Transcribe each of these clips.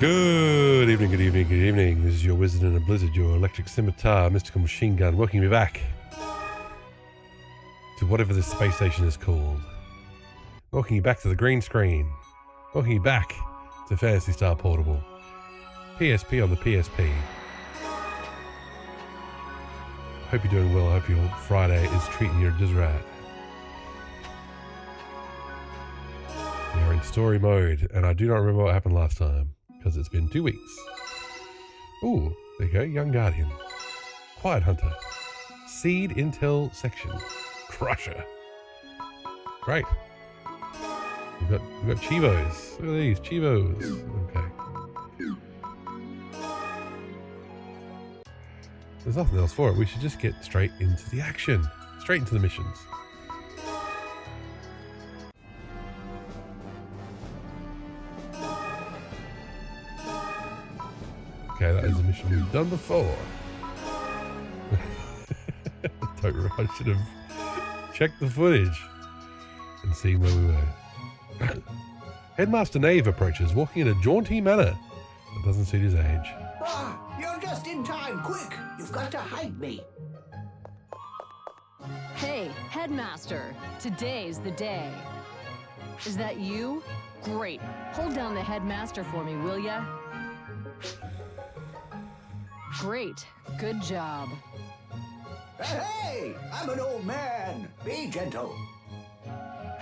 Good evening, good evening, good evening. This is your wizard in a blizzard, your electric scimitar, mystical machine gun, welcoming me back to whatever this space station is called. Welcoming you back to the green screen. Welcoming you back to Phantasy Star Portable. PSP on the PSP. I hope you're doing well. I hope your Friday is treating you just right. We are in story mode, and I do not remember what happened last time, because it's been 2 weeks. Ooh, there you go, Young Guardian. Quiet Hunter. Seed Intel Section. Crusher. Great. We've got Chivos. Look at these, Chivos. Okay. There's nothing else for it. We should just get straight into the action. Straight into the missions. Okay, that is a mission we've done before. I should have checked the footage and seen where we were. Headmaster Nave approaches, walking in a jaunty manner that doesn't suit his age. Ah, you're just in time. Quick, you've got to hide me. Hey, Headmaster, today's the day. Is that you? Great. Hold down the Headmaster for me, will ya? Great. Good job. Hey, I'm an old man. Be gentle.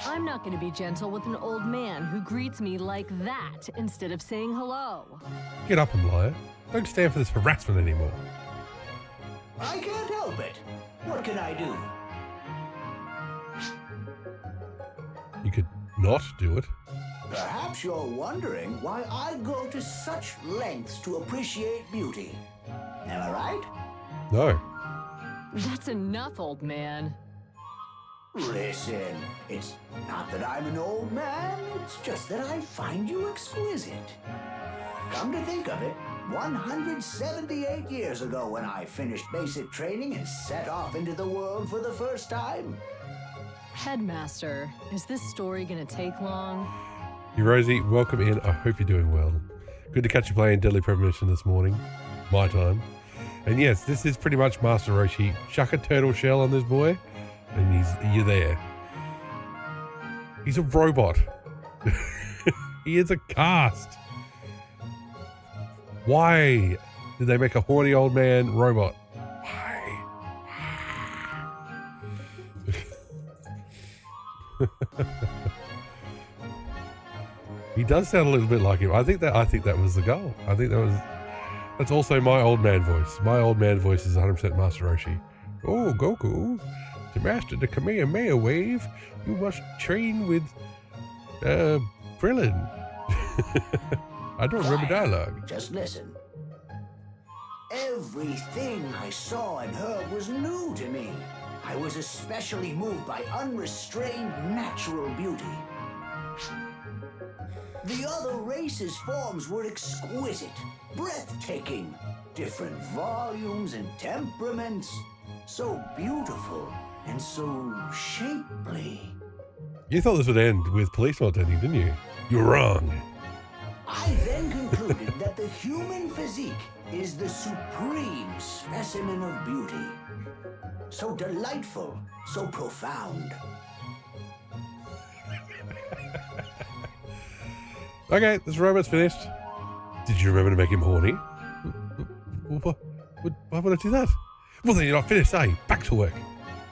I'm not going to be gentle with an old man who greets me like that instead of saying hello. Get up, Liar. Don't stand for this harassment anymore. I can't help it. What can I do? You could not do it. Perhaps you're wondering why I go to such lengths to appreciate beauty. Am I right? No. That's enough, old man. Listen, it's not that I'm an old man, it's just that I find you exquisite. Come to think of it, 178 years ago when I finished basic training and set off into the world for the first time. Headmaster, is this story going to take long? Rosie, welcome in. I hope you're doing well. Good to catch you playing Deadly Premonition this morning. My time. And yes, this is pretty much Master Roshi. Chuck a turtle shell on this boy, and you're there. He's a robot. He is a cast. Why did they make a horny old man robot? Why? He does sound a little bit like him. I think that was the goal. I think that's also my old man voice. My old man voice is 100% Master Roshi. Oh, Goku, to master the Kamehameha wave, you must train with Krillin. I don't remember dialogue. Just listen. Everything I saw and heard was new to me. I was especially moved by unrestrained natural beauty. The other races' forms were exquisite, breathtaking, different volumes and temperaments, so beautiful and so shapely. You thought this would end with police not ending, didn't you? You're wrong. I then concluded that the human physique is the supreme specimen of beauty. So delightful, so profound. Okay, this robot's finished. Did you remember to make him horny? Why would I do that? Well, then you're not finished, are you? Back to work.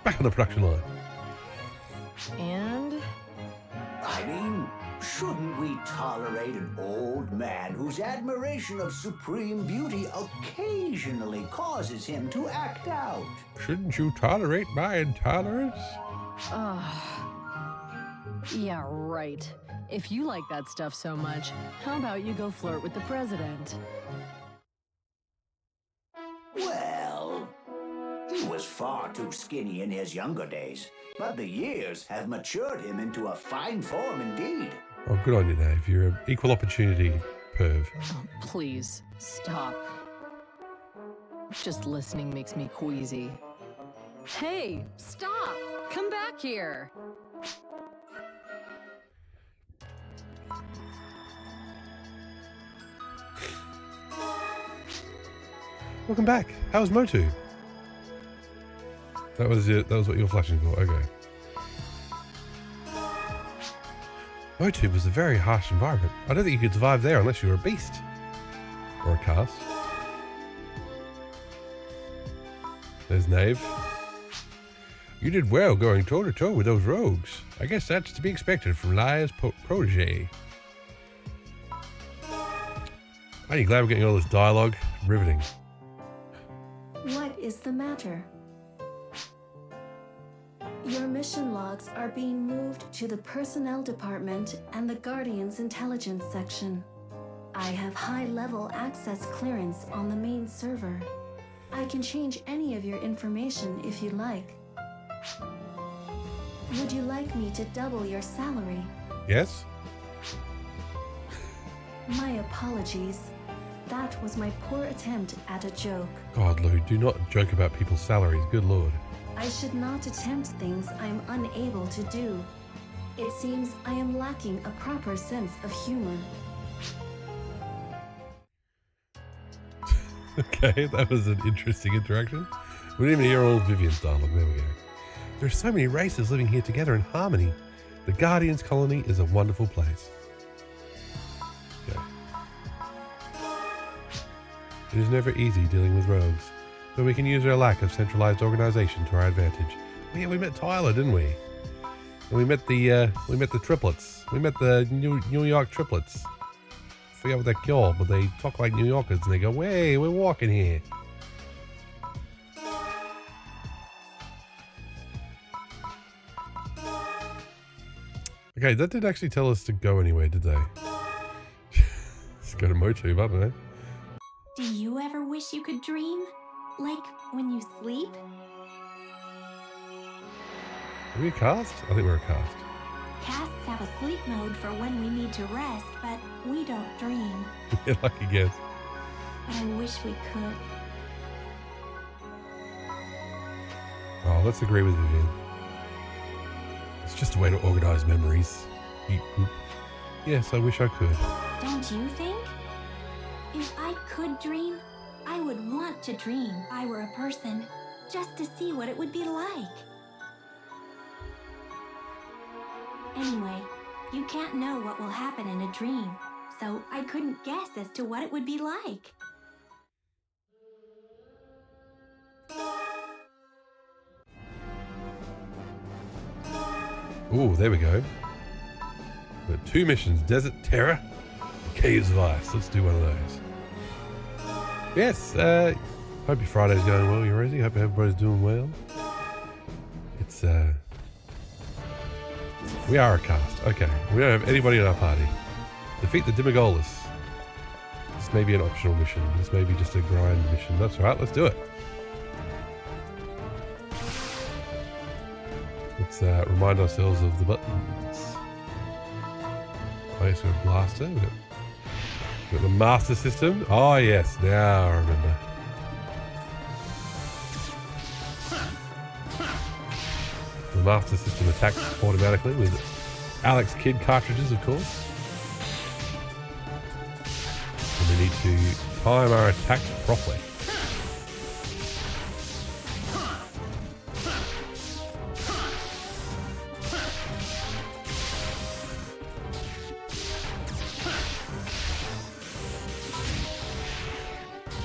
Back on the production line. And? I mean, shouldn't we tolerate an old man whose admiration of supreme beauty occasionally causes him to act out? Shouldn't you tolerate my intolerance? Yeah, right. If you like that stuff so much, how about you go flirt with the president? Well, he was far too skinny in his younger days, but the years have matured him into a fine form indeed. Oh, good on you, Dave. You're an equal opportunity perv. Oh, please, stop. Just listening makes me queasy. Hey, stop! Come back here! Welcome back. How was Motu? That was it. That was what you were flashing for. Okay. Motu was a very harsh environment. I don't think you could survive there unless you were a beast. Or a cast. There's Knave. You did well going toe-to-toe with those rogues. I guess that's to be expected from Lia's protege. Aren't you glad we're getting all this dialogue? Riveting. What is the matter? Your mission logs are being moved to the Personnel Department and the Guardian's Intelligence section. I have high-level access clearance on the main server. I can change any of your information if you like. Would you like me to double your salary? Yes? My apologies. That was my poor attempt at a joke. God, Lou, do not joke about people's salaries. Good lord. I should not attempt things I am unable to do. It seems I am lacking a proper sense of humor. Okay, that was an interesting interaction. We didn't even hear all of Vivian's dialogue. There we go. There are so many races living here together in harmony. The Guardian's colony is a wonderful place. Okay. It is never easy dealing with rogues, but we can use our lack of centralized organization to our advantage. Oh, yeah, we met Tyler, didn't we? And we met the triplets. We met the New York triplets. Forget what they're called, but they talk like New Yorkers and they go, "Hey, we're walking here." Okay, that didn't actually tell us to go anywhere, did they? Let's go to Motu, I don't know. Do you ever wish you could dream? Like when you sleep? Are we a cast? I think we're a cast. Casts have a sleep mode for when we need to rest, but we don't dream. Yeah, lucky guess. But I wish we could. Oh, let's agree with Vivian. It's just a way to organize memories. Beep, boop. Yes, I wish I could. Don't you think? If I could dream, I would want to dream if I were a person, just to see what it would be like. Anyway, you can't know what will happen in a dream, so I couldn't guess as to what it would be like. Ooh, there we go. We've got 2 missions, Desert Terror and Caves of Ice. Let's do one of those. Yes, hope your Friday's going well, you Rosie. Hope everybody's doing well. It's, we are a cast. Okay, we don't have anybody in our party. Defeat the Dimagolus. This may be an optional mission. This may be just a grind mission. That's right, let's do it. Let's remind ourselves of the buttons. Oh, yes, we have Blaster. We've got the Master System. Oh, yes, now I remember. The Master System attacks automatically with Alex Kidd cartridges, of course. And we need to time our attacks properly.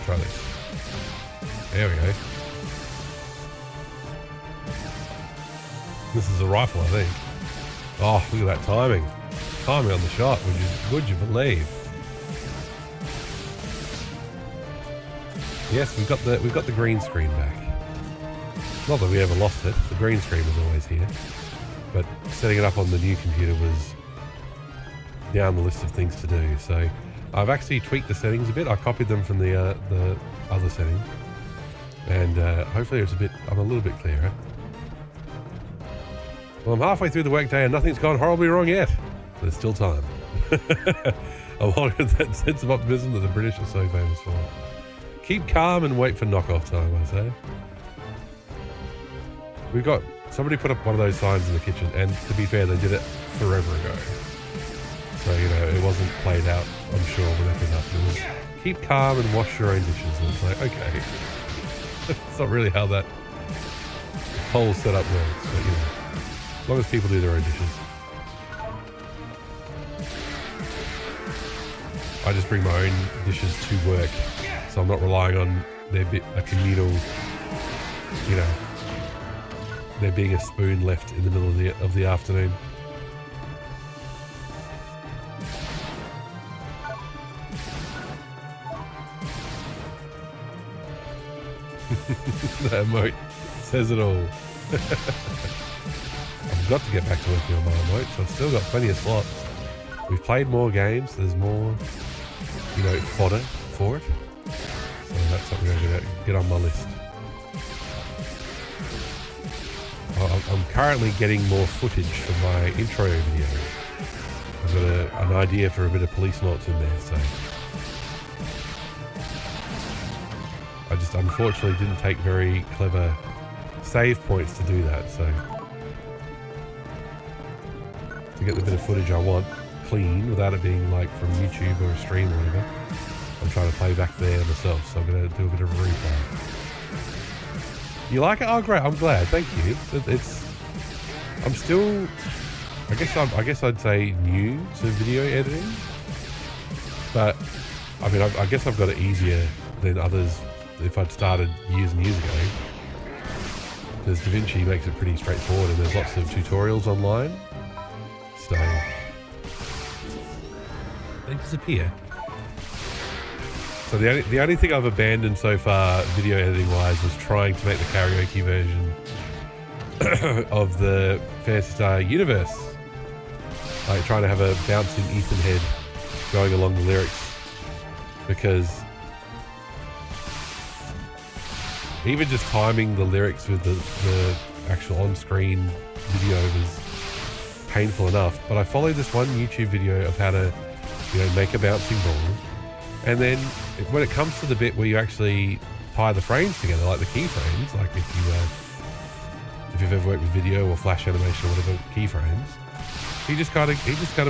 Try this. There we go. This is a rifle, I think. Oh, look at that timing. Timing on the shot, would you believe? Yes, we've got the green screen back. Not that we ever lost it. The green screen was always here. But setting it up on the new computer was down the list of things to do. So I've actually tweaked the settings a bit. I copied them from the other setting. And hopefully I'm a little bit clearer. Well, I'm halfway through the workday and nothing's gone horribly wrong yet. There's still time. I'm holding that sense of optimism that the British are so famous for. Keep calm and wait for knockoff time, I say. We've got... Somebody put up one of those signs in the kitchen, and to be fair, they did it forever ago. So, you know, it wasn't played out, I'm sure, when that happened. It was keep calm and wash your own dishes. And it's like, okay. It's not really how that whole setup works, but you know, as long as people do their own dishes. I just bring my own dishes to work, so I'm not relying on a communal, you know, there being a spoon left in the middle of the afternoon. That emote says it all. I've got to get back to working on my emote, so I've still got plenty of slots. We've played more games, there's more, you know, fodder for it. So that's something I'm going to get on my list. I'm currently getting more footage for my intro video. I've got an idea for a bit of police knots in there, so I just unfortunately didn't take very clever save points to do that, so to get the bit of footage I want clean without it being like from YouTube or a stream or whatever, I'm trying to play back there myself, so I'm going to do a bit of a replay. You like it? Oh, great! I'm glad. Thank you. I'm still, I guess I'd say new to video editing, but I mean, I guess I've got it easier than others if I'd started years and years ago, because DaVinci makes it pretty straightforward and there's lots of tutorials online. So they disappear. So the only thing I've abandoned so far, video editing wise, was trying to make the karaoke version of the Phantasy Star universe. Like trying to have a bouncing Ethan head going along the lyrics, because even just timing the lyrics with the actual on-screen video was painful enough. But I followed this one YouTube video of how to, you know, make a bouncing ball. And then when it comes to the bit where you actually tie the frames together, like the keyframes, like if you've ever worked with video or flash animation or whatever keyframes, he just kind of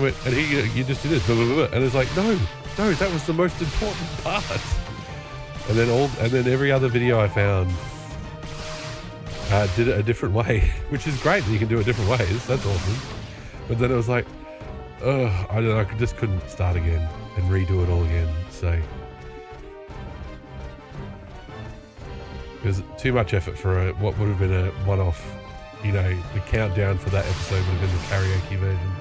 went, and you just did this, blah, blah, blah, and it's like, no, that was the most important part. And then every other video I found did it a different way, which is great that you can do it different ways. That's awesome. But then it was like, I don't know, I just couldn't start again and redo it all again. So it was too much effort for what would have been a one-off. You know, the countdown for that episode would have been the karaoke version.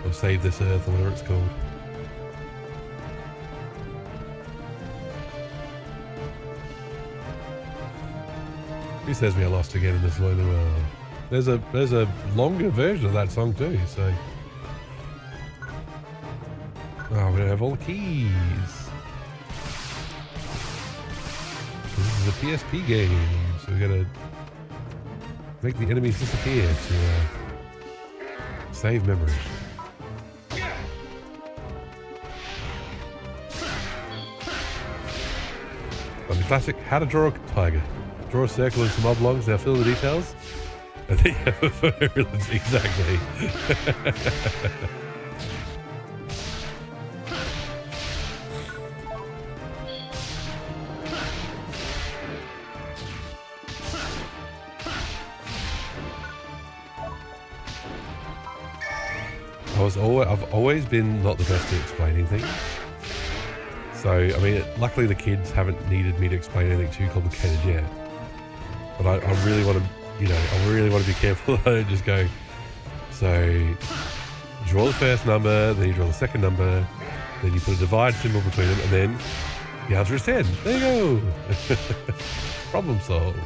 Or Save This Earth, or whatever it's called. Who says we are lost again in this lonely world? There's a longer version of that song too, so. Oh, we don't have all the keys. This is a PSP game, so we gotta make the enemies disappear to save memories. On the classic, how to draw a tiger. Draw a circle and some oblongs, now fill the details. And then you have a photo village, exactly. I've always been not the best at explaining things. So, I mean, luckily the kids haven't needed me to explain anything too complicated yet. But I really want to, you know, I really want to be careful that I don't just go, so draw the first number, then you draw the second number, then you put a divide symbol between them, and then the answer is 10. There you go. Problem solved.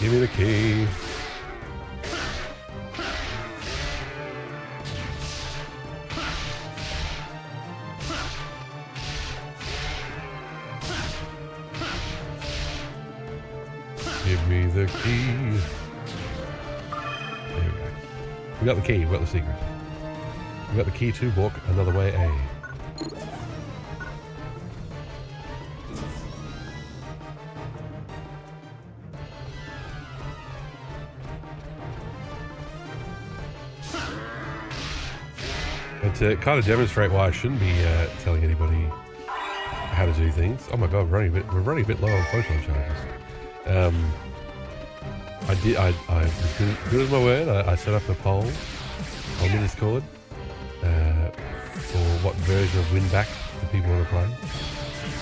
Give me the key. Give me the key. We got the key. We got the secret. We got the key to walk another way. And to kind of demonstrate why I shouldn't be telling anybody how to do things. Oh my god, we're running a bit low on photon charges. I was good as my word. I set up a poll on the Discord for what version of Winback do people want to play,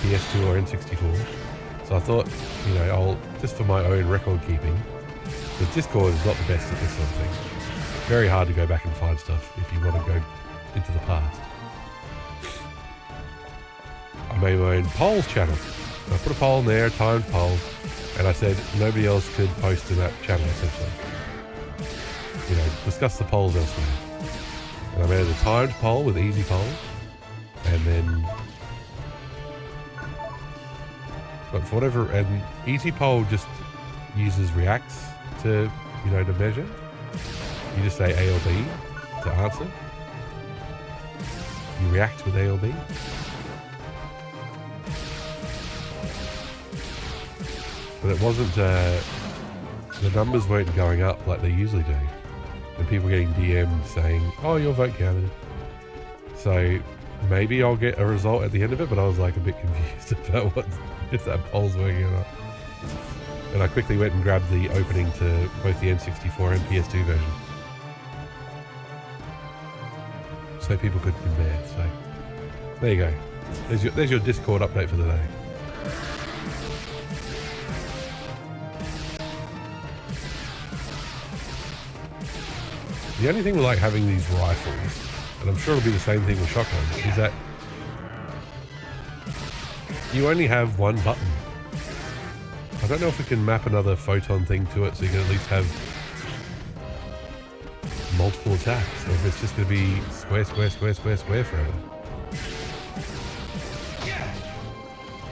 PS2 or N64. So I thought, you know, I'll just for my own record keeping. The Discord is not the best at this sort of thing. Very hard to go back and find stuff if you want to go into the past. I made my own polls channel. I put a poll in there, a timed poll, and I said nobody else could post in that channel essentially. You know, discuss the polls elsewhere. And I made it a timed poll with easy polls, and then, but for whatever, and easy poll just uses reacts to, you know, to measure. You just say A or B to answer. You react with A or B. But it wasn't, the numbers weren't going up like they usually do. And people getting DM'd saying, oh, your vote counted. So maybe I'll get a result at the end of it, but I was like a bit confused about what, if that poll's working or not. And I quickly went and grabbed the opening to both the N64 and PS2 version. So people could compare. So there you go. There's your Discord update for the day. The only thing with like having these rifles, and I'm sure it'll be the same thing with shotguns, is that you only have one button. I don't know if we can map another photon thing to it so you can at least have multiple attacks, or if it's just going to be square, square, square, square, square forever.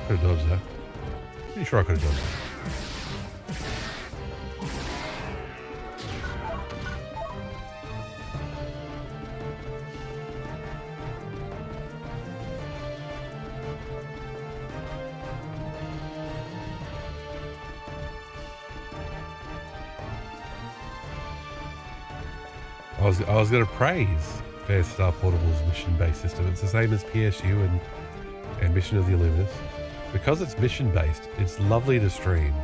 Could have dodged that. Pretty sure I could have dodged that. I was going to praise Phantasy Star Portable's mission-based system. It's the same as PSU and Mission of the Illuminus. Because it's mission-based, it's lovely to stream.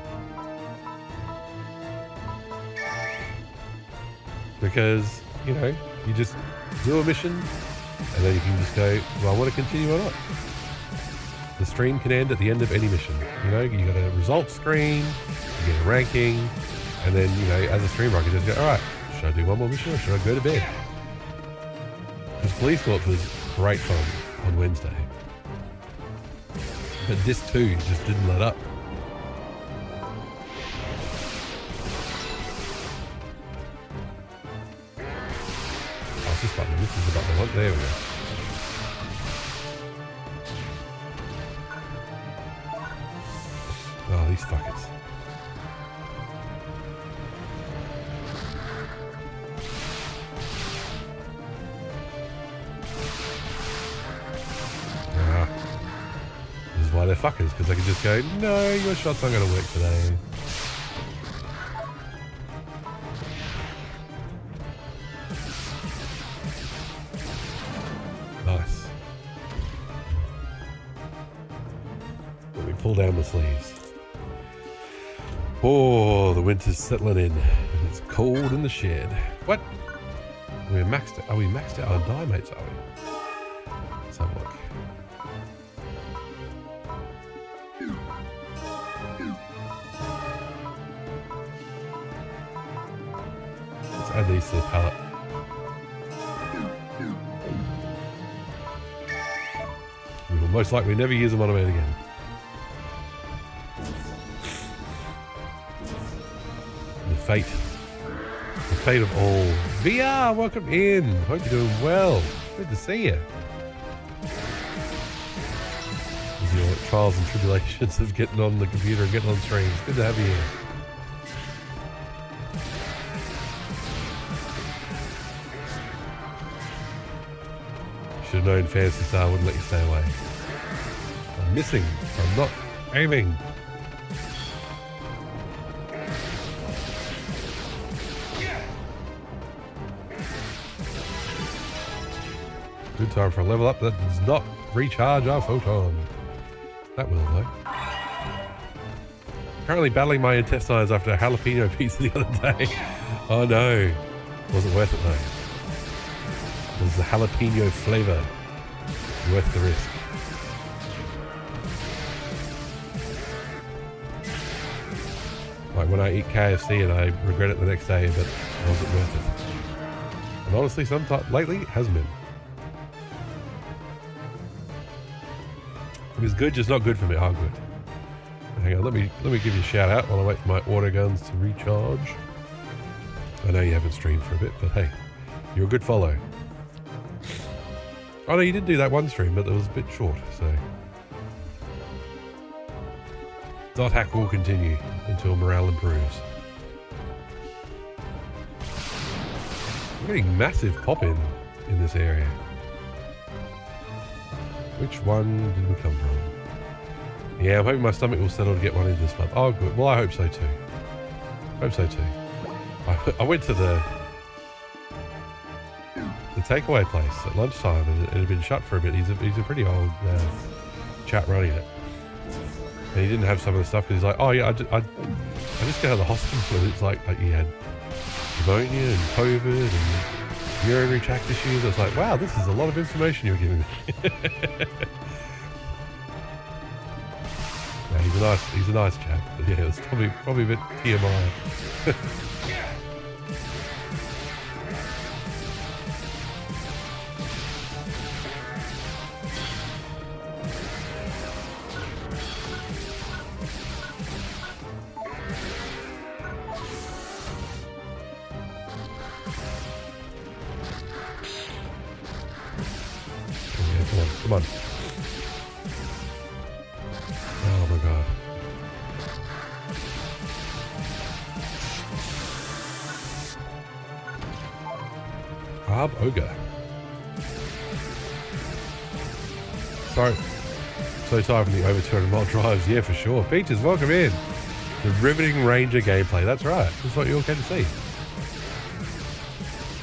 Because, you know, you just do a mission, and then you can just go, well, I want to continue or not. The stream can end at the end of any mission. You know, you got a results screen, you get a ranking, and then, you know, as a streamer, I can just go, all right, should I do one more mission or should I go to bed? Because Police Corps was great fun on Wednesday. But this too just didn't let up. Oh, it's this button. This is the button I want. There we go. Oh, these fuckers. Why they're fuckers, because they can just go, no, your shots aren't going to work today. Nice. Let me pull down the sleeves. Oh, the winter's settling in, and it's cold in the shed. What? We're maxed out. Are we maxed out on dimates, are we? Let's have a look. Add these to the palette. We will most likely never use them on a man again. The fate of all. VR, welcome in. Hope you're doing well. Good to see you. With your trials and tribulations of getting on the computer and getting on streams. Good to have you here. Should have known Phantasy Star wouldn't let you stay away. I'm missing. I'm not aiming. Good time for a level up that does not recharge our photon. That will though. Currently battling my intestines after a jalapeno pizza the other day. Oh no. Wasn't worth it though. It was the jalapeno flavor. Worth the risk. Like when I eat KFC and I regret it the next day, but it wasn't worth it. And honestly, sometimes lately it hasn't been. It was good, just not good for me. Oh, good. Hang on, let me give you a shout out while I wait for my auto guns to recharge. I know you haven't streamed for a bit, but hey, you're a good follow. Oh no, you did do that one stream, but it was a bit short, so. Dot hack will continue until morale improves. We're getting massive pop in this area. Which one did we come from? Yeah, I'm hoping my stomach will settle to get one in this month. Oh, good. Well, I hope so too. Hope so too. I went to the takeaway place at lunchtime and it had been shut for a bit. He's a pretty old chap running it. And he didn't have some of the stuff because he's like, oh yeah, I just got out of the hospital and it's like you had pneumonia and COVID and urinary tract issues. I was like, wow, this is a lot of information you're giving me. Yeah, he's a nice chap. But yeah, it's probably a bit TMI. Come on. Oh my god. Arb Ogre. Sorry. So tired from the over 200 mile drives. Yeah, for sure. Peaches, welcome in. The riveting Ranger gameplay. That's right. That's what you all came to see.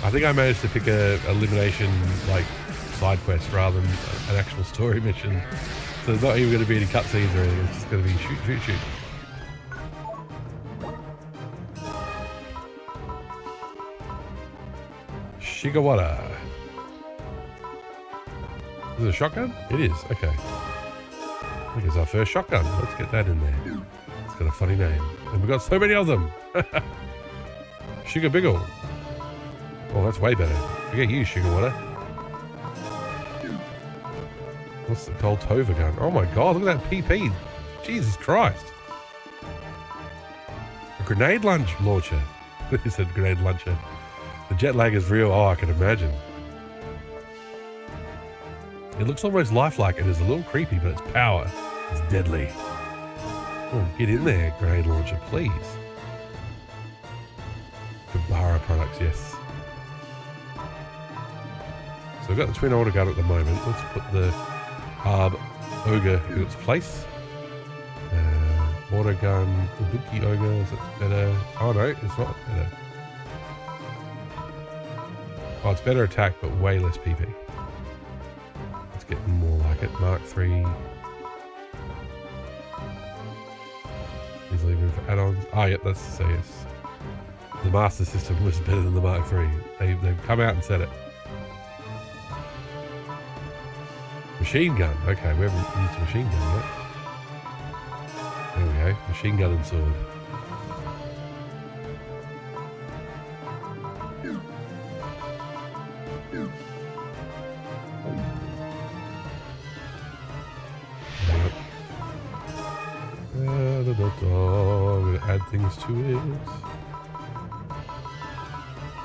I think I managed to pick a elimination, like, side quest rather than an actual story mission. So there's not even going to be any cutscenes or anything. It's just going to be shoot, shoot, shoot. Shigawara. Is it a shotgun? It is. Okay. I think it's our first shotgun. Let's get that in there. It's got a funny name. And we've got so many of them. Sugar Biggle. Oh, that's way better. Forget you, Shigawara. What's the Cold Tova gun? Oh my god, look at that PP. Jesus Christ. A grenade launcher. He said grenade launcher. The jet lag is real. Oh, I can imagine. It looks almost lifelike. It is a little creepy, but its power is deadly. Oh, get in there, grenade launcher, please. Kabara products, yes. So we've got the twin auto gun at the moment. Let's put the Arb Ogre in its place. Auto gun, Ubuki Ogre, is it better? Oh no, it's not better. Oh, it's better attack, but way less PP. Let's get more like it. Mark 3. Easily room for add-ons. Oh, yep, that's so yes. The Master System was better than the Mark 3. They've come out and said it. Machine gun. Okay, we haven't used a machine gun yet. There we go. Machine gun and sword. I'm going to add things to it.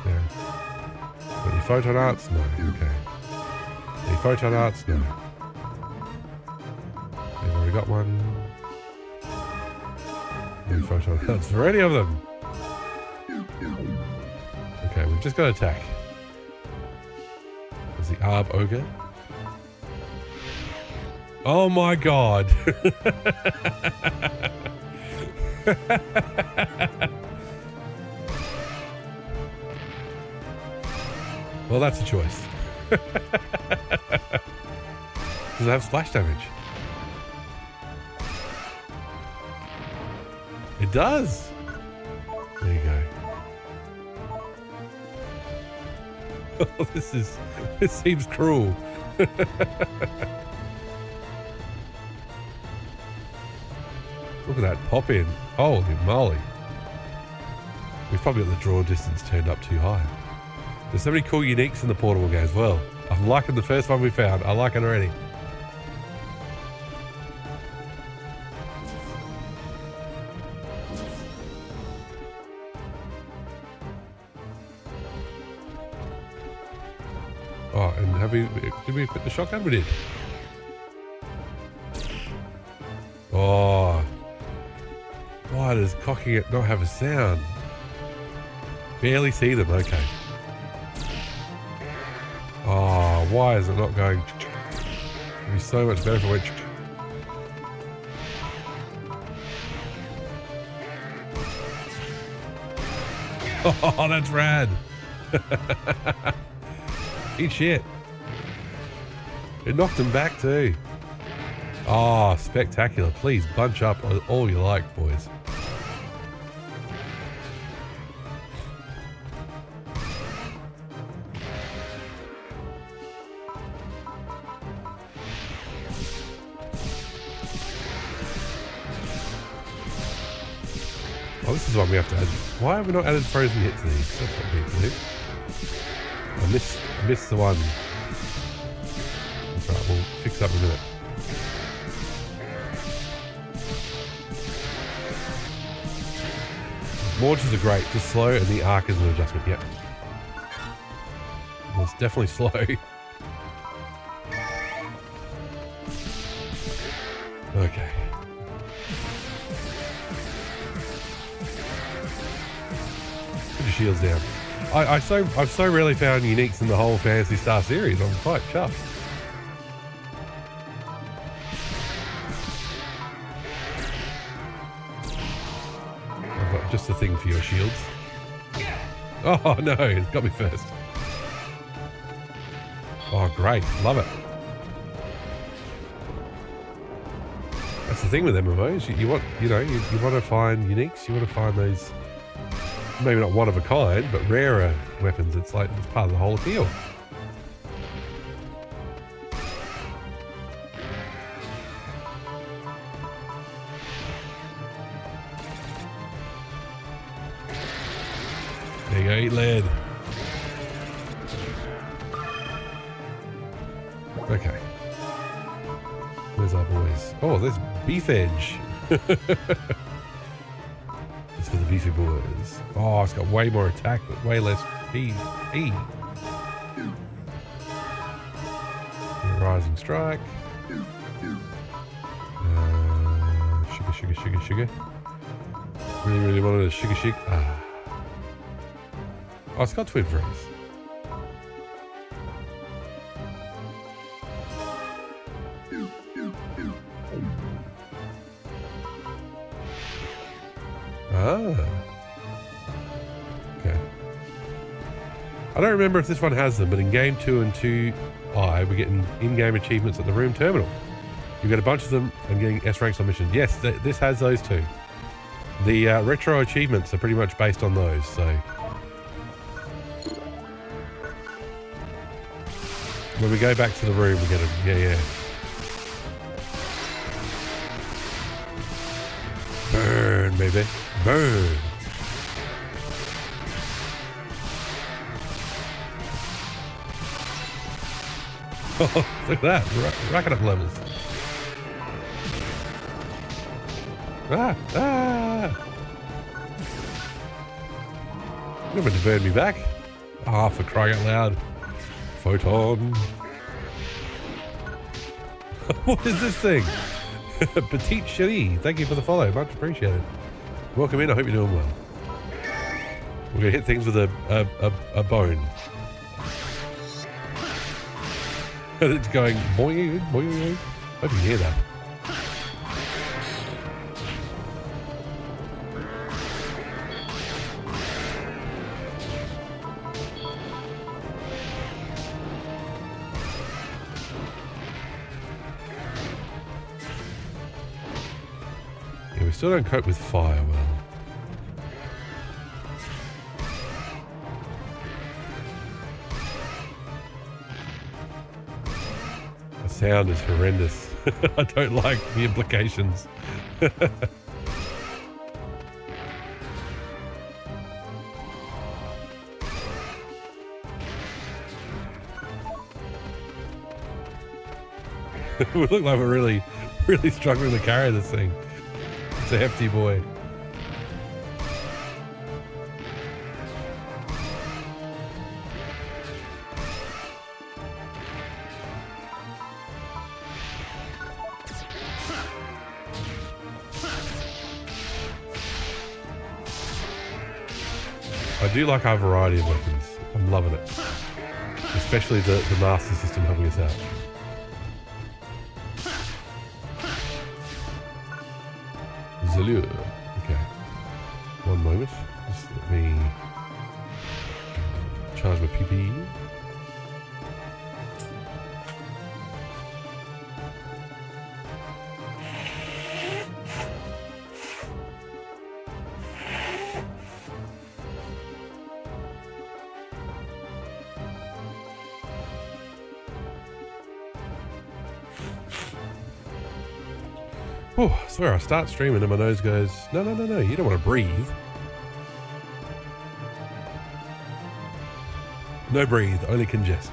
There. Got any photon arts? No. Okay. Any photon arts? No. They've already got one. Any photon arts for any of them? Okay, we've just got to attack. There's the Arb Ogre. Oh my god. Well, that's a choice. Does it have splash damage? It does. There you go. Oh, this seems cruel. Look at that pop in. Holy moly. We've probably got the draw distance turned up too high. There's so many cool uniques in the portable game as well. I'm liking the first one we found. I like it already. Oh, and did we equip the shotgun? We did. Oh. Why does cocking it not have a sound? Barely see them, okay. Oh, why is it not going? It'd be so much better if it went. Oh, that's rad. Eat shit. It knocked him back too. Oh, spectacular. Please bunch up all you like, boys. Oh, this is one we have to add. Why have we not added frozen hits to these? That's what we need to do. I missed the one. That's right, we'll fix up in a minute. Launches are great, just slow, and the arc is an adjustment, yep. Well, it's definitely slow. Okay. Put your shields down. I've so rarely found uniques in the whole Phantasy Star series. I'm quite chuffed. I've got just a thing for your shields. Oh no, it's got me first. Oh great, love it. That's the thing with MMOs. You want to find uniques. You want to find those. Maybe not one of a kind, but rarer weapons. It's like it's part of the whole appeal. There you go, eat lead. Okay. Where's our boys? Oh, there's Beef Edge. For the beefy boys. Oh, it's got way more attack, but way less speed. Rising strike. Sugar. Really wanted a sugar. Ah. Oh, it's got twin freeze. Ah. Okay. I don't remember if this one has them, but in Game 2 and 2i, we're getting in-game achievements at the room terminal. You get a bunch of them and getting S ranks on missions. Yes, this has those too. The retro achievements are pretty much based on those, so... When we go back to the room, we get them. Yeah. Burn, baby. Burn. Oh, look at that. Racking up levels. Ah! You're meant to burn me back. Ah, for crying out loud. Photon. What is this thing? Petite Cherie, thank you for the follow. Much appreciated. Welcome in. I hope you're doing well. We're going to hit things with a bone. And it's going boing, boing. Hope you can hear that. Yeah, we still don't cope with fire well. The sound is horrendous. I don't like the implications. We look like we're really struggling to carry this thing. It's a hefty boy. I do like our variety of weapons. I'm loving it. Especially the master system helping us out. Zalure. Okay. One moment. Just let me charge my PP. Oh, I swear I start streaming and my nose goes, no, you don't want to breathe. No breathe, only congest.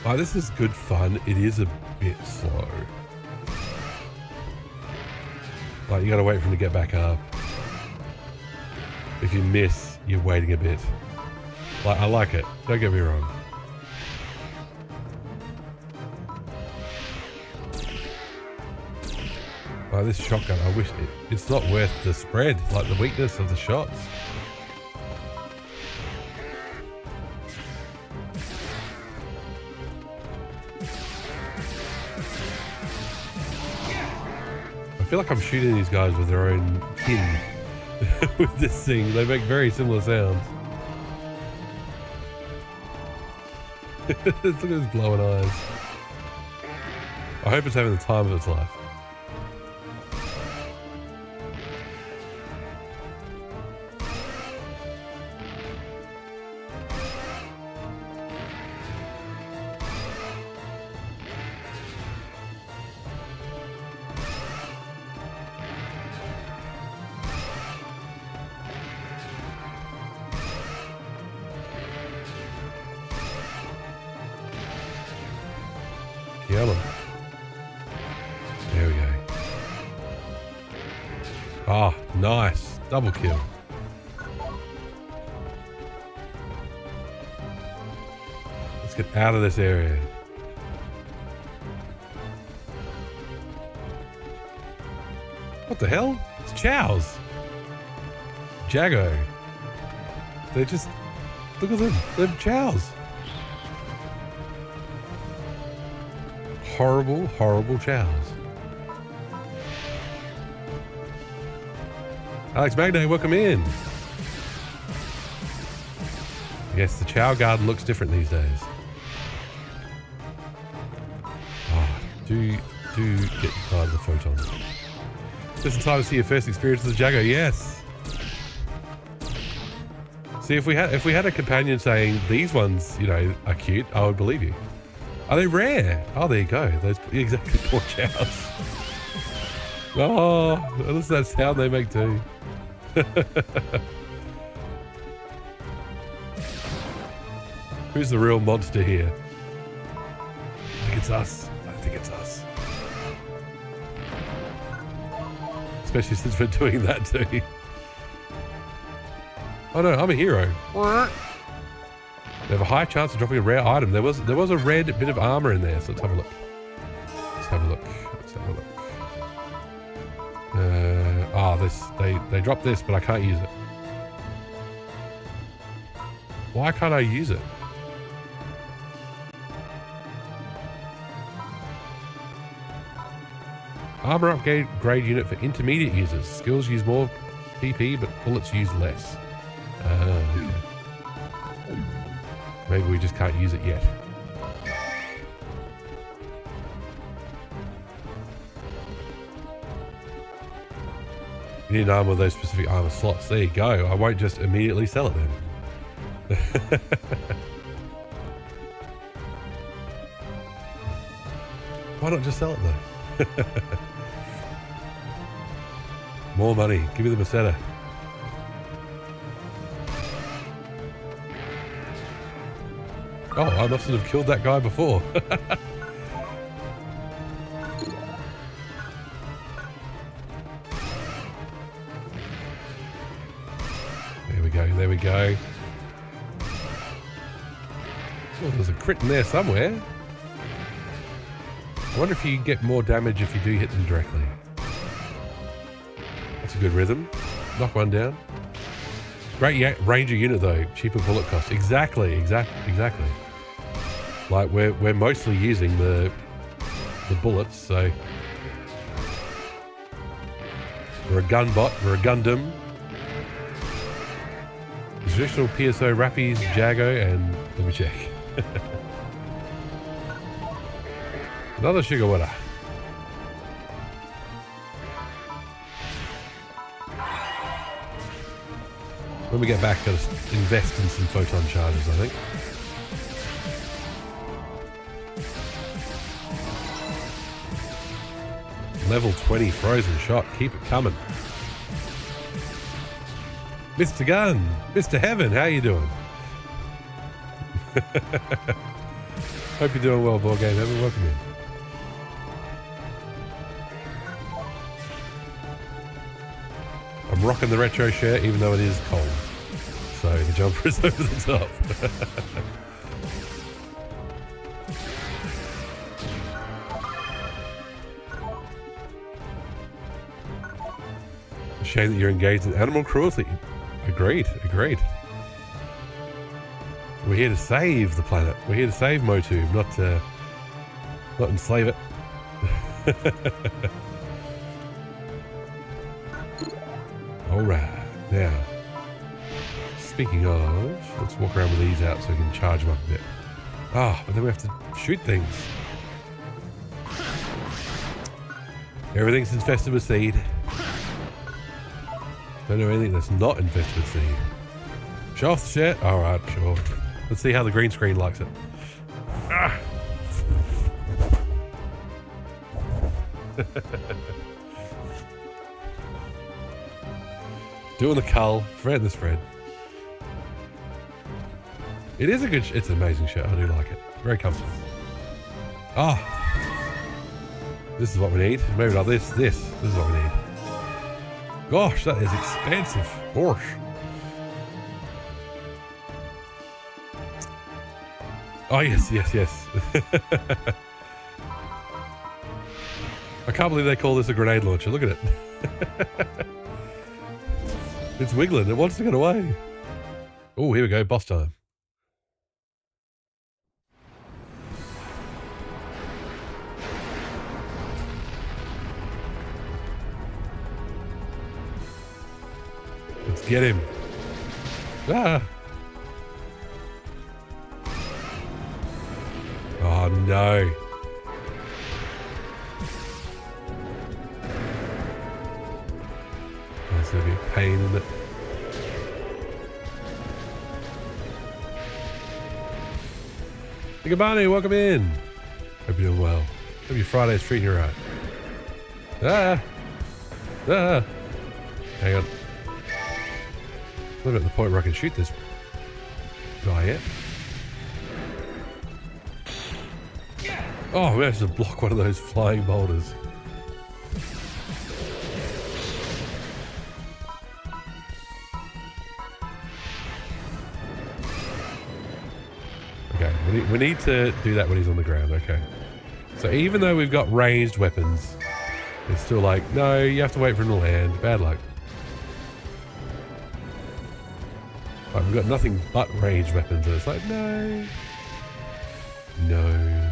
Oh, this is good fun. It is a bit slow. Like, you gotta wait for him to get back up. If you miss, you're waiting a bit. Like, I like it. Don't get me wrong. Like, this shotgun, I wish it's not worth the spread, like the weakness of the shots. I feel like I'm shooting these guys with their own pin. With this thing, they make very similar sounds. Look at his glowing eyes. I hope it's having the time of its life. Kill him. There we go. Ah, nice. Double kill. Let's get out of this area. What the hell? It's Chows. Jago. They're just... Look at them. They're Chows. Horrible, horrible Chows. Alex Magday, welcome in. Yes, the Chow garden looks different these days. Oh, do get inside the photon. Just in time to see your first experience with the Jago. Yes. See, if we had a companion saying these ones, you know, are cute, I would believe you. Are they rare? Oh, there you go. Those exactly poor Chows. Oh, listen to that sound they make too. Who's the real monster here? I think it's us. I think it's us. Especially since we're doing that too. Oh no, I'm a hero. They have a high chance of dropping a rare item. There was a red bit of armor in there, so let's have a look. Let's have a look. Let's have a look. Ah, they dropped this, but I can't use it. Why can't I use it? Armor upgrade unit for intermediate users. Skills use more PP, but bullets use less. Okay. Maybe we just can't use it yet. You need an armor with those specific armor slots. There you go. I won't just immediately sell it then. Why not just sell it though? More money. Give me the Meseta. Oh, I must have killed that guy before. There we go. There we go. Oh, there's a crit in there somewhere. I wonder if you get more damage if you do hit them directly. That's a good rhythm. Knock one down. Great ranger unit though. Cheaper bullet cost. Exactly. Like we're mostly using the bullets, so we're a gun bot. We're a Gundam. Traditional PSO Rappies, Jago, and let me check. Another sugar water. When we get back, gotta invest in some photon charges, I think. Level 20 frozen shot. Keep it coming. Mr. Gun, Mr. Heaven, how you doing? Hope you're doing well, Board Game Heaven. Welcome in. I'm rocking the retro shirt even though it is cold. So the jumper is over the top. A shame that you're engaged in animal cruelty. Agreed. We're here to save the planet. We're here to save Motu, not enslave it. Alright, now, speaking of, let's walk around with these out so we can charge them up a bit. Ah, but then we have to shoot things. Everything's infested with seed. Don't know anything that's not infested with seed. Show off the shit? Alright, sure. Let's see how the green screen likes it. Ah. Doing the cull. Fred the spread. It is a good it's an amazing shirt. I do like it. Very comfortable. Ah. This is what we need. Maybe not this. This is what we need. Gosh, that is expensive. Gosh. Oh, yes. I can't believe they call this a grenade launcher. Look at it. It's wiggling. It wants to get away. Oh, here we go. Boss time. Let's get him. Ah. Oh, no. That's going to be a pain, isn't it? Hey, Barney, welcome in. Hope you're doing well. Hope your Friday's treating you right. Ah! Hang on. I'm at the point where I can shoot this guy yet. Oh, we have to block one of those flying boulders. Okay, we need to do that when he's on the ground, okay. So even though we've got ranged weapons, It's still like, no, you have to wait for him to land. Bad luck. Like, we've got nothing but ranged weapons. And it's like, no. No.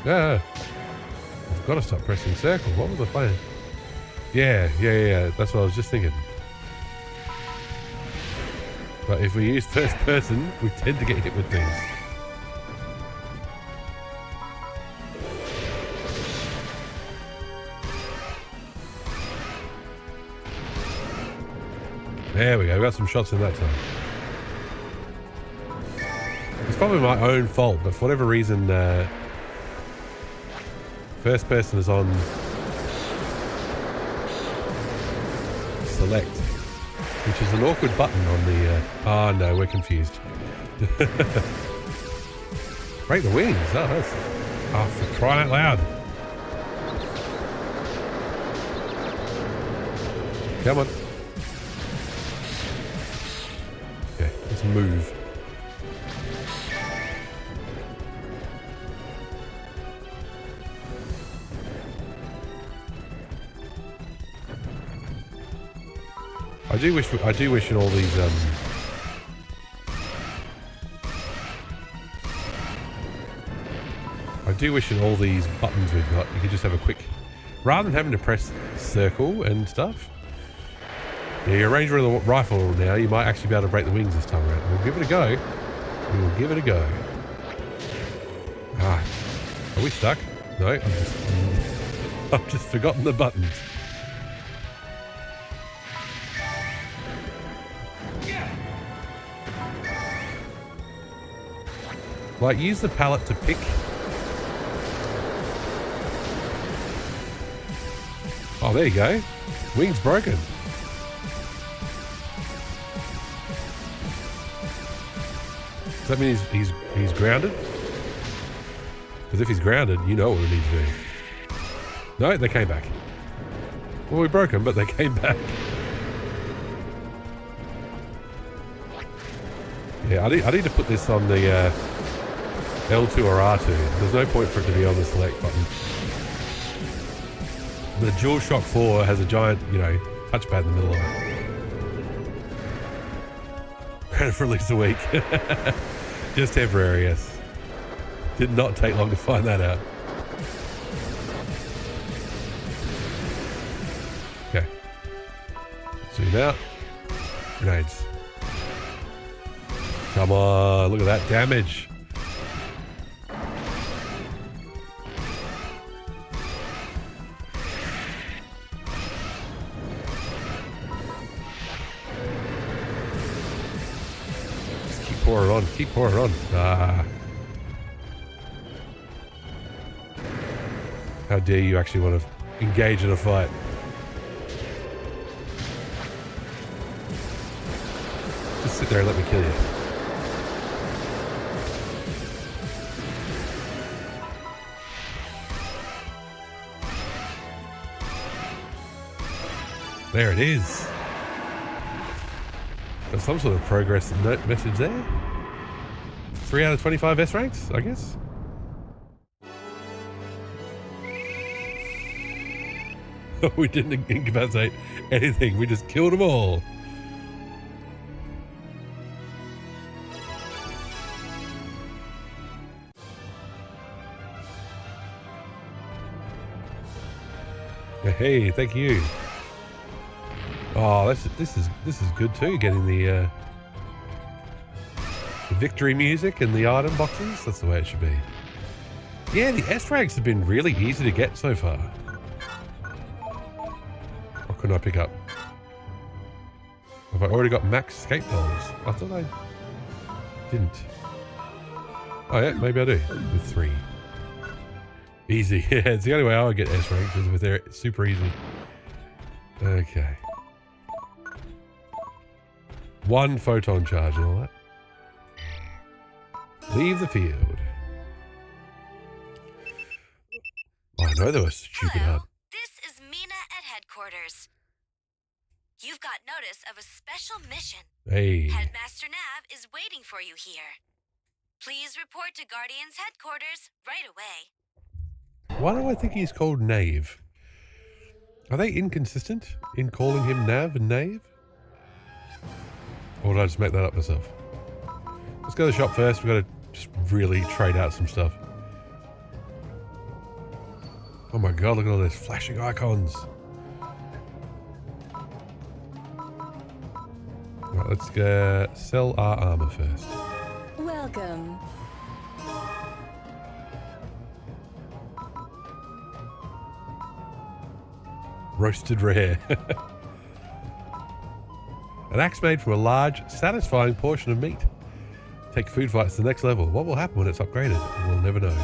Yeah. I've got to stop pressing circle. What was the plan? Yeah. That's what I was just thinking. But if we use first person, we tend to get hit with things. There we go, got some shots in that time. It's probably my own fault, but for whatever reason, first person is on select, which is an awkward button on the... oh no, we're confused. Break the wings, oh, that's... oh, for crying out loud. Come on. Okay, let's move. I do wish in all these I do wish in all these buttons we've got, you could just have a quick, rather than having to press circle and stuff. Yeah, you're a ranger with a rifle now, you might actually be able to break the wings this time around. We'll give it a go. We will give it a go. Ah, are we stuck? No, I've just forgotten the buttons. Like, use the pallet to pick. Oh, there you go. Wing's broken. Does that mean he's grounded? Because if he's grounded, you know what we need to do. No, they came back. Well, we broke them, but they came back. Yeah, I need to put this on the L2 or R2. There's no point for it to be on the select button. The DualShock 4 has a giant, touchpad in the middle of it. Ran it for at least a week. Just temporary, yes. Did not take long to find that out. Okay. Zoom out. Grenades. Come on, look at that damage. Keep pouring on. Ah. How dare you actually want to engage in a fight? Just sit there and let me kill you. There it is. Got some sort of progress note message there. 3 out of 25 S ranks, I guess. We didn't incapacitate anything. We just killed them all. Hey, thank you. Oh, this is good too. Getting the victory music and the item boxes. That's the way it should be. Yeah, the S ranks have been really easy to get so far. What couldn't I pick up? Have I already got max escape dolls? I thought I didn't. Oh yeah, maybe I do. With 3. Easy. Yeah, it's the only way I would get S rank, is with their super easy. Okay. 1 photon charge and all that. Leave the field. Oh, I know they were stupid hard. This is Mina at headquarters. You've got notice of a special mission. Hey. Headmaster Nav is waiting for you here. Please report to Guardian's headquarters right away. Why do I think he's called Knave? Are they inconsistent in calling him Nav and Knave? Or did I just make that up myself? Let's go to the shop first. We've got to just really trade out some stuff. Oh my god, look at all those flashing icons. Right, let's go sell our armor first. Welcome. Roasted rare. An axe made from a large, satisfying portion of meat. Take food fights to the next level. What will happen when it's upgraded? We'll never know.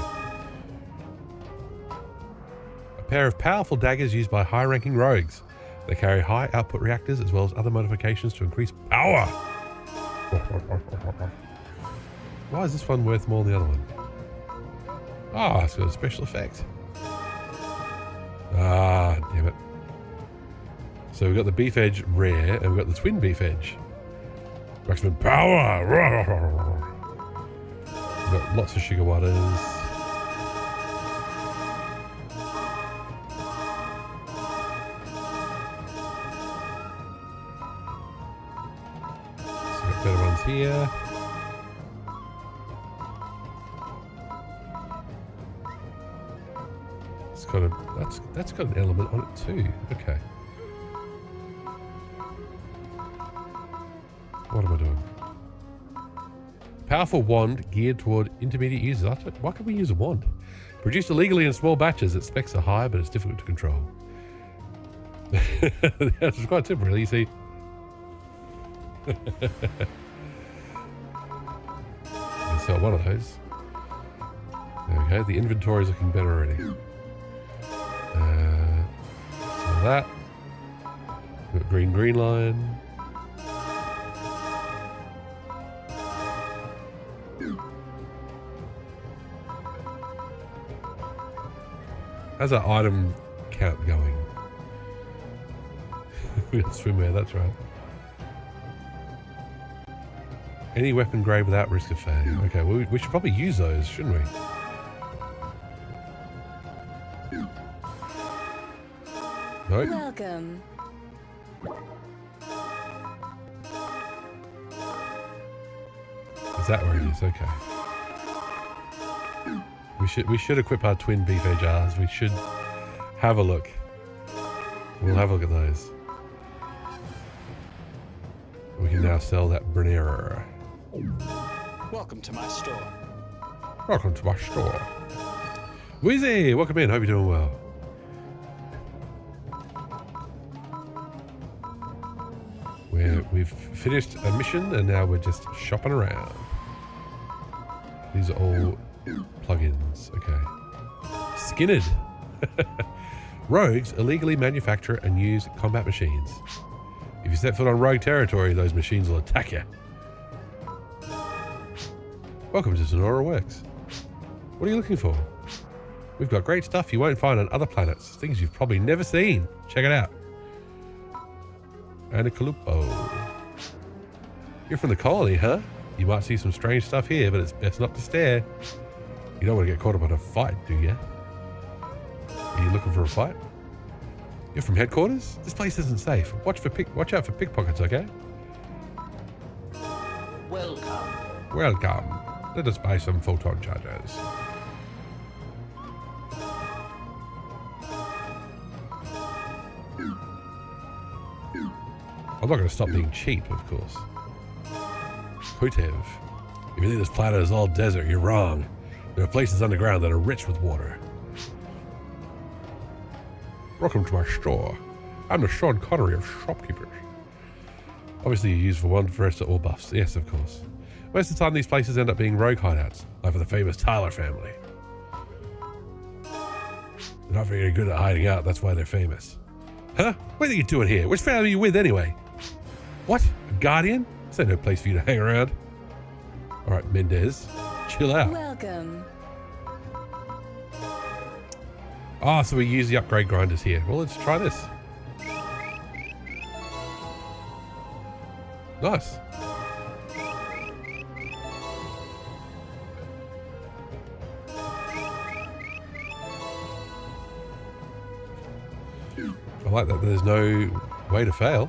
A pair of powerful daggers used by high-ranking rogues. They carry high output reactors as well as other modifications to increase power. Why is this one worth more than the other one? Ah, it's got a special effect. Ah, damn it. So we've got the beef edge rare and we've got the twin beef edge. Maximum power! We've got lots of sugar waters. So we've got better ones here. It's got a that's got an element on it too. Okay. What am I doing? Powerful wand geared toward intermediate users. Why can't we use a wand? Produced illegally in small batches, its specs are high, but it's difficult to control. It's quite simple, really. You see. You can sell one of those. There we go. The inventory is looking better already. So that. We've got green line. How's our item count going? We got swimwear, that's right. Any weapon grade without risk of failure. Okay, well, we should probably use those, shouldn't we? Nope. Welcome. Is that where it is? Okay. We should equip our twin beef edge R's. We should have a look. We'll have a look at those. We can now sell that Bernera. Welcome to my store. Welcome to my store. Wheezy, welcome in. Hope you're doing well. We've finished a mission and now we're just shopping around. These are all plugins. Okay. Skinned. Rogues illegally manufacture and use combat machines. If you set foot on rogue territory, those machines will attack you. Welcome to Sonora Works. What are you looking for? We've got great stuff you won't find on other planets. Things you've probably never seen. Check it out. Anacalupo. You're from the colony, huh? You might see some strange stuff here, but it's best not to stare. You don't want to get caught up in a fight, do you? Are you looking for a fight? You're from headquarters? This place isn't safe. Watch out for pickpockets, okay? Welcome. Welcome. Let us buy some photon chargers. I'm not going to stop being cheap, of course. Putev. If you think this planet is all desert, you're wrong. There are places underground that are rich with water. Welcome to my store. I'm the Sean Connery of shopkeepers. Obviously, you use for one first or buffs. Yes, of course. Most of the time, these places end up being rogue hideouts, like for the famous Tyler family. They're not very good at hiding out, that's why they're famous. Huh? What are you doing here? Which family are you with anyway? What? A guardian? This ain't no place for you to hang around. Alright, Mendez. Chill out. Welcome. Ah, so we use the upgrade grinders here. Well, let's try this. Nice. I like that there's no way to fail.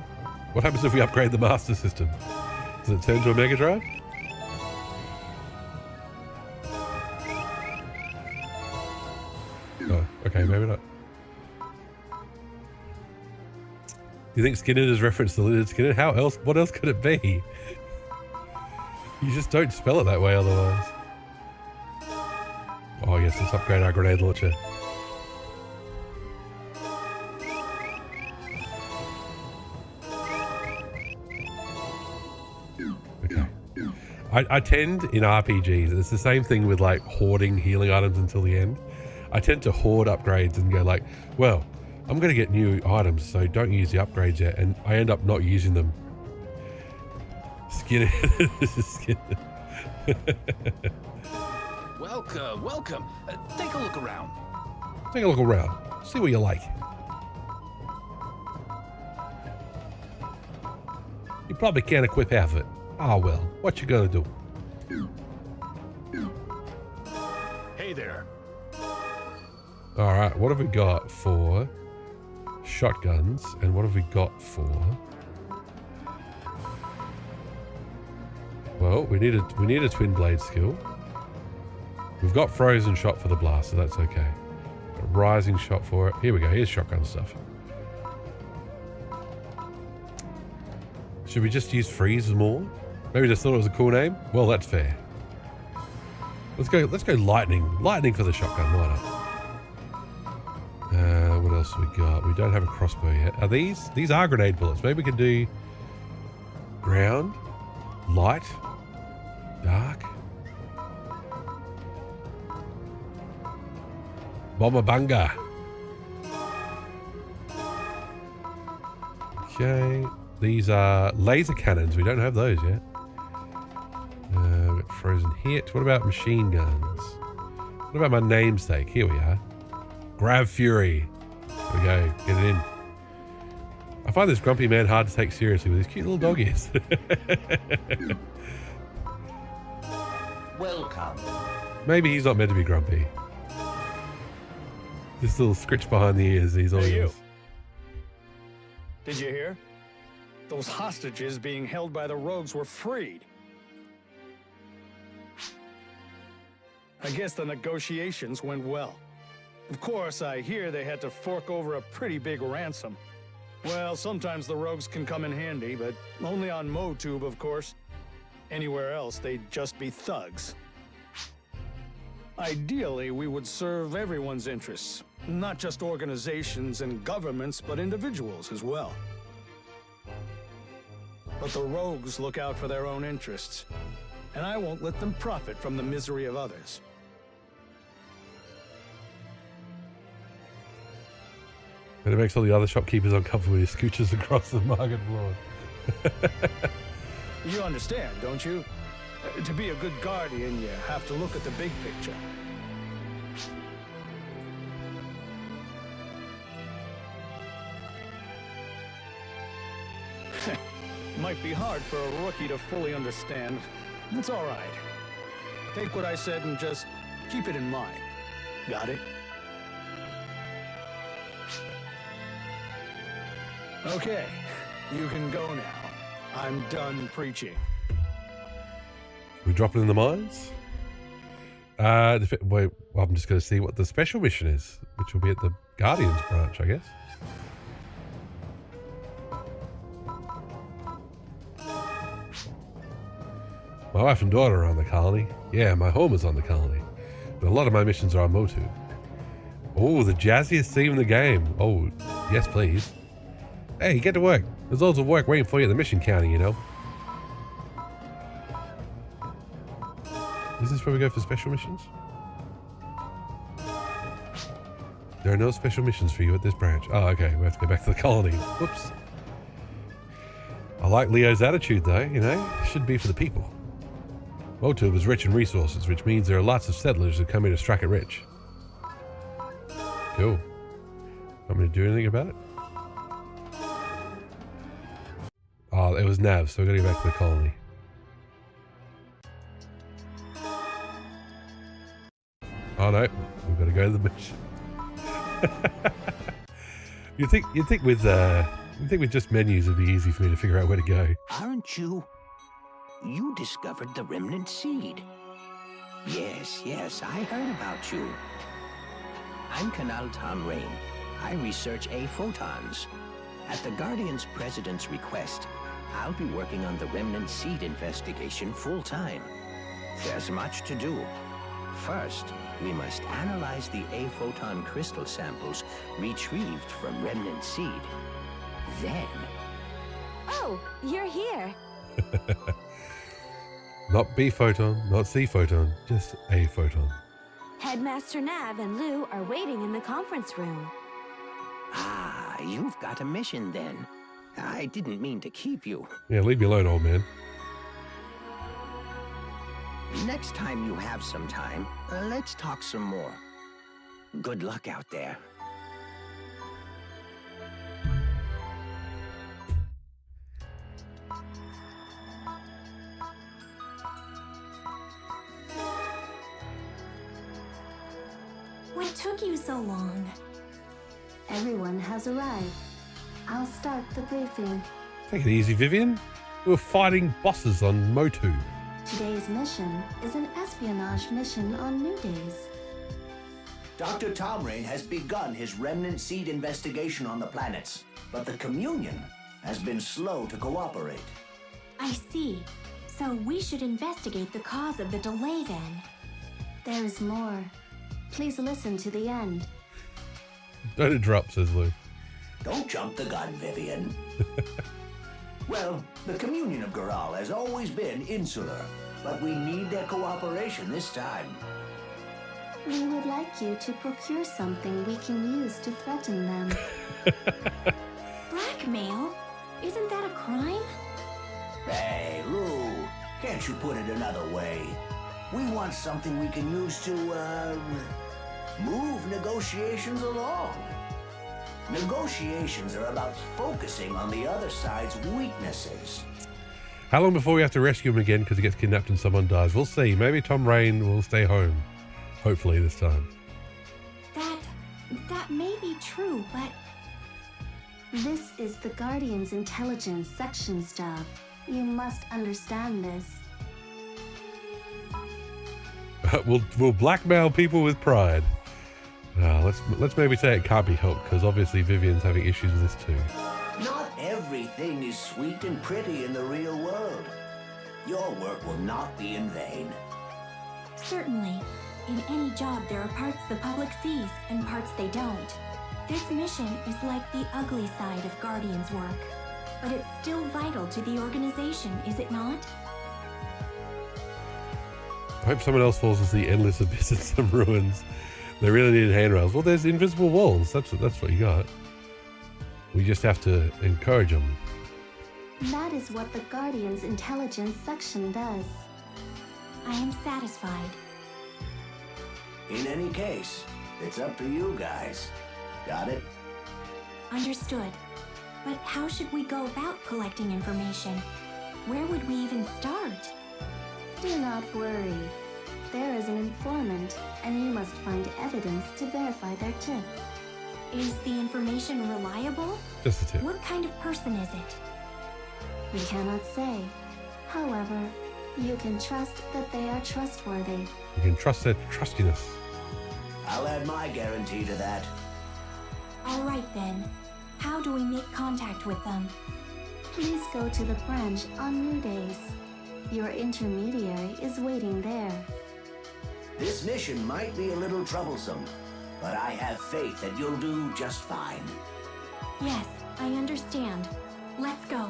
What happens if we upgrade the Master System? Does it turn to a Mega Drive? Oh, okay, maybe not. Do you think Skinner is referenced to Lynyrd Skinner? How else? What else could it be? You just don't spell it that way otherwise. Oh yes, let's upgrade our grenade launcher. Okay. I tend in RPGs, it's the same thing with like hoarding healing items until the end. I tend to hoard upgrades and go like, well, I'm going to get new items, so don't use the upgrades yet. And I end up not using them. Skinner. This is Skinner. Welcome, welcome. Take a look around. Take a look around. See what you like. You probably can't equip half of it. Ah, well, what you gonna do? Hey there. All right, what have we got for shotguns, and what have we got for? Well, we need a twin blade skill. We've got frozen shot for the blast, so that's okay. A rising shot for it. Here we go. Here's shotgun stuff. Should we just use freeze more? Maybe just thought it was a cool name. Well, that's fair. Let's go lightning. Lightning for the shotgun. Why not? What else we got? We don't have a crossbow yet. Are these are grenade bullets? Maybe we can do ground, light, dark. Bomber Bunga. Okay, these are laser cannons. We don't have those yet. We've got frozen hit. What about machine guns? What about my namesake? Here we are. Grav Fury. There we go. Get it in. I find this grumpy man hard to take seriously with his cute little dog ears. Welcome. Maybe he's not meant to be grumpy. This little scritch behind the ears. He's all Hey, you. yours. Did you hear? Those hostages being held by the rogues were freed. I guess the negotiations went well. Of course, I hear they had to fork over a pretty big ransom. Well, sometimes the rogues can come in handy, but only on MoTube, of course. Anywhere else, they'd just be thugs. Ideally, we would serve everyone's interests, not just organizations and governments, but individuals as well. But the rogues look out for their own interests, and I won't let them profit from the misery of others. And it makes all the other shopkeepers uncomfortable with scooches across the market floor. You understand, don't you? To be a good guardian, you have to look at the big picture. Might be hard for a rookie to fully understand. It's all right. Take what I said and just keep it in mind. Got it? Okay, you can go now. I'm done preaching. We drop it in the mines? Wait, well, I'm just going to see what the special mission is, which will be at the Guardians branch, I guess. My wife and daughter are on the colony. Yeah, my home is on the colony. But a lot of my missions are on MoTube. Oh, the jazziest theme in the game. Oh, yes, please. Hey, get to work. There's loads of work waiting for you at the mission counter, you know. Is this where we go for special missions? There are no special missions for you at this branch. Oh, okay. We have to go back to the colony. Whoops. I like Leo's attitude, though, you know. Should be for the people. MoTube is rich in resources, which means there are lots of settlers who come here to strike it rich. Cool. Want me to do anything about it? Oh, it was Nav, so we're going to go back to the colony. Oh no, we've got to go to the mission. You'd think with just menus it'd be easy for me to figure out where to go. Aren't you? You discovered the remnant seed. Yes, I heard about you. I'm Canal Tom Rain. I research A-photons. At the Guardian's president's request, I'll be working on the remnant seed investigation full-time. There's much to do. First, we must analyze the A-photon crystal samples retrieved from remnant seed. Then... Oh, you're here. Not B photon, not C photon, just A photon. Headmaster Nav and Lou are waiting in the conference room. Ah, you've got a mission then. I didn't mean to keep you. Yeah, leave me alone, old man. Next time you have some time, let's talk some more. Good luck out there. What took you so long? Everyone has arrived. I'll start the briefing. Take it easy, Vivian. We're fighting bosses on Motu. Today's mission is an espionage mission on New Days. Dr. Tom Rain has begun his remnant seed investigation on the planets, but the Communion has been slow to cooperate. I see. So we should investigate the cause of the delay then. There's more. Please listen to the end. Don't interrupt, says Lou. Don't jump the gun, Vivian. Well, the Communion of Goral has always been insular, but we need their cooperation this time. We would like you to procure something we can use to threaten them. Blackmail? Isn't that a crime? Hey, Lou, can't you put it another way? We want something we can use to, move negotiations along. Negotiations are about focusing on the other side's weaknesses. How long before we have to rescue him again because he gets kidnapped and someone dies? We'll see. Maybe Tom Rain will stay home. Hopefully this time. That may be true, but... This is the Guardian's Intelligence Section's job. You must understand this. We'll blackmail people with pride. Let's maybe say it can't be helped because obviously Vivian's having issues with this too. Not everything is sweet and pretty in the real world. Your work will not be in vain. Certainly. In any job, there are parts the public sees and parts they don't. This mission is like the ugly side of Guardian's work. But it's still vital to the organization, is it not? I hope someone else falls into the endless abyss in some ruins. They really need handrails. Well, there's invisible walls. That's what you got. We just have to encourage them. That is what the Guardian's Intelligence Section does. I am satisfied. In any case, it's up to you guys. Got it? Understood. But how should we go about collecting information? Where would we even start? Do not worry. There is an informant, and you must find evidence to verify their tip. Is the information reliable? Just a tip. What kind of person is it? We cannot say. However, you can trust that they are trustworthy. You can trust their trustiness. I'll add my guarantee to that. All right then. How do we make contact with them? Please go to the branch on New Days. Your intermediary is waiting there. This mission might be a little troublesome, but I have faith that you'll do just fine. Yes, I understand. Let's go.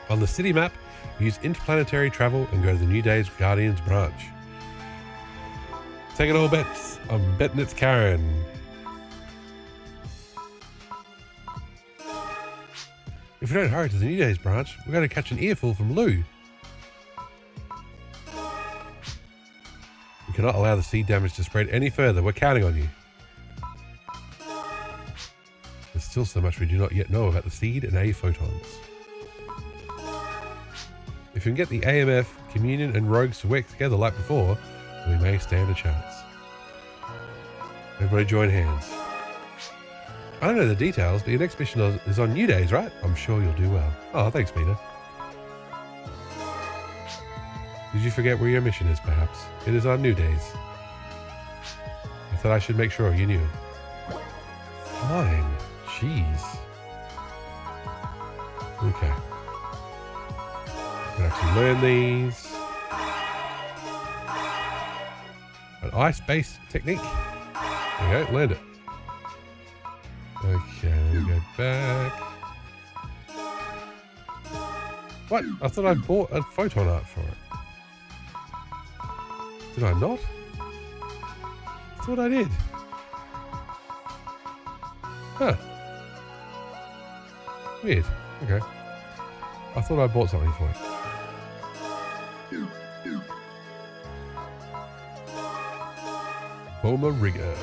On the city map, use interplanetary travel and go to the New Days Guardians branch. Take it all bets. I'm betting it's Karen. If we don't hurry to the New Days branch, we're going to catch an earful from Lou. We cannot allow the seed damage to spread any further. We're counting on you. There's still so much we do not yet know about the seed and A photons. If If we can get the AMF, Communion, and Rogues to work together like before, we may stand a chance. Everybody join hands. I don't know the details, but your next mission is on New Days, right? I'm sure you'll do well. Oh, thanks, Peter. Did you forget where your mission is, perhaps? It is on New Days. I thought I should make sure you knew. Fine. Jeez. Okay. We can actually learn these. An ice-based technique. There you go, learned it. Okay, go back. What? I thought I bought a photon art for it. Did I not? I thought I did. Huh. Weird. Okay. I thought I bought something for it. Boma Rigger.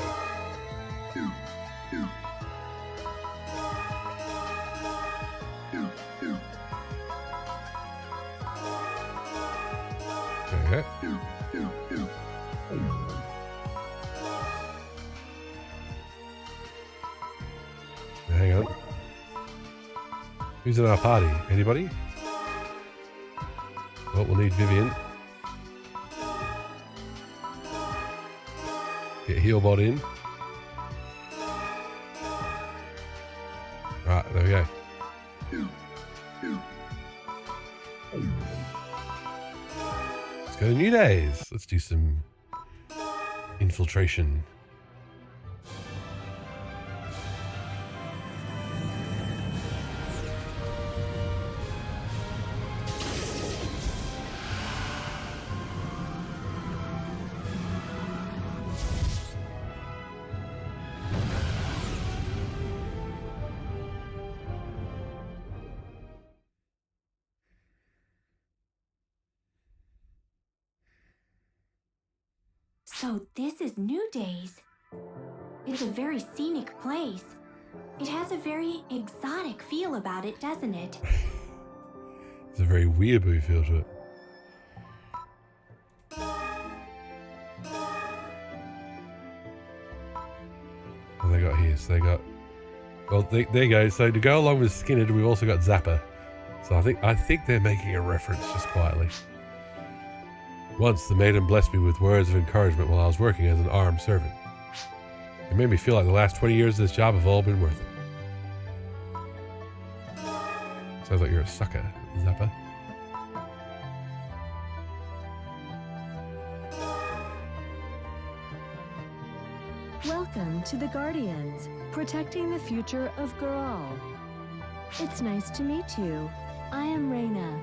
Okay. Hang on. Who's in our party? Anybody? Well, we'll need Vivian. Get Healbot in. Right, there we go. Let's go to New Days. Let's do some infiltration. So this is New Days. It's a very scenic place. It has a very exotic feel about it, doesn't it? It's a very weeaboo feel to it. What have they got here? So they got... Well, there you go. So to go along with Skinner, we've also got Zapper. So I think they're making a reference just quietly. Once the maiden blessed me with words of encouragement while I was working as an armed servant. It made me feel like the last 20 years of this job have all been worth it. Sounds like you're a sucker, Zappa. Welcome to the Guardians, protecting the future of Gural. It's nice to meet you. I am Reyna.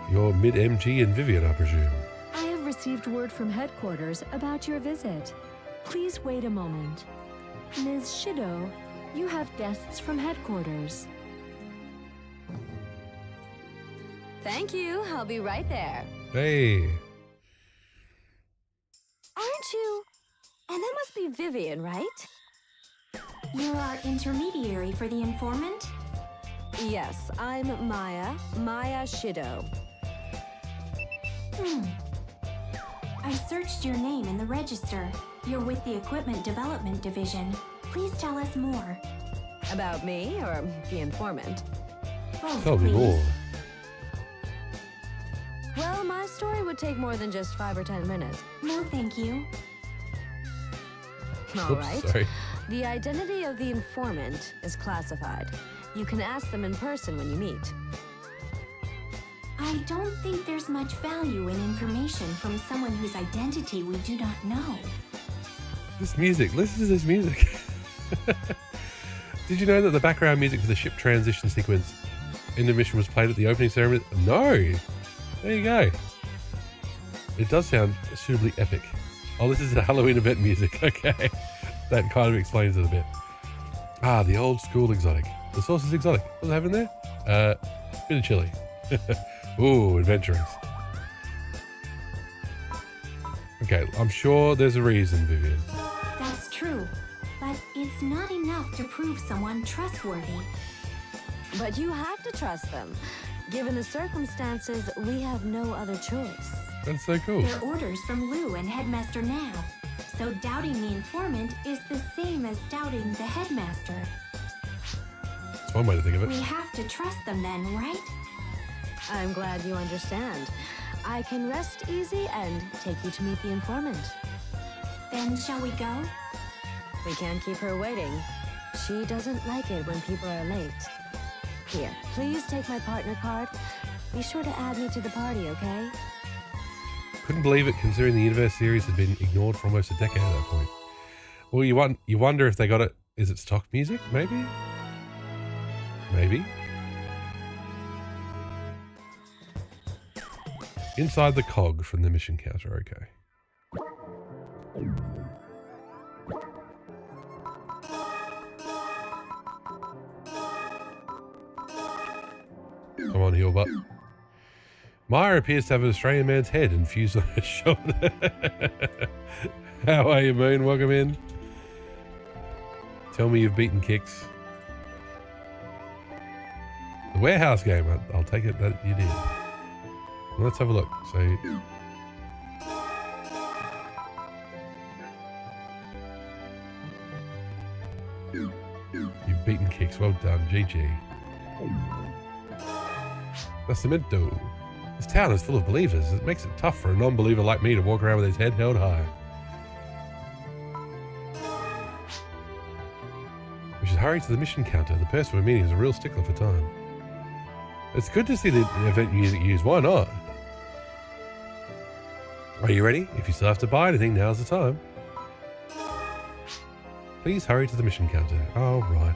You're mid-MG and Vivian, I presume. I have received word from headquarters about your visit. Please wait a moment. Ms. Shido, you have guests from headquarters. Thank you. I'll be right there. Hey. Aren't you? And that must be Vivian, right? You're our intermediary for the informant? Yes, I'm Maya Shido. I searched your name in the register. You're with the Equipment Development Division. Please tell us more. About me or the informant? Both, Tell me please. more. Well, my story would take more than just 5 or 10 minutes. No, thank you. All Oops, right. sorry. The identity of the informant is classified. You can ask them in person when you meet. I don't think there's much value in information from someone whose identity we do not know. This music. Listen to this music. Did you know that the background music for the ship transition sequence in the mission was played at the opening ceremony? No. There you go. It does sound suitably epic. Oh, this is the Halloween event music. Okay. That kind of explains it a bit. Ah, the old school exotic. The sauce is exotic. What do they have in there? Bit of chili. Ooh, adventurous. Okay, I'm sure there's a reason, Vivian. That's true, but it's not enough to prove someone trustworthy. But you have to trust them. Given the circumstances, we have no other choice. That's so cool. They're orders from Lou and Headmaster Nav. So doubting the informant is the same as doubting the headmaster. That's one way to think of it. We have to trust them then, right? I'm glad you understand. I can rest easy and take you to meet the informant. Then shall we go? We can't keep her waiting. She doesn't like it when people are late. Here, please take my partner card. Be sure to add me to the party, okay? Couldn't believe it, considering the Universe series had been ignored for almost a decade at that point. Well, you wonder if they got it. Is it stock music? Maybe? Maybe? Inside the cog from the mission counter, okay. Come on, Heelbutt. Maya appears to have an Australian man's head infused on her shoulder. How are you, Moon? Welcome in. Tell me you've beaten Kicks. The warehouse game, I'll take it that you did. Let's have a look. So, you've beaten Kicks. Well done, GG. Nascimento. This town is full of believers. It makes it tough for a non-believer like me to walk around with his head held high. We should hurry to the mission counter. The person we're meeting is a real stickler for time. It's good to see the event music used. Why not? Are you ready? If you still have to buy anything, now's the time. Please hurry to the mission counter. Oh, right.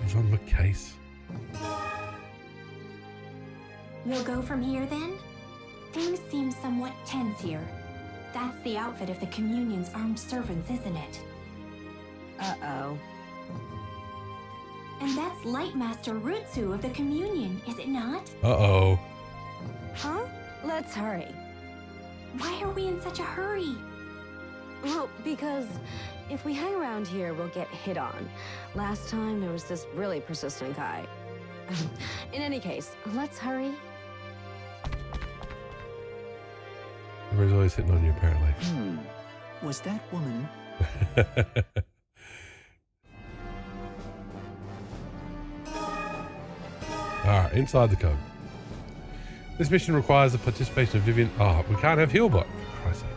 It's on the case. We'll go from here then? Things seem somewhat tense here. That's the outfit of the Communion's armed servants, isn't it? Uh-oh. And that's Lightmaster Rutsu of the Communion, is it not? Uh-oh. Huh? Let's hurry. Why are we in such a hurry? Well, because if we hang around here, we'll get hit on. Last time, there was this really persistent guy. In any case, let's hurry. Everybody's always hitting on you, apparently. Was that woman? Alright, inside the cog. This mission requires the participation of Vivian. Oh, we can't have Heelbot. For Christ's sake.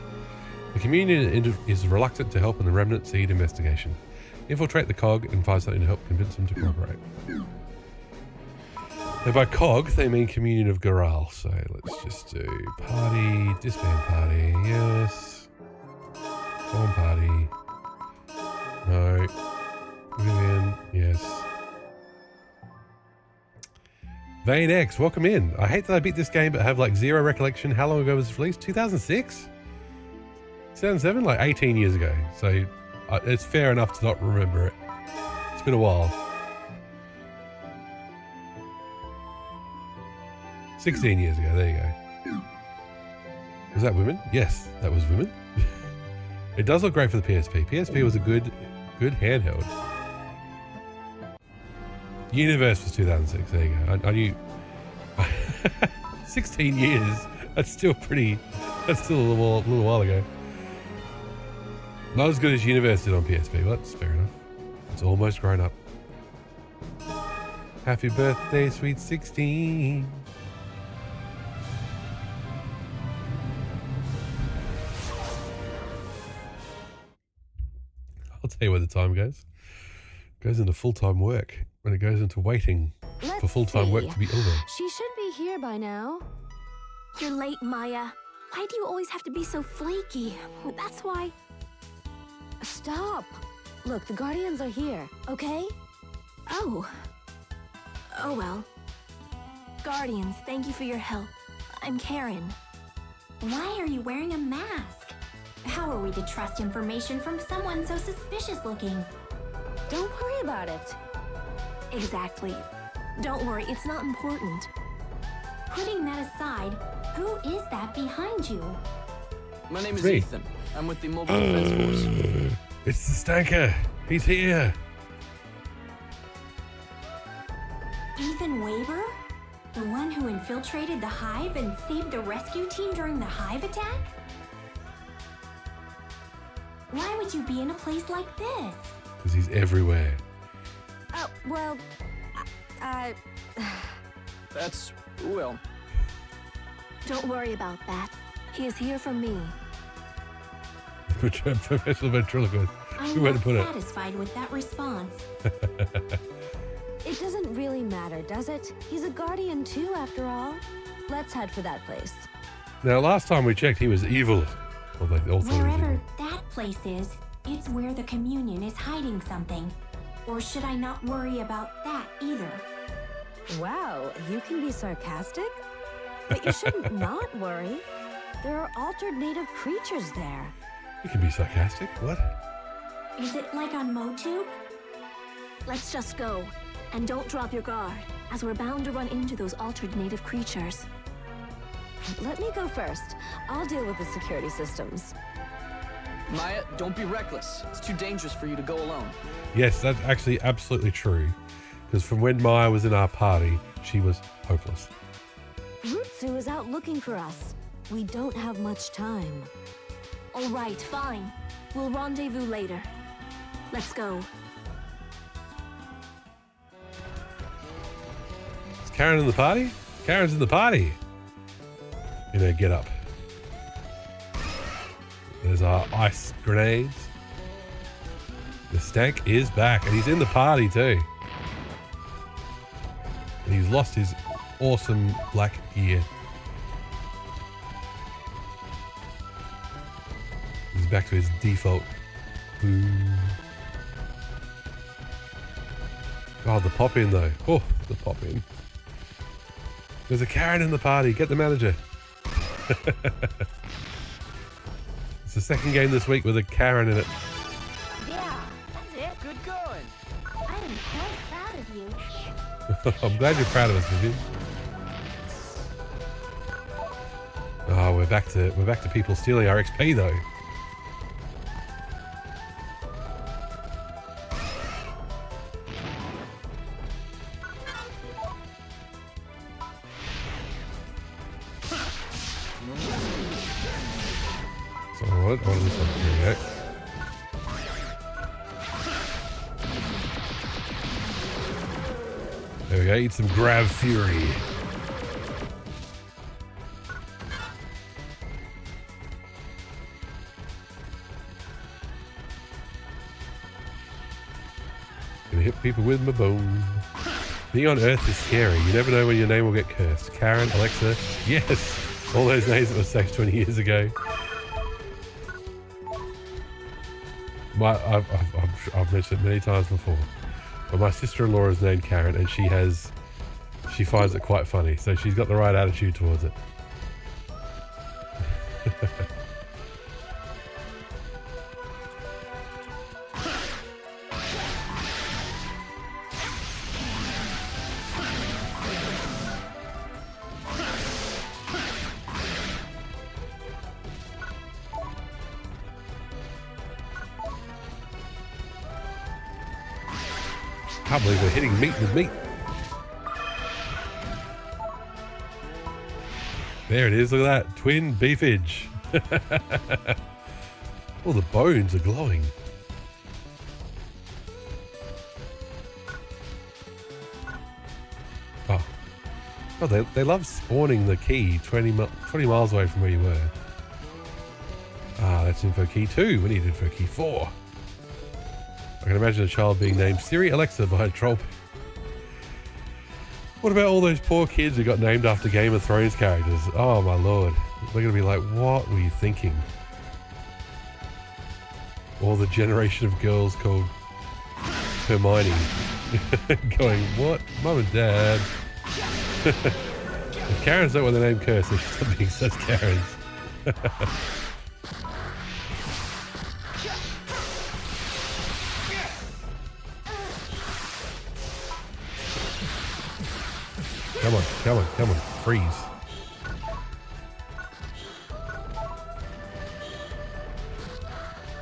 The Communion is reluctant to help in the Remnant Seed investigation. Infiltrate the cog and find something to help convince them to cooperate. And by cog, they mean Communion of Goral. So let's just do party, disband party, yes. Form party. No. Vivian, yes. Vane X, welcome in. I hate that I beat this game but have like zero recollection. How long ago was it released? 2006? 2007? Like 18 years ago. So it's fair enough to not remember it. It's been a while. 16 years ago, there you go. Was that women? Yes, that was women. It does look great for the PSP. PSP was a good handheld. Universe was 2006, there you go. I knew 16 years, that's still a little while ago. Not as good as Universe did on PSP, but that's fair enough. It's almost grown up. Happy birthday, sweet 16. I'll tell you where the time goes. It goes into full-time work. When it goes into waiting for full-time work to be over. She should be here by now. You're late, Maya. Why do you always have to be so flaky? That's why... Stop. Look, the Guardians are here, okay? Oh. Oh well. Guardians, thank you for your help. I'm Karen. Why are you wearing a mask? How are we to trust information from someone so suspicious looking? Don't worry about it. Exactly. Don't worry, it's not important. Putting that aside, who is that behind you? My name is Me. Ethan. I'm with the Mobile Defense Force. It's the Stanker. He's here. Ethan Weber? The one who infiltrated the hive and saved the rescue team during the hive attack? Why would you be in a place like this? Because he's everywhere. Oh, well, I That's, well, Don't worry about that. He is here for me. Professional ventriloquist. I'm Good way to not put it. satisfied with that response. It doesn't really matter, does it? He's a guardian too, after all. Let's head for that place. Now, last time we checked, he was evil. Well, they all thought he was Wherever evil. that place is, it's where the communion is hiding something. Or should I not worry about that either? Wow, you can be sarcastic? But you shouldn't not worry. There are altered native creatures there. You can be sarcastic. What? Is it like on MoTube? Let's just go. And don't drop your guard, as we're bound to run into those altered native creatures. Let me go first. I'll deal with the security systems. Maya, don't be reckless. It's too dangerous for you to go alone. Yes, that's actually absolutely true. Because from when Maya was in our party, she was hopeless. Rutsu is out looking for us. We don't have much time. All right, fine. We'll rendezvous later. Let's go. Is Karen in the party? Karen's in the party. In her get up. There's our ice grenades. The stank is back, and he's in the party too. And he's lost his awesome black gear. He's back to his default. Ooh. Oh, the pop in though. Oh, the pop in. There's a Karen in the party. Get the manager. It's the second game this week with a Karen in it. Yeah, that's it. Good going. I am quite proud of you. I'm glad you're proud of us, Vivian. Oh, we're back to people stealing our XP though. So what is this one? Here we go. There we go. Eat some Grav Fury. Gonna hit people with my bone. Being on Earth is scary. You never know when your name will get cursed. Karen, Alexa, yes! All those names that were saved 20 years ago. I've mentioned it many times before. But my sister-in-law is named Karen, and she finds it quite funny. So she's got the right attitude towards it. I can't believe they're hitting meat with meat. There it is, look at that. Twin beefage. All the bones are glowing. Oh. God, they love spawning the key 20 miles away from where you were. Ah, that's info key 2. We need info key 4. I can imagine a child being named Siri Alexa by a troll. What about all those poor kids who got named after Game of Thrones characters? Oh my lord. They're going to be like, what were you thinking? Or the generation of girls called Hermione. Going, what? Mum and Dad. If Karens don't want their name cursed, they should stop being such Karens. Come on, freeze.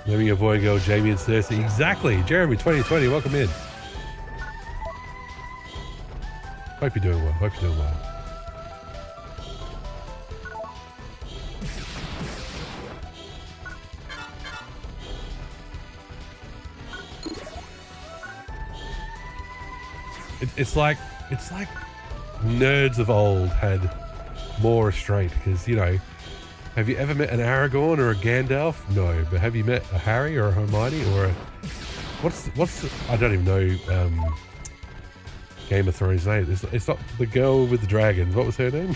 Naming your boy and girl Jamie and Cersei. Exactly. Jeremy 2020, welcome in. Hope you're doing well. Hope you're doing well. It's like nerds of old had more restraint because, you know, have you ever met an Aragorn or a Gandalf? No, but have you met a Harry or a Hermione or a what's the, I don't even know Game of Thrones name. It's not the girl with the dragons. What was her name?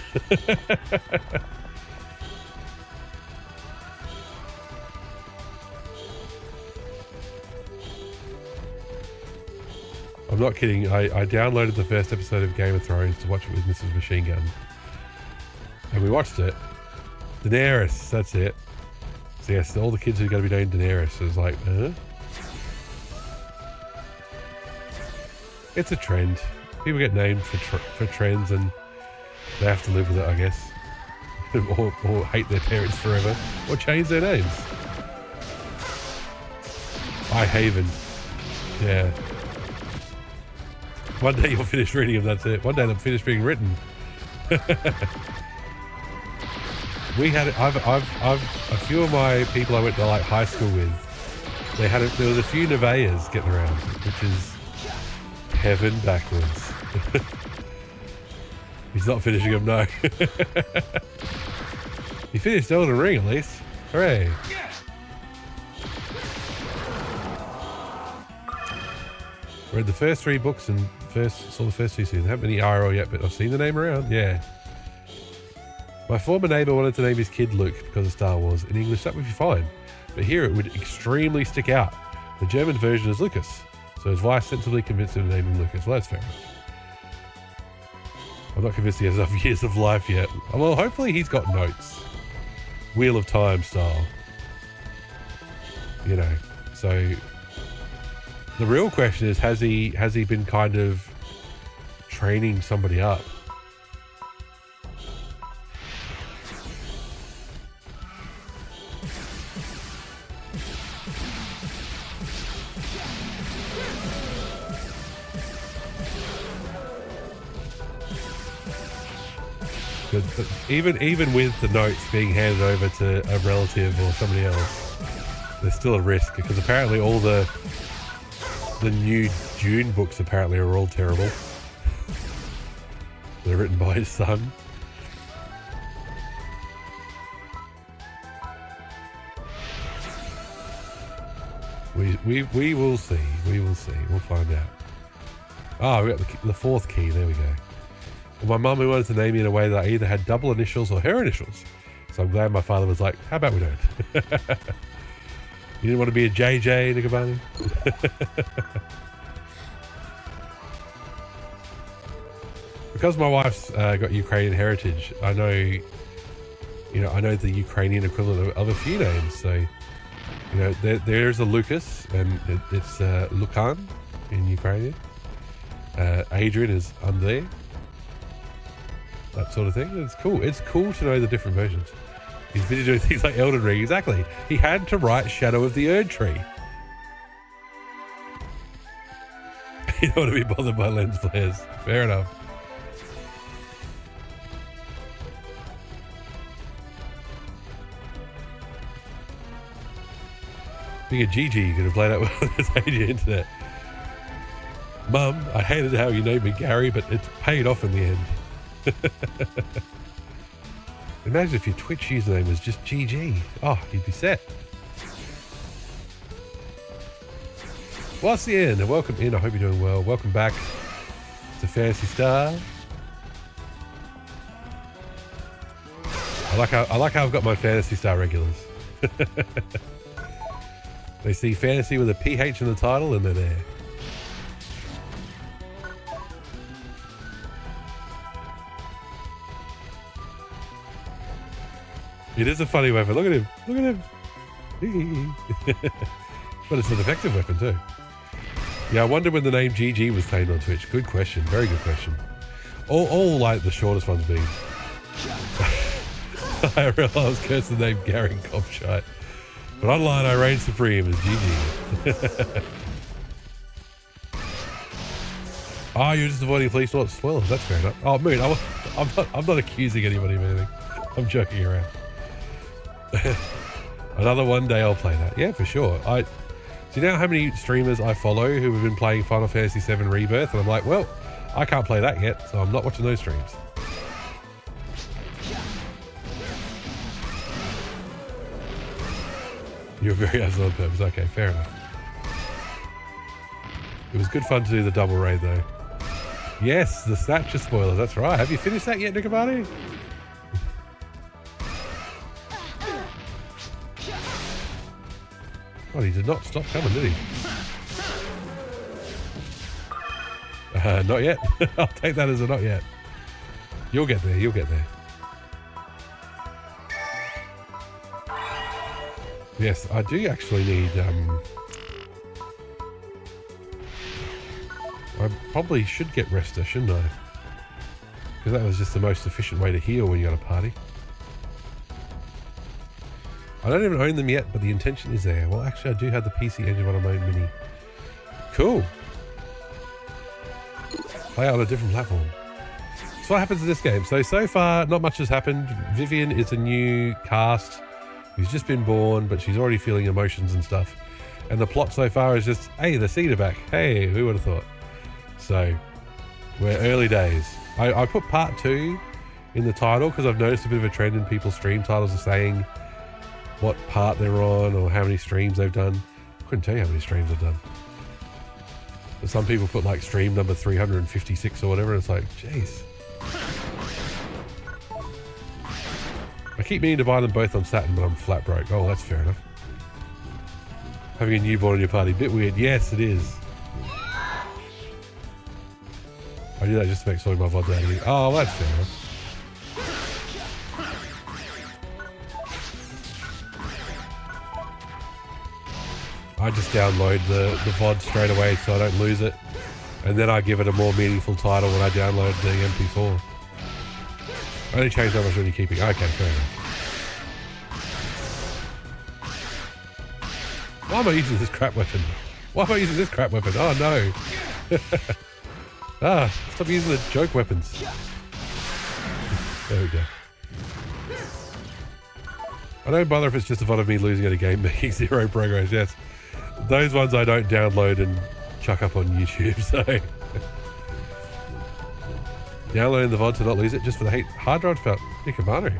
I'm not kidding. I downloaded the first episode of Game of Thrones to watch it with Mrs. Machine Gun. And we watched it. Daenerys, that's it. So yes, all the kids are going to be named Daenerys. So it's like, It's a trend. People get named for trends and they have to live with it, I guess. or hate their parents forever. Or change their names. Haven. Yeah. One day you'll finish reading them, that's it. One day they'll finish being written. We had I've a few of my people I went to like high school with, there was a few Nevaehs getting around, which is heaven backwards. He's not finishing them, no. He finished Elden Ring at least. Hooray. Read the first 3 books and saw the first 2 seasons. Haven't been IRL yet, but I've seen the name around. Yeah. My former neighbour wanted to name his kid Luke because of Star Wars. In English, that would be fine. But here it would extremely stick out. The German version is Lucas. So his wife sensibly convinced him to name him Lucas. Well, that's fair enough. I'm not convinced he has enough years of life yet. Well, hopefully he's got notes. Wheel of Time style. You know, so... The real question is, has he been kind of training somebody up? But even with the notes being handed over to a relative or somebody else, there's still a risk because apparently all the new Dune books apparently are all terrible. They're written by his son. We will see. We will see. We'll find out. Ah, we got the 4th key. There we go. Well, my mum wanted to name me in a way that I either had double initials or her initials. So I'm glad my father was like, how about we don't? You didn't want to be a JJ, Nikabani? Because my wife's got Ukrainian heritage, I know the Ukrainian equivalent of a few names. So, you know, there's a Lucas, and it's Lukan in Ukrainian. Adrian is Andrei. That sort of thing. It's cool. It's cool to know the different versions. He's busy doing things like Elden Ring. Exactly. He had to write Shadow of the Erd Tree. You don't want to be bothered by lens flares. Fair enough. Being a GG, you could have played out well on this age of internet. Mum, I hated how you named me Gary, but it's paid off in the end. Imagine if your Twitch username was just GG. Oh, you'd be set. What's the end? And welcome in. I hope you're doing well. Welcome back to Phantasy Star. I like how I've got my Phantasy Star regulars. They see fantasy with a PH in the title and they're there. It is a funny weapon. Look at him. Look at him. But it's an effective weapon too. Yeah, I wonder when the name GG was tamed on Twitch. Good question. Very good question. All like the shortest ones being. I realized I was cursing the name Gary Copshite. But online I reign supreme as GG. Oh, you're just avoiding police spoilers. That's fair enough. Oh, Moon, I'm not accusing anybody of anything. I'm joking around. Another one day I'll play that. Yeah, for sure. Do you know how many streamers I follow who have been playing Final Fantasy VII Rebirth? And I'm like, well, I can't play that yet, so I'm not watching those streams. You're very absent on purpose. Okay, fair enough. It was good fun to do the double raid, though. Yes, the Snatcher spoiler. That's right. Have you finished that yet, Nicobani? Oh, he did not stop coming, did he? Not yet. I'll take that as a not yet. You'll get there. You'll get there. Yes, I do actually need... I probably should get Resta, shouldn't I? Because that was just the most efficient way to heal when you got a party. I don't even own them yet, but the intention is there. Well, actually, I do have the PC Engine on my own mini. Cool. Play on a different platform. So what happens in this game? So far, not much has happened. Vivian is a new cast who's just been born, but she's already feeling emotions and stuff. And the plot so far is just, hey, the Seed are back. Hey, who would have thought? So, we're early days. I put part 2 in the title because I've noticed a bit of a trend in people's stream titles of saying what part they're on or how many streams they've done. I couldn't tell you how many streams I've done. But some people put like stream number 356 or whatever. And it's like, jeez. I keep meaning to buy them both on Saturn, but I'm flat broke. Oh, that's fair enough. Having a newborn in your party, bit weird. Yes, it is. I do that just to make sure my VOD's out of me. Oh, that's fair enough. I just download the VOD straight away so I don't lose it. And then I give it a more meaningful title when I download the MP4. I only changed how much really keeping. Okay, fair enough. Why am I using this crap weapon? Why am I using this crap weapon? Oh no. Stop using the joke weapons. There we go. I don't bother if it's just a VOD of me losing at a game making 0 progress. Yes. Those ones I don't download and chuck up on YouTube, so... Downloading the VOD to not lose it just for the hard drive felt Nicobano.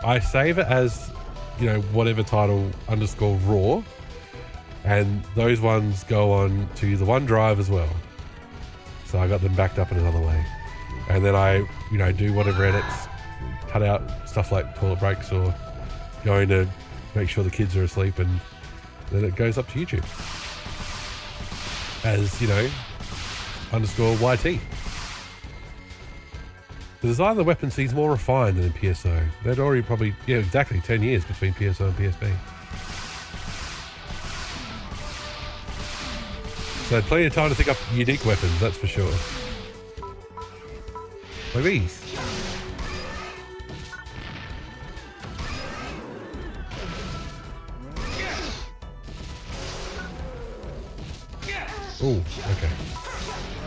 I save it as, you know, whatever title _ raw, and those ones go on to the OneDrive as well. So I got them backed up in another way. And then I, you know, do whatever edits, cut out stuff like toilet breaks or going to make sure the kids are asleep, and then it goes up to YouTube as, you know, _YT. The design of the weapon seems more refined than in PSO. They'd already probably, yeah, exactly 10 years between PSO and PSP. So plenty of time to think up unique weapons, that's for sure. Like these. Oh, okay.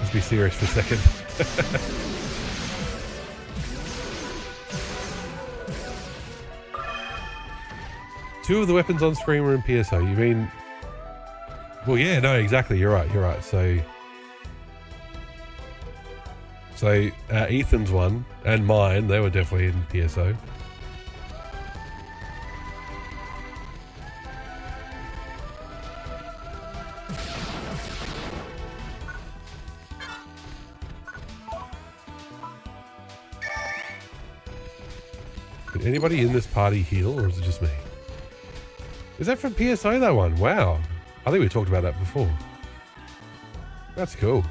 Let's be serious for a second. Two of the weapons on screen were in PSO. You mean... Well, yeah, no, exactly. You're right. You're right. So Ethan's one and mine, they were definitely in PSO. Did anybody in this party heal, or is it just me? Is that from PSO, that one? Wow. I think we talked about that before. That's cool.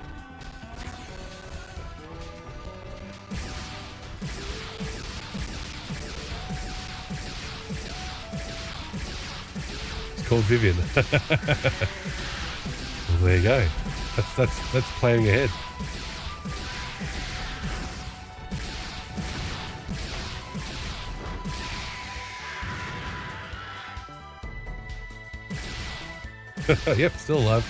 It's called Vivian. Well, there you go. That's planning ahead. Yep, still alive.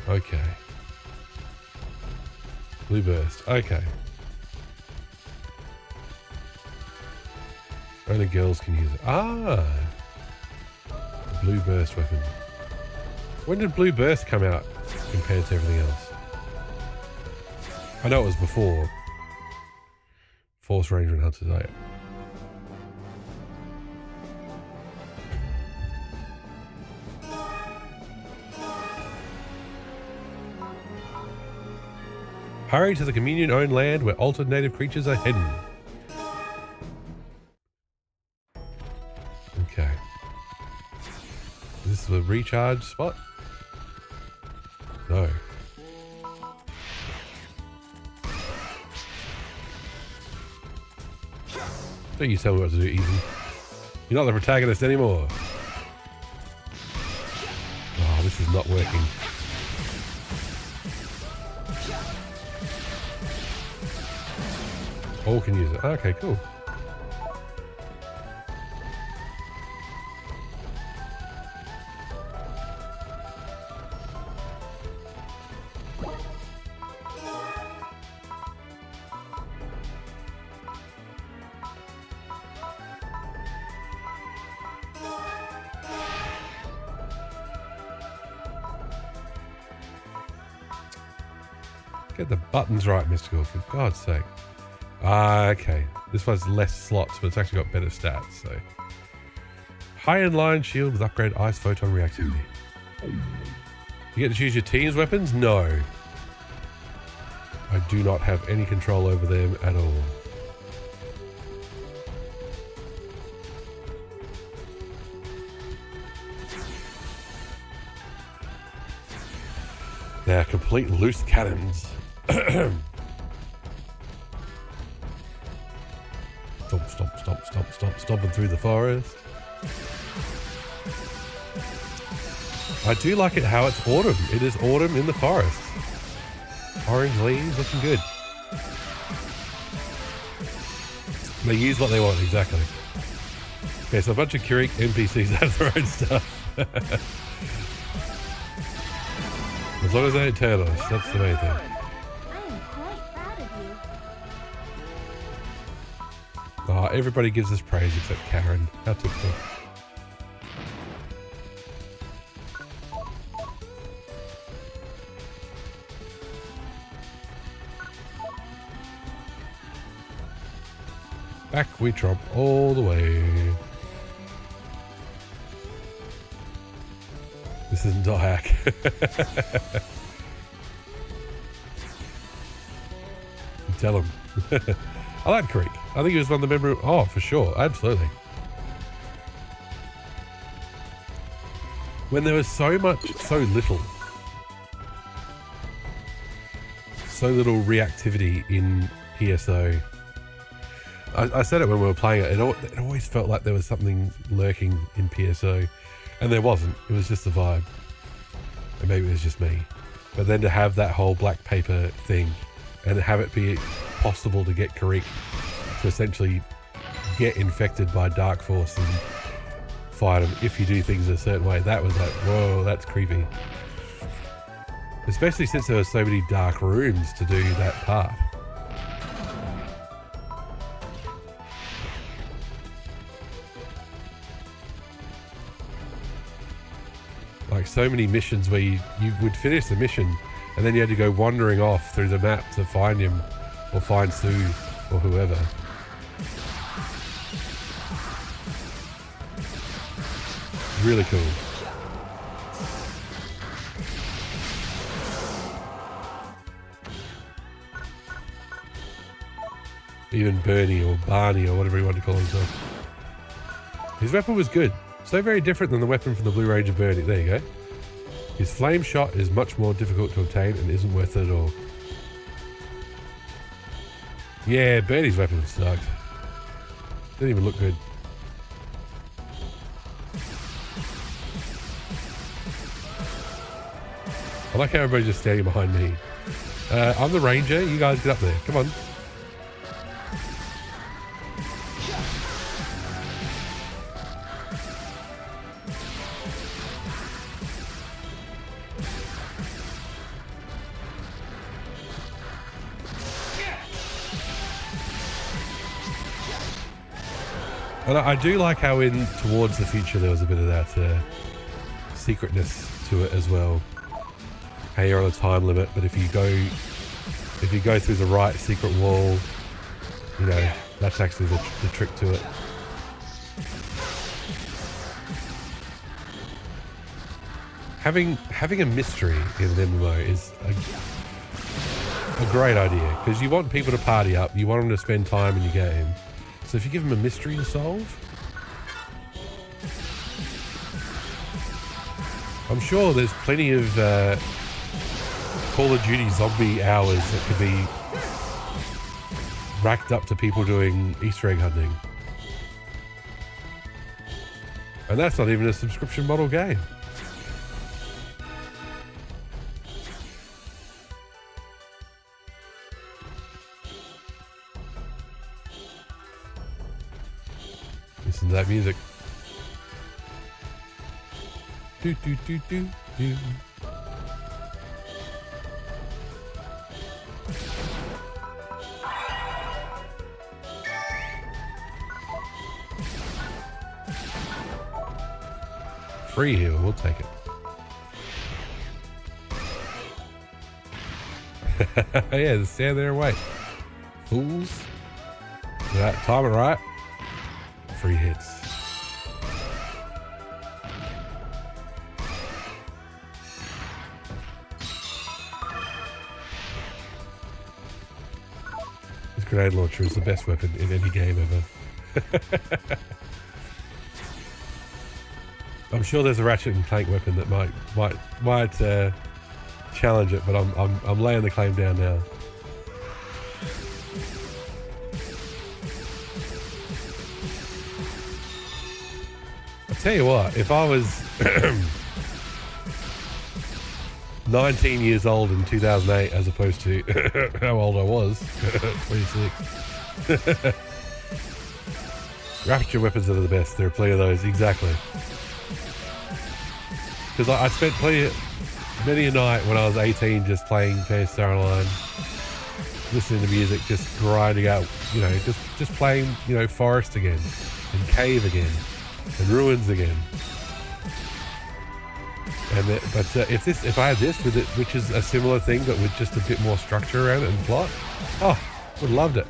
Okay. Blue burst. Okay. Only girls can use it. Ah! The blue burst weapon. When did blue burst come out compared to everything else? I know it was before Force Ranger and Hunter's Eye. Hurry to the Communion-owned land where altered native creatures are hidden. Okay. Is this the recharge spot? No. Don't you tell me what to do, Ethan. You're not the protagonist anymore. Oh, this is not working. All can use it. Okay, cool. Get the buttons right, Mystical, for God's sake. Ah, okay. This one's less slots, but it's actually got better stats, so. High-end line shield with upgrade ice photon reactivity. You get to choose your team's weapons? No. I do not have any control over them at all. They're complete loose cannons. Stomping through the forest. I do like it how it's autumn. It is autumn in the forest. Orange leaves, looking good. They use what they want, exactly. Okay, so a bunch of Kirik NPCs have their own stuff. As long as they don't turn on us, that's the main thing. Oh, everybody gives us praise except Karen. How typical. Back we tromp all the way. This isn't a hack. Tell him. I like Creek. I think he was one of the member. Oh, for sure. Absolutely. When there was so little reactivity in PSO. I said it when we were playing it. It always felt like there was something lurking in PSO. And there wasn't. It was just the vibe. And maybe it was just me. But then to have that whole black paper thing and have it be possible to get Karik to essentially get infected by Dark Force and fight him if you do things a certain way, that was like, whoa, that's creepy. Especially since there were so many dark rooms to do that part. Like so many missions where you would finish the mission and then you had to go wandering off through the map to find him or find Sue or whoever. Really cool. Even Bernie or Barney or whatever he wanted to call himself. His weapon was good. So very different than the weapon from the Blue Ranger Bernie. There you go. His flame shot is much more difficult to obtain and isn't worth it at all. Yeah, Bernie's weapon sucked. Didn't even look good. I like how everybody's just standing behind me. I'm the ranger. You guys get up there. Come on. And I do like how in Towards the Future there was a bit of that secretness to it as well. How you're on a time limit, but if you go through the right secret wall, you know, that's actually the trick to it. Having a mystery in an MMO is a great idea, because you want people to party up, you want them to spend time in your game. So if you give them a mystery to solve, I'm sure there's plenty of Call of Duty zombie hours that could be racked up to people doing Easter egg hunting. And that's not even a subscription model game. Listen to that music. Do do do do do. Free heal, we'll take it. Yeah, just stand there and wait. Fools. That time it right. Free hits. This grenade launcher is the best weapon in any game ever. I'm sure there's a Ratchet and Clank weapon that might challenge it, but I'm laying the claim down now. I tell you what, if I was 19 years old in 2008 as opposed to how old I was, 26. Rapture weapons are the best. There are plenty of those, exactly. Because I spent many a night when I was 18 just playing Phantasy Star Online, listening to music, just grinding out, you know, just playing, you know, forest again, and cave again, and ruins again. And if I had this with it, which is a similar thing but with just a bit more structure around it and plot, oh, would have loved it.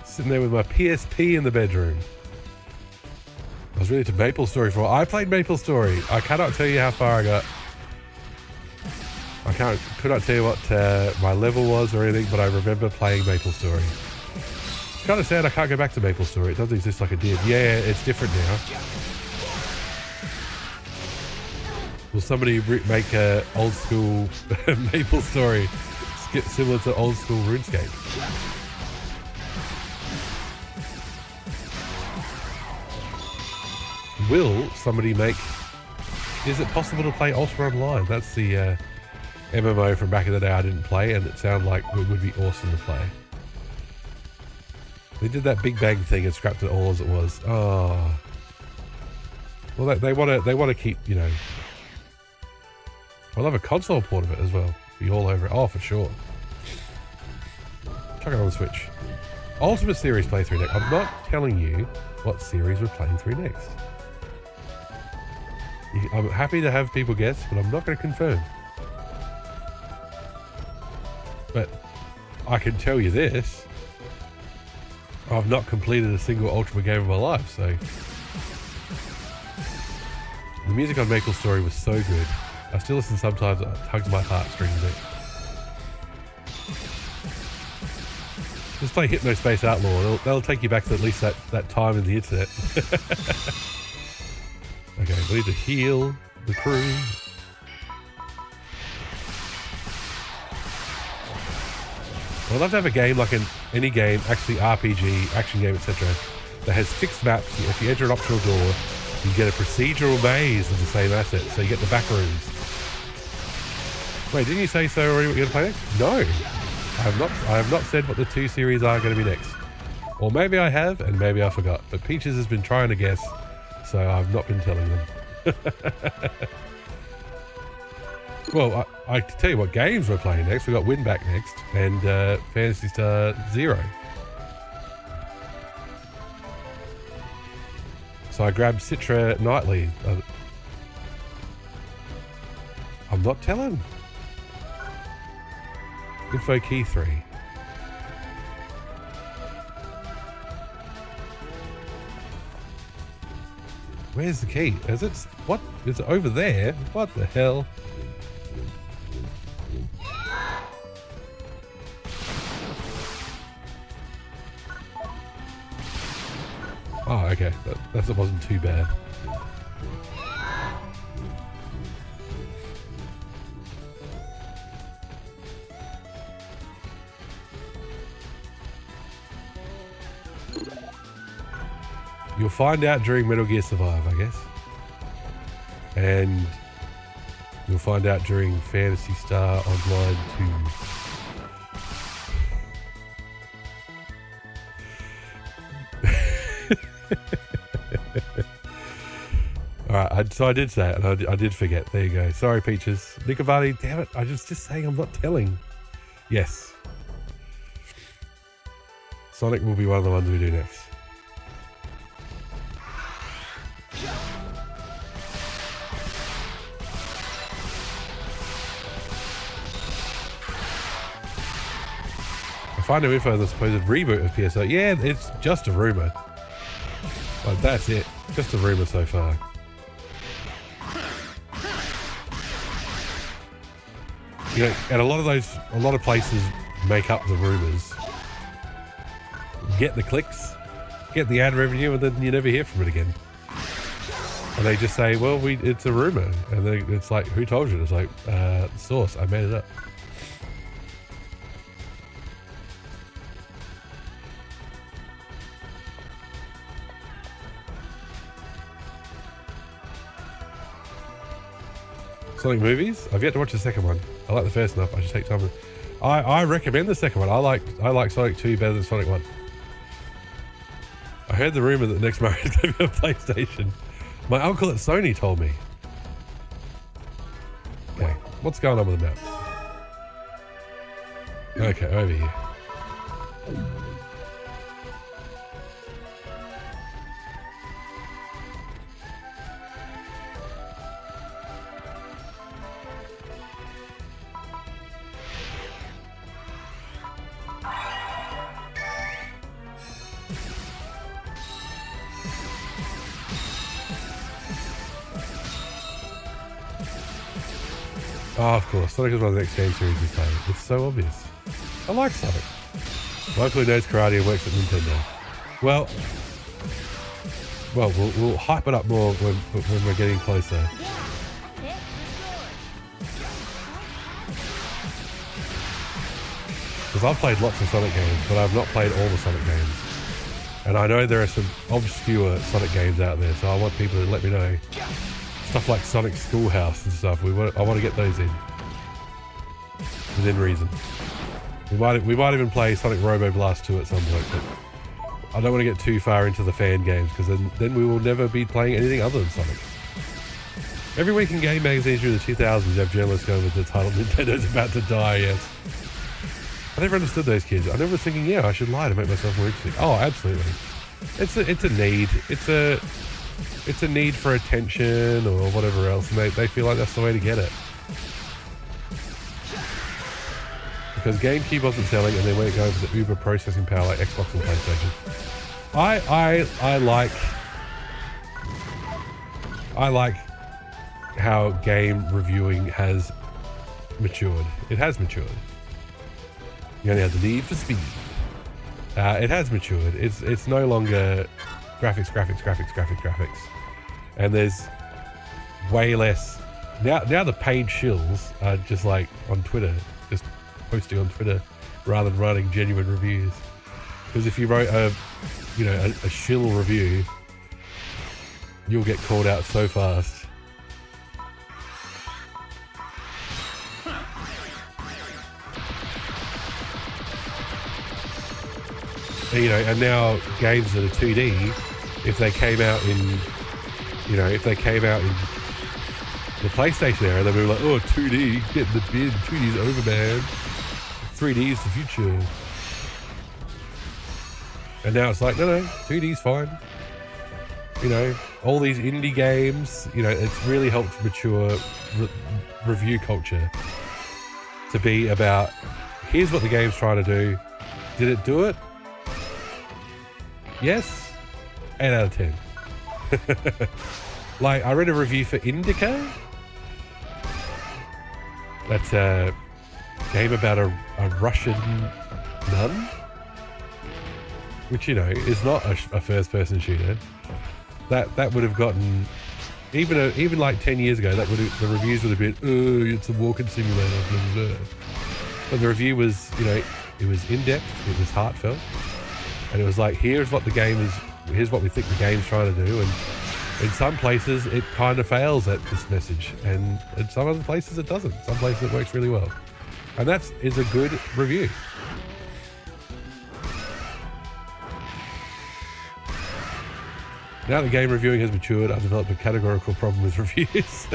Sitting there with my PSP in the bedroom. I was really to Maple Story for a while. I played Maple Story. I cannot tell you how far I got. Could not tell you what my level was or anything, but I remember playing Maple Story. It's kind of sad I can't go back to Maple Story. It doesn't exist like it did. Yeah, it's different now. Will somebody make a old school Maple Story similar to old school RuneScape? Will somebody make... Is it possible to play Ultima Online? That's the MMO from back in the day I didn't play, and it sounded like it would be awesome to play. They did that Big Bang thing and scrapped it all as it was. Oh. Well, they want to keep, you know... I'll have a console port of it as well. Be all over it. Oh, for sure. Chuck it on the Switch. Ultimate Series playthrough next. I'm not telling you what series we're playing through next. I'm happy to have people guess, but I'm not going to confirm. But I can tell you this. I've not completed a single Ultima game in my life, so... The music on Maple Story was so good. I still listen sometimes, it tugs my heartstrings a bit. Just play Hypnospace Outlaw. That'll take you back to at least that time in the internet. Okay, we need to heal the crew. I'd love to have a game like any game, actually RPG, action game, etc., that has fixed maps. If you enter an optional door, you get a procedural maze of the same asset, so you get the back rooms. Wait, didn't you say so already what you're going to play next? No, I have not said what the two series are going to be next. Or maybe I have, and maybe I forgot. But Peaches has been trying to guess, so I've not been telling them. Well, I can tell you what games we're playing next. We've got Winback next, and Phantasy Star Zero. So I grabbed Citra nightly. I'm not telling. Info key 3. Where's the key? Is it? What? Is it over there? What the hell? Oh, okay. That wasn't too bad. You'll find out during Metal Gear Survive, I guess. And you'll find out during Phantasy Star Online 2. Alright, so I did say it, and I did forget. There you go. Sorry, Peaches. Nicovati, damn it. I was just saying I'm not telling. Yes. Sonic will be one of the ones we do next. I find no info on the supposed reboot of PSO. Yeah, it's just a rumor. Like, that's it. Just a rumor so far. You know, and a lot of places make up the rumors, get the clicks, get the ad revenue, and then you never hear from it again. And they just say, well, it's a rumor. And then it's like, who told you? It's like, source, I made it up. Sonic movies? I've yet to watch the second one. I like the first enough. I should take time. I recommend the second one. I like Sonic 2 better than Sonic 1. I heard the rumor that the next Mario is going to be on PlayStation. My uncle at Sony told me. Okay, what's going on with the map? Okay, over here. Oh, of course. Sonic is one of the next game series we play. It's so obvious. I like Sonic. Locally knows karate and works at Nintendo. Well, we'll hype it up more when we're getting closer. Because I've played lots of Sonic games, but I've not played all the Sonic games. And I know there are some obscure Sonic games out there, so I want people to let me know. Stuff like Sonic Schoolhouse and stuff. I want to get those in. Within reason. We might even play Sonic Robo Blast 2 at some point, but I don't want to get too far into the fan games because then we will never be playing anything other than Sonic. Every week in game magazines through the 2000s, you have journalists going with the title "Nintendo's about to die." Yes. I never understood those kids. I never was thinking, yeah, I should lie to make myself more interesting. Oh, absolutely. It's a need. It's a need for attention or whatever else, and they feel like that's the way to get it. Because GameCube wasn't selling, and they weren't going for the uber processing power like Xbox and PlayStation. I like how game reviewing has matured. It has matured. You only have the need for speed. It has matured. It's no longer graphics. And there's way less. Now the paid shills are just like on Twitter, just posting on Twitter rather than writing genuine reviews. Because if you wrote a shill review, you'll get called out so fast. And now games that are 2D, if they came out in the PlayStation era, they'd be like, oh, 2D, get in the bin, 2D's over, man. 3D is the future. And now it's like, no, 2D's fine. you know, all these indie games, you know, it's really helped mature review culture to be about, here's what the game's trying to do. Did it do it? Yes. 8 out of 10. Like, I read a review for Indica. That's a game about a Russian nun, which, you know, is not a first-person shooter. That would have gotten, even like 10 years ago, the reviews would have been, oh, it's a walking simulator, blah, blah, blah. But the review was, you know, it was in-depth, it was heartfelt, and it was like, here's what we think the game's trying to do, and in some places it kind of fails at this message, and in some other places it doesn't. Some places it works really well, and that is a good review. Now that game reviewing has matured, I've developed a categorical problem with reviews.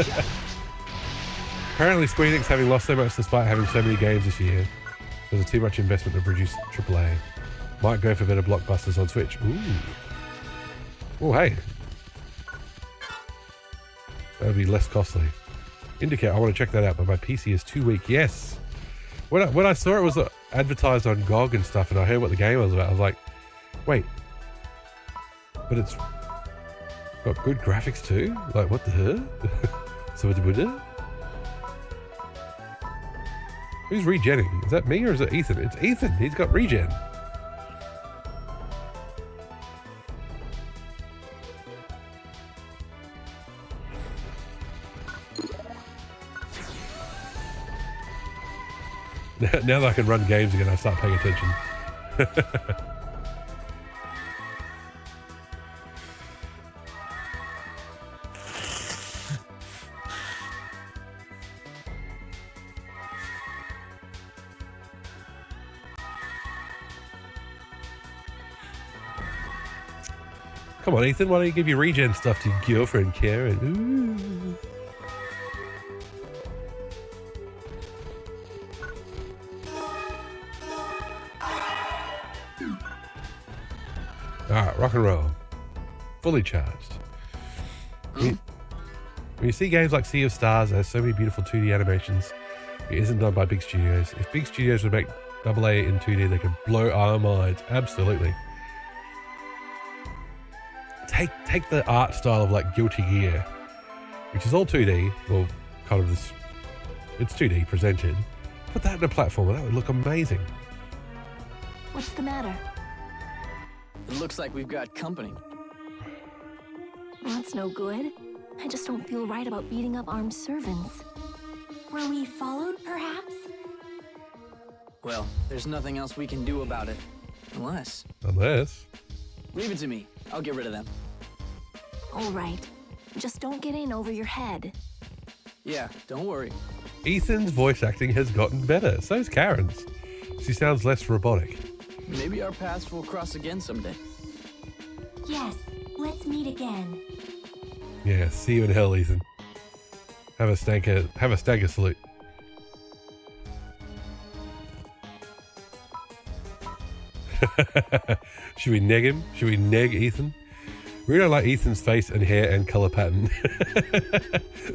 Apparently Square Enix, having lost so much despite having so many games this year, there's too much investment to produce AAA. Might go for better blockbusters on Switch. Ooh. Oh, hey. That would be less costly. Indicate, I want to check that out, but my PC is too weak. Yes. When I saw it was advertised on GOG and stuff, and I heard what the game was about, I was like, wait. But it's got good graphics too? Like, what the hell? So it's good? Who's regenning? Is that me or is it Ethan? It's Ethan. He's got regen. Now that I can run games again, I start paying attention. Come on, Ethan, why don't you give your regen stuff to your girlfriend, Karen? Ooh. Alright, rock and roll. Fully charged. When you see games like Sea of Stars that has so many beautiful 2D animations, it isn't done by big studios. If big studios would make AA in 2D, they could blow our minds. Absolutely. Take the art style of like Guilty Gear, which is all 2D, well, kind of this, it's 2D presented. Put that in a platformer, that would look amazing. What's the matter? It looks like we've got company. Well, that's no good. I just don't feel right about beating up armed servants. Were we followed, perhaps? Well, there's nothing else we can do about it. Unless... Leave it to me. I'll get rid of them. All right. Just don't get in over your head. Yeah, don't worry. Ethan's voice acting has gotten better. So's Karen's. She sounds less robotic. Maybe our paths will cross again someday. Yes, let's meet again. Yeah, see you in hell, Ethan. Have a stanker salute. Should we neg him? Should we neg Ethan? We don't like Ethan's face and hair and color pattern.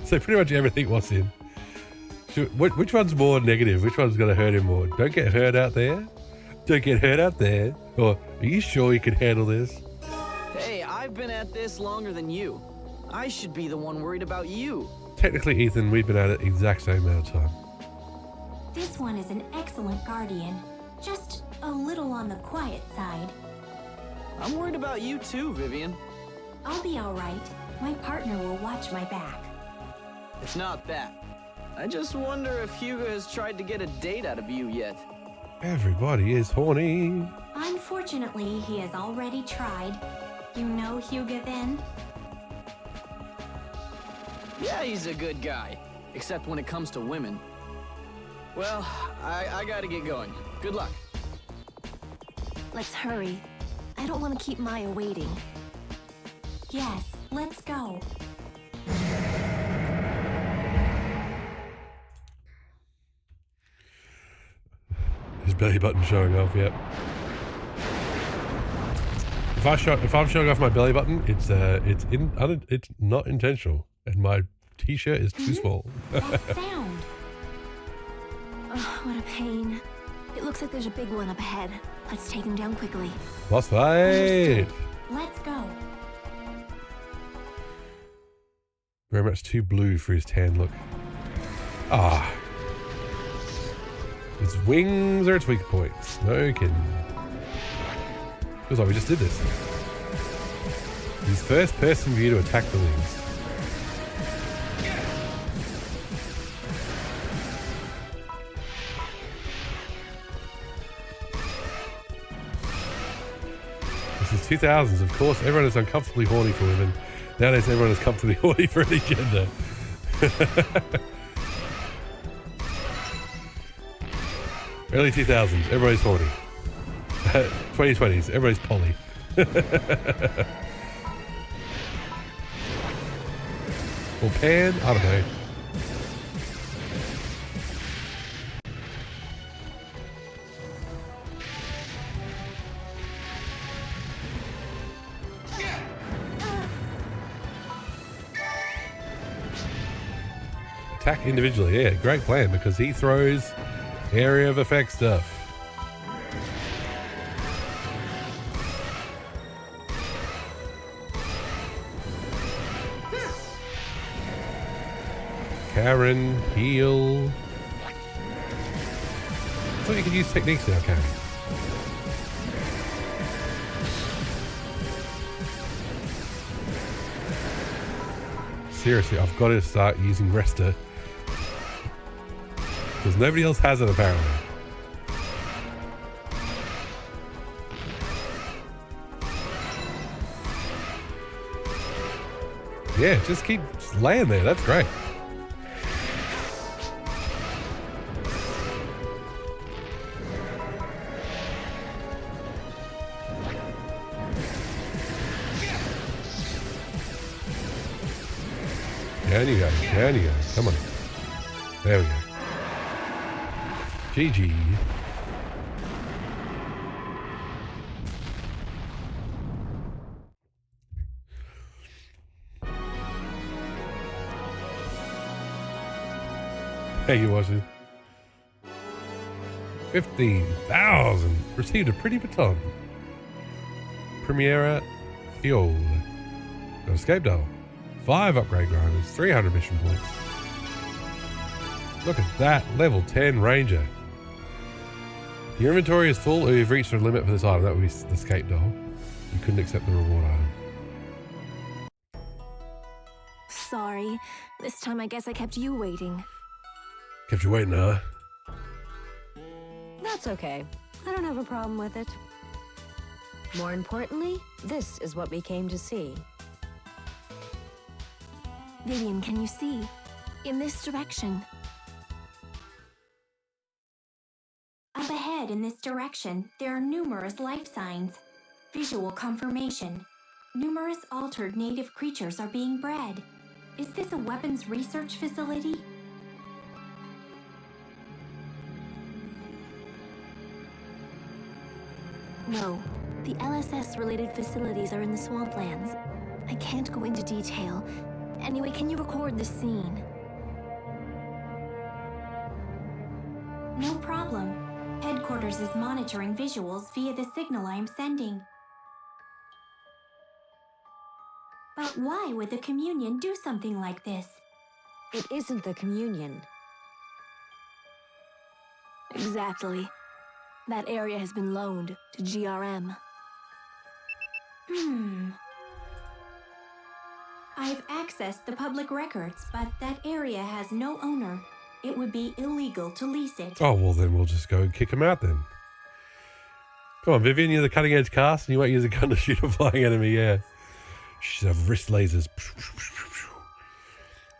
So pretty much everything was him. Which one's more negative? Which one's going to hurt him more? Don't get hurt out there? Don't get hurt out there? Or are you sure you can handle this? Hey, I've been at this longer than you. I should be the one worried about you. Technically, Ethan, we've been at it exact same amount of time. This one is an excellent guardian. Just a little on the quiet side. I'm worried about you too, Vivian. I'll be all right. My partner will watch my back. It's not that. I just wonder if Hugo has tried to get a date out of you yet. Everybody is horny. Unfortunately, he has already tried. You know Hugo then? Yeah, he's a good guy. Except when it comes to women. Well, I gotta get going. Good luck. Let's hurry. I don't want to keep Maya waiting. Yes, let's go. His belly button showing off, yep. If I'm showing off my belly button, it's not intentional, and my t-shirt is too small. That sound. Oh, what a pain. It looks like there's a big one up ahead. Let's take him down quickly. Boss fight. Let's go. Very much too blue for his tan look. Ah. Its wings are its weak points. No kidding. Feels like we just did this. Use first person view to attack the wings. This is 2000s, of course. Everyone is uncomfortably horny for women. Nowadays, everyone is comfortably horny for any gender. Early 2000s, everybody's horny. 2020s, everybody's poly. Or pan, I don't know. Attack individually, yeah, great plan, because he throws area of effect stuff. Karen, heal. I thought you could use techniques now, Karen. Seriously, I've got to start using Resta. Because nobody else has it, apparently. Yeah, just keep laying there. That's great. Down you go. Down you go. Come on. There we go. GG. Hey, you watching? 15,000. Received a pretty baton. Premiera Fuel. No escape doll. 5 upgrade grinders. 300 mission points. Look at that. Level 10 Ranger. Your inventory is full or you've reached a limit for this item. That would be the escape doll. You couldn't accept the reward item. Sorry. This time I guess I kept you waiting. Kept you waiting, huh? That's okay. I don't have a problem with it. More importantly, this is what we came to see. Vivian, can you see? In this direction. Up ahead in this direction, there are numerous life signs. Visual confirmation. Numerous altered native creatures are being bred. Is this a weapons research facility? No. The LSS-related facilities are in the swamplands. I can't go into detail. Anyway, can you record the scene? No problem. Headquarters is monitoring visuals via the signal I am sending. But why would the Communion do something like this? It isn't the Communion. Exactly. That area has been loaned to GRM. I've accessed the public records, but that area has no owner. It would be illegal to lease it. Oh, well, then we'll just go and kick him out then. Come on, Vivian, you're the cutting edge cast and you won't use a gun to shoot a flying enemy, yeah. She's have wrist lasers.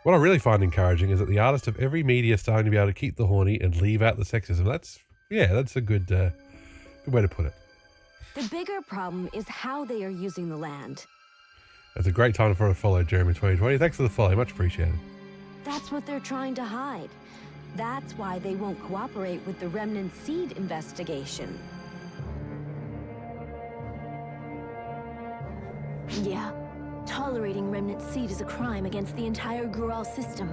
What I really find encouraging is that the artists of every media are starting to be able to keep the horny and leave out the sexism. That's a good way to put it. The bigger problem is how they are using the land. That's a great time for a follow, Jeremy 2020. Thanks for the follow, much appreciated. That's what they're trying to hide. That's why they won't cooperate with the Remnant Seed investigation. Accelerating remnant seed is a crime against the entire Gruul system.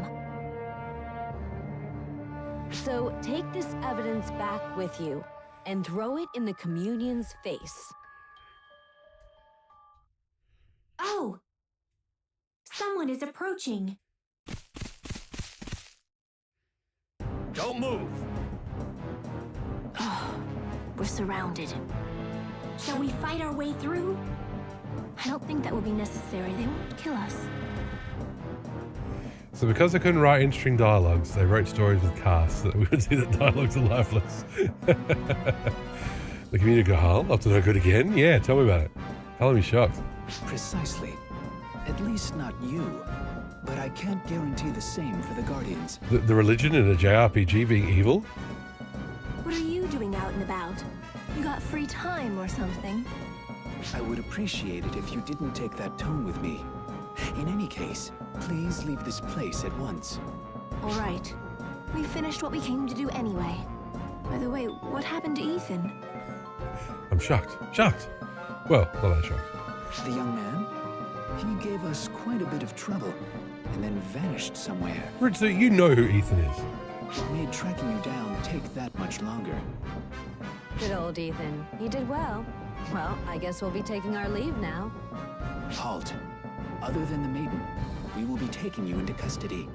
So take this evidence back with you and throw it in the Communion's face. Oh! Someone is approaching. Don't move. Oh, we're surrounded. Shall we fight our way through? I don't think that will be necessary. They won't kill us. So because they couldn't write interesting dialogues, they wrote stories with casts so that we would see that dialogues are lifeless. The community go, huh? Up to no good again? Yeah, tell me about it. Hell, I'm shocked. Precisely. At least not you. But I can't guarantee the same for the Guardians. The religion in a JRPG being evil? What are you doing out and about? You got free time or something? I would appreciate it if you didn't take that tone with me. In any case, please leave this place at once. All right. We finished what we came to do anyway. By the way, what happened to Ethan? I'm shocked. Shocked! Well, not that shocked. The young man? He gave us quite a bit of trouble, and then vanished somewhere. Ritsu, you know who Ethan is. It made tracking you down take that much longer. Good old Ethan. He did well. Well, I guess we'll be taking our leave now. Halt. Other than the maiden, we will be taking you into custody.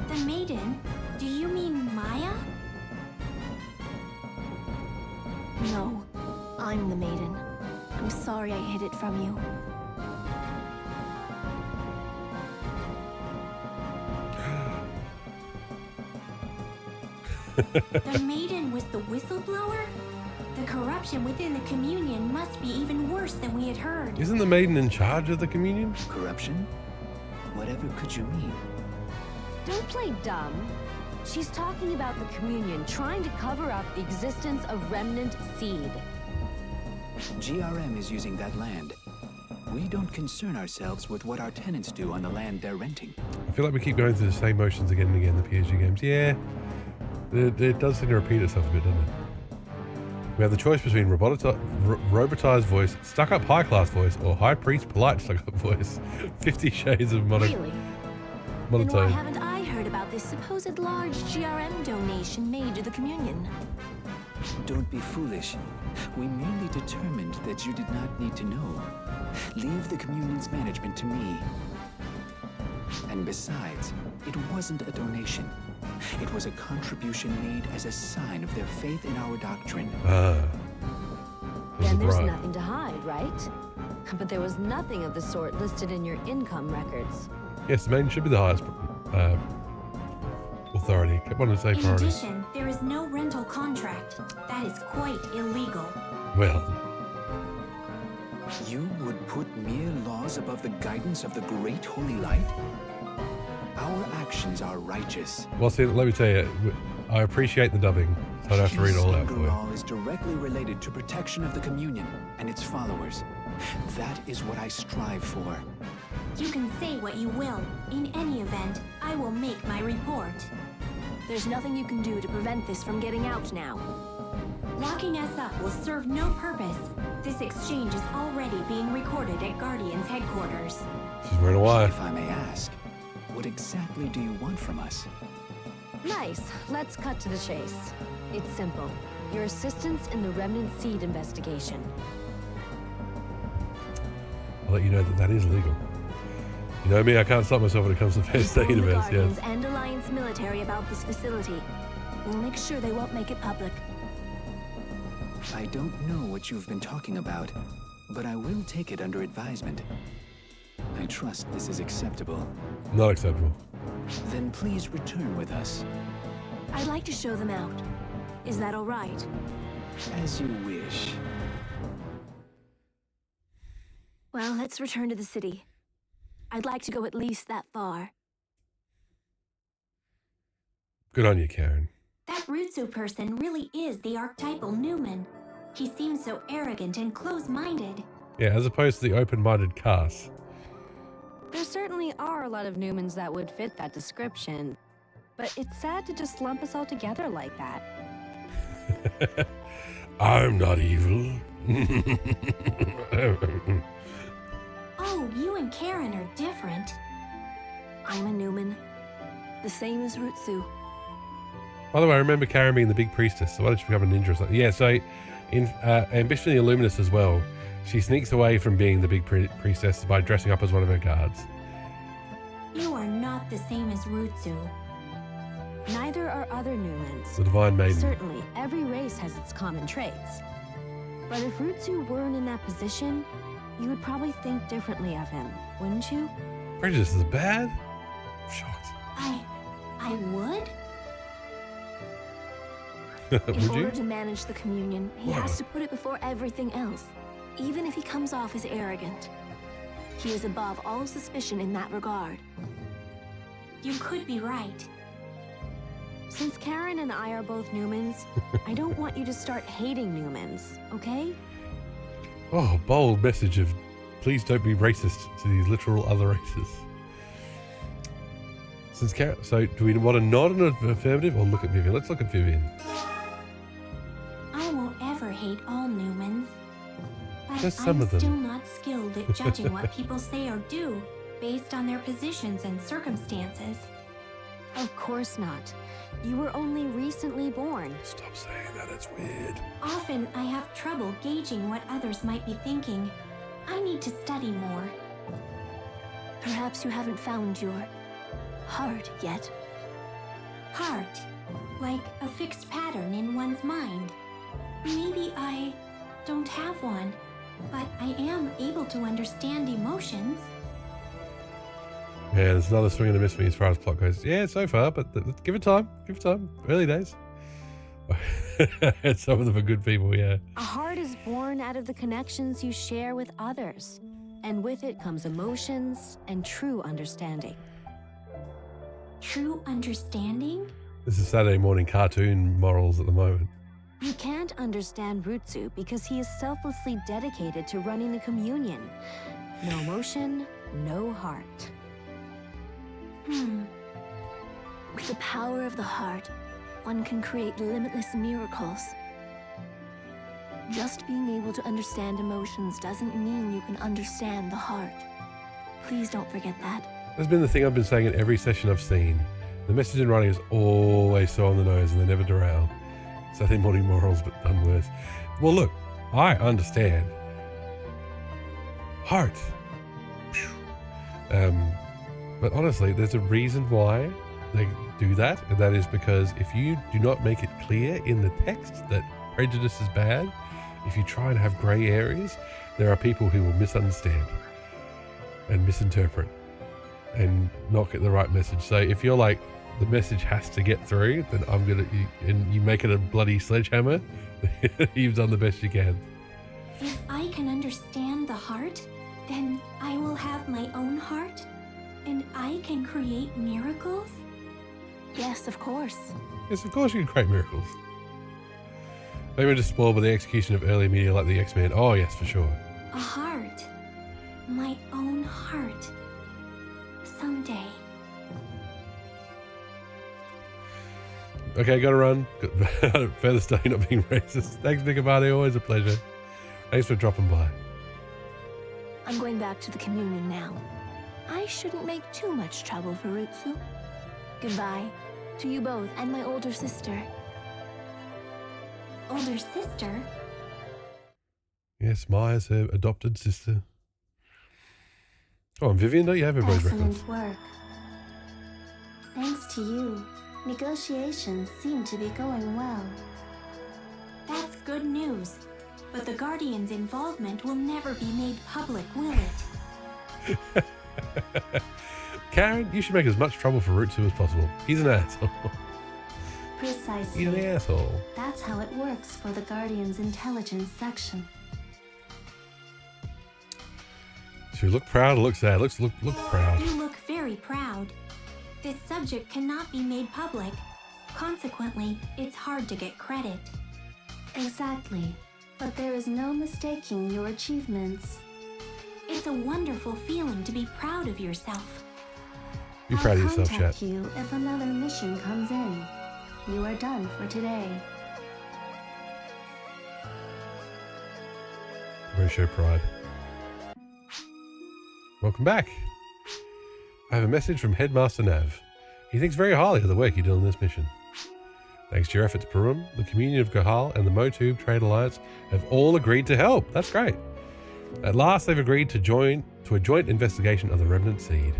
The maiden? Do you mean Maya? No, I'm the maiden. I'm sorry I hid it from you. The maiden was the whistleblower? The corruption within the Communion must be even worse than we had heard. Isn't the maiden in charge of the communion? Corruption? Whatever could you mean? Don't play dumb. She's talking about the Communion trying to cover up the existence of remnant seed. GRM is using that land. We don't concern ourselves with what our tenants do on the land they're renting. I feel like we keep going through the same motions again and again in the PSG games. Yeah, it does seem to repeat itself a bit, doesn't it? We have the choice between robotized voice, stuck-up high-class voice, or high priest polite stuck-up voice. 50 shades of Really? Then why monotone. haven't I heard about this supposed large GRM donation made to the Communion? Don't be foolish. We merely determined that you did not need to know. Leave the Communion's management to me. And besides, it wasn't a donation. It was a contribution made as a sign of their faith in our doctrine. Then there's nothing to hide, right? But there was nothing of the sort listed in your income records. Yes, the maiden should be the highest authority. Kept wanting to say In priorities. addition, there is no rental contract. That is quite illegal. Well, You would put mere laws above the guidance of the Great Holy Light? Our actions are righteous. well, see, let me tell you, I appreciate the dubbing, so I don't have to read it all out for you. Gruul is directly related to protection of the Communion and its followers. That is what I strive for. You can say what you will. In any event, I will make my report. There's nothing you can do to prevent this from getting out now. Locking us up will serve no purpose. This exchange is already being recorded at Guardian's headquarters. She's wearing a wire. If I may ask, what exactly do you want from us? Nice. Let's cut to the chase. It's simple. Your assistance in the remnant seed investigation. I'll let you know that that is legal. You know me, I can't stop myself when it comes to first aid Inform the events, Guardians yes. and Alliance military about this facility. We'll make sure they won't make it public. I don't know what you've been talking about, but I will take it under advisement. I trust this is acceptable. Not acceptable. Then please return with us. I'd like to show them out. Is that all right? As you wish. Well, let's return to the city. I'd like to go at least that far. Good on you, Karen. That Rutsu person really is the archetypal Newman. He seems so arrogant and close-minded. Yeah, as opposed to the open-minded Cass. There certainly are a lot of Newmans that would fit that description. But it's sad to just lump us all together like that. I'm not evil. Oh, Oh, you and Karen are different. I'm a Newman. The same as Rutsu. By the way, I remember Karen being the big priestess, so why don't you become a ninja or something? Yeah, so in Ambition the Illuminous as well, she sneaks away from being the big priestess by dressing up as one of her guards. You are not the same as Rutsu. Neither are other Newmans. The Divine Maiden. Certainly, every race has its common traits. But if Rutsu weren't in that position, you would probably think differently of him, wouldn't you? Prejudice is bad? I'm shocked. I would? In order to manage the communion, he has to put it before everything else, even if he comes off as arrogant. He is above all suspicion in that regard. You could be right. Since Karen and I are both Newmans, I don't want you to start hating Newmans, okay? Oh, bold message of please don't be racist to these literal other races. Since Karen, so do we want to nod an affirmative or look at Vivian? Let's look at Vivian. I won't ever hate all Newmans. But Just some I'm of them. still not skilled at judging what people say or do based on their positions and circumstances. Of course not. You were only recently born. Stop saying that, it's weird. Often I have trouble gauging what others might be thinking. I need to study more. Perhaps you haven't found your heart yet. Heart, like a fixed pattern in one's mind. Maybe I don't have one, but I am able to understand emotions. Yeah, there's another swing and a miss for me as far as plot goes. Yeah, so far, but give it time. Give it time. Early days. Some of them are good people, yeah. A heart is born out of the connections you share with others, and with it comes emotions and true understanding. True understanding? This is Saturday morning cartoon morals at the moment. You can't understand Rutsu because he is selflessly dedicated to running the communion. No emotion, no heart. With the power of the heart, one can create limitless miracles. Just being able to understand emotions doesn't mean you can understand the heart. Please don't forget that. That's been the thing I've been saying in every session I've seen. The message in writing is always so on the nose and they never derail. Saturday morning morals, but done worse. Well, look, I understand. Heart. But honestly, there's a reason why they do that, and that is because if you do not make it clear in the text that prejudice is bad, if you try and have grey areas, there are people who will misunderstand and misinterpret and not get the right message. So if you're like, the message has to get through, then and you make it a bloody sledgehammer, you've done the best you can. If I can understand the heart, then I will have my own heart, and I can create miracles? Yes, of course. Yes, of course you can create miracles. Maybe we're just spoiled by the execution of early media like the X-Men. Oh yes, for sure. A heart. My own heart. Someday. Okay, gotta run. Further stay not being racist. Thanks, Nicobati. Always a pleasure. Thanks for dropping by. I'm going back to the communion now. I shouldn't make too much trouble for Rutsu. Goodbye to you both and my older sister. Older sister? Yes, Maya's her adopted sister. Oh, and Vivian, don't you have everybody's records? Excellent work. Thanks to you, negotiations seem to be going well. That's good news. But the Guardian's involvement will never be made public, will it? Karen, you should make as much trouble for Rutsu as possible. He's an asshole. Precisely. He's an asshole. That's how it works for the Guardian's intelligence section. Should we look proud or look sad? Let's look proud. You look very proud. This subject cannot be made public. Consequently, it's hard to get credit. Exactly. But there is no mistaking your achievements. It's a wonderful feeling to be proud of yourself. Be proud of yourself, I'll chat. contact you if another mission comes in. You are done for today. Very show pride. Welcome back. I have a message from Headmaster Nav. He thinks very highly of the work you do on this mission. Thanks to your efforts, Purim, the Communion of Gahal and the Motub Trade Alliance have all agreed to help. That's great. At last, they've agreed to a joint investigation of the Remnant Seed.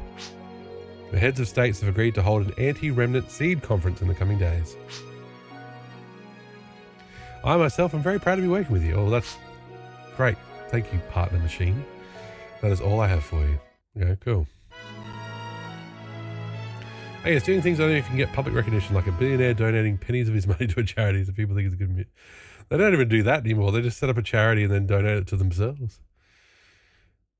The heads of states have agreed to hold an anti-Remnant Seed conference in the coming days. I myself am very proud to be working with you. Oh, that's great. Thank you, partner machine. That is all I have for you. Okay, cool. Hey, it's doing things I don't know if you can get public recognition, like a billionaire donating pennies of his money to a charity that people think is a good. They don't even do that anymore. They just set up a charity and then donate it to themselves.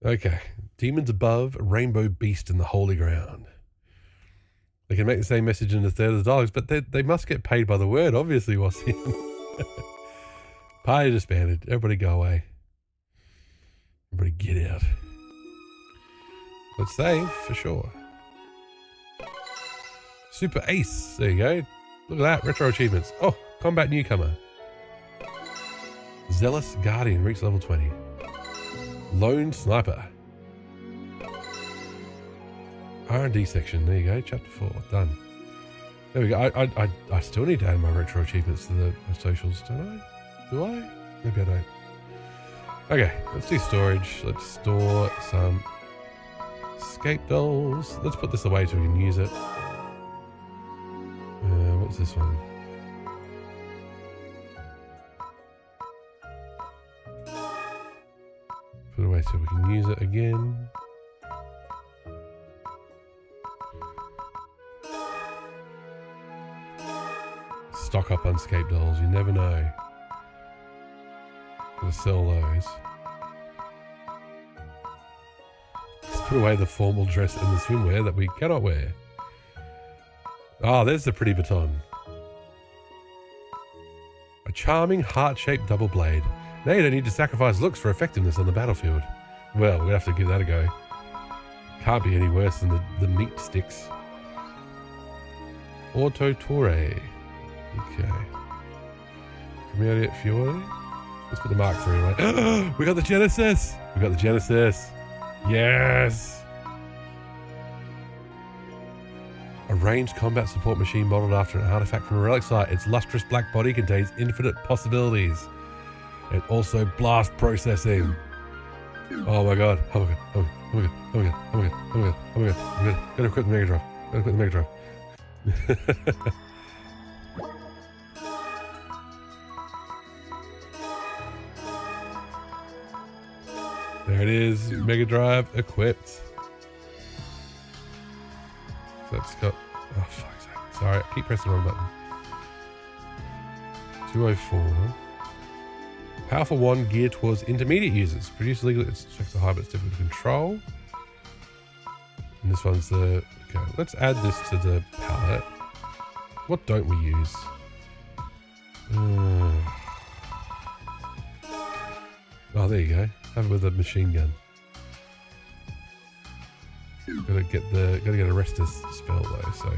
Okay. Demons above, rainbow beast in the holy ground. They can make the same message in a third of the dialogues, but they must get paid by the word, obviously, Wassian. Party disbanded. Everybody go away. Everybody get out. Let's save, for sure. Super Ace. There you go. Look at that. Retro achievements. Oh, combat newcomer. Zealous Guardian. Reach level 20. Lone Sniper. R&D section. There you go. Chapter 4. Done. There we go. I still need to add my retro achievements to the socials, don't I? Do I? Maybe I don't. Okay. Let's do storage. Let's store some escape dolls. Let's put this away so we can use it. What's this one? Put it away so we can use it again. Stock up unscaped dolls, you never know. Gotta sell those. Let's put away the formal dress and the swimwear that we cannot wear. Oh, there's the pretty baton. A charming heart-shaped double blade. Now you don't need to sacrifice looks for effectiveness on the battlefield. Well, we'll have to give that a go. Can't be any worse than the meat sticks. Auto Torre. Okay. Premiere Fiore. Let's put the Mark III away. We got the Genesis! We got the Genesis. Yes! A ranged combat support machine modeled after an artifact from a relic site. Its lustrous black body contains infinite possibilities. And also blast processing. Oh my god. Oh my god. Oh my god. Oh my god. Oh my god. Oh my god. Oh my god. Oh my god. Gotta equip the Mega Drive. Gotta equip the Mega Drive. There it is. Mega Drive equipped. That's got, oh fuck's sake. Sorry, I keep pressing the wrong button. 204. Powerful wand geared towards intermediate users. Produce legal, it's checks the high, but it's difficult to control. And this one's the, okay, let's add this to the palette. What don't we use? Oh, there you go. Have it with a machine gun. Gotta get a Restus spell though, so.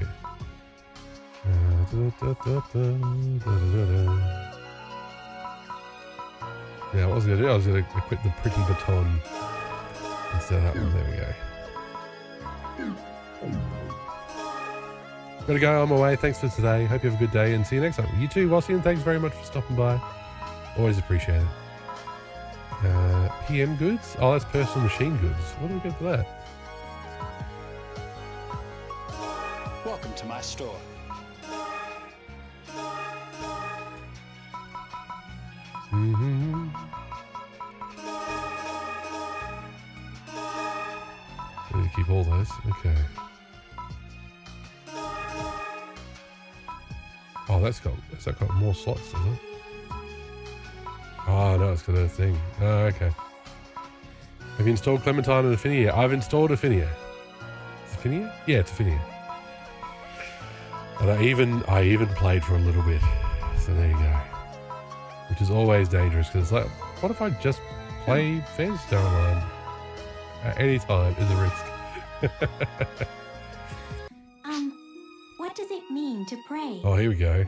Yeah, what was I gonna do? I was gonna equip the pretty baton instead of that one. There we go. Gotta go on my way. Thanks for today. Hope you have a good day and see you next time. You too, Wassian. Thanks very much for stopping by. Always appreciate it. PM goods? Oh, that's personal machine goods. What do we get for that? Welcome to my store. Mm-hmm. I need to keep all those. Okay. Oh, has that got more slots, does it? Oh, no, it's got a thing. Oh, okay. Have you installed Clementine and Affinia? I've installed Affinia. Is it Affinia? Yeah, it's Affinia. And I even played for a little bit. So there you go. Which is always dangerous, because it's like, what if I just play Phantasy Star Online? At any time is a risk. What does it mean to pray? Oh, here we go.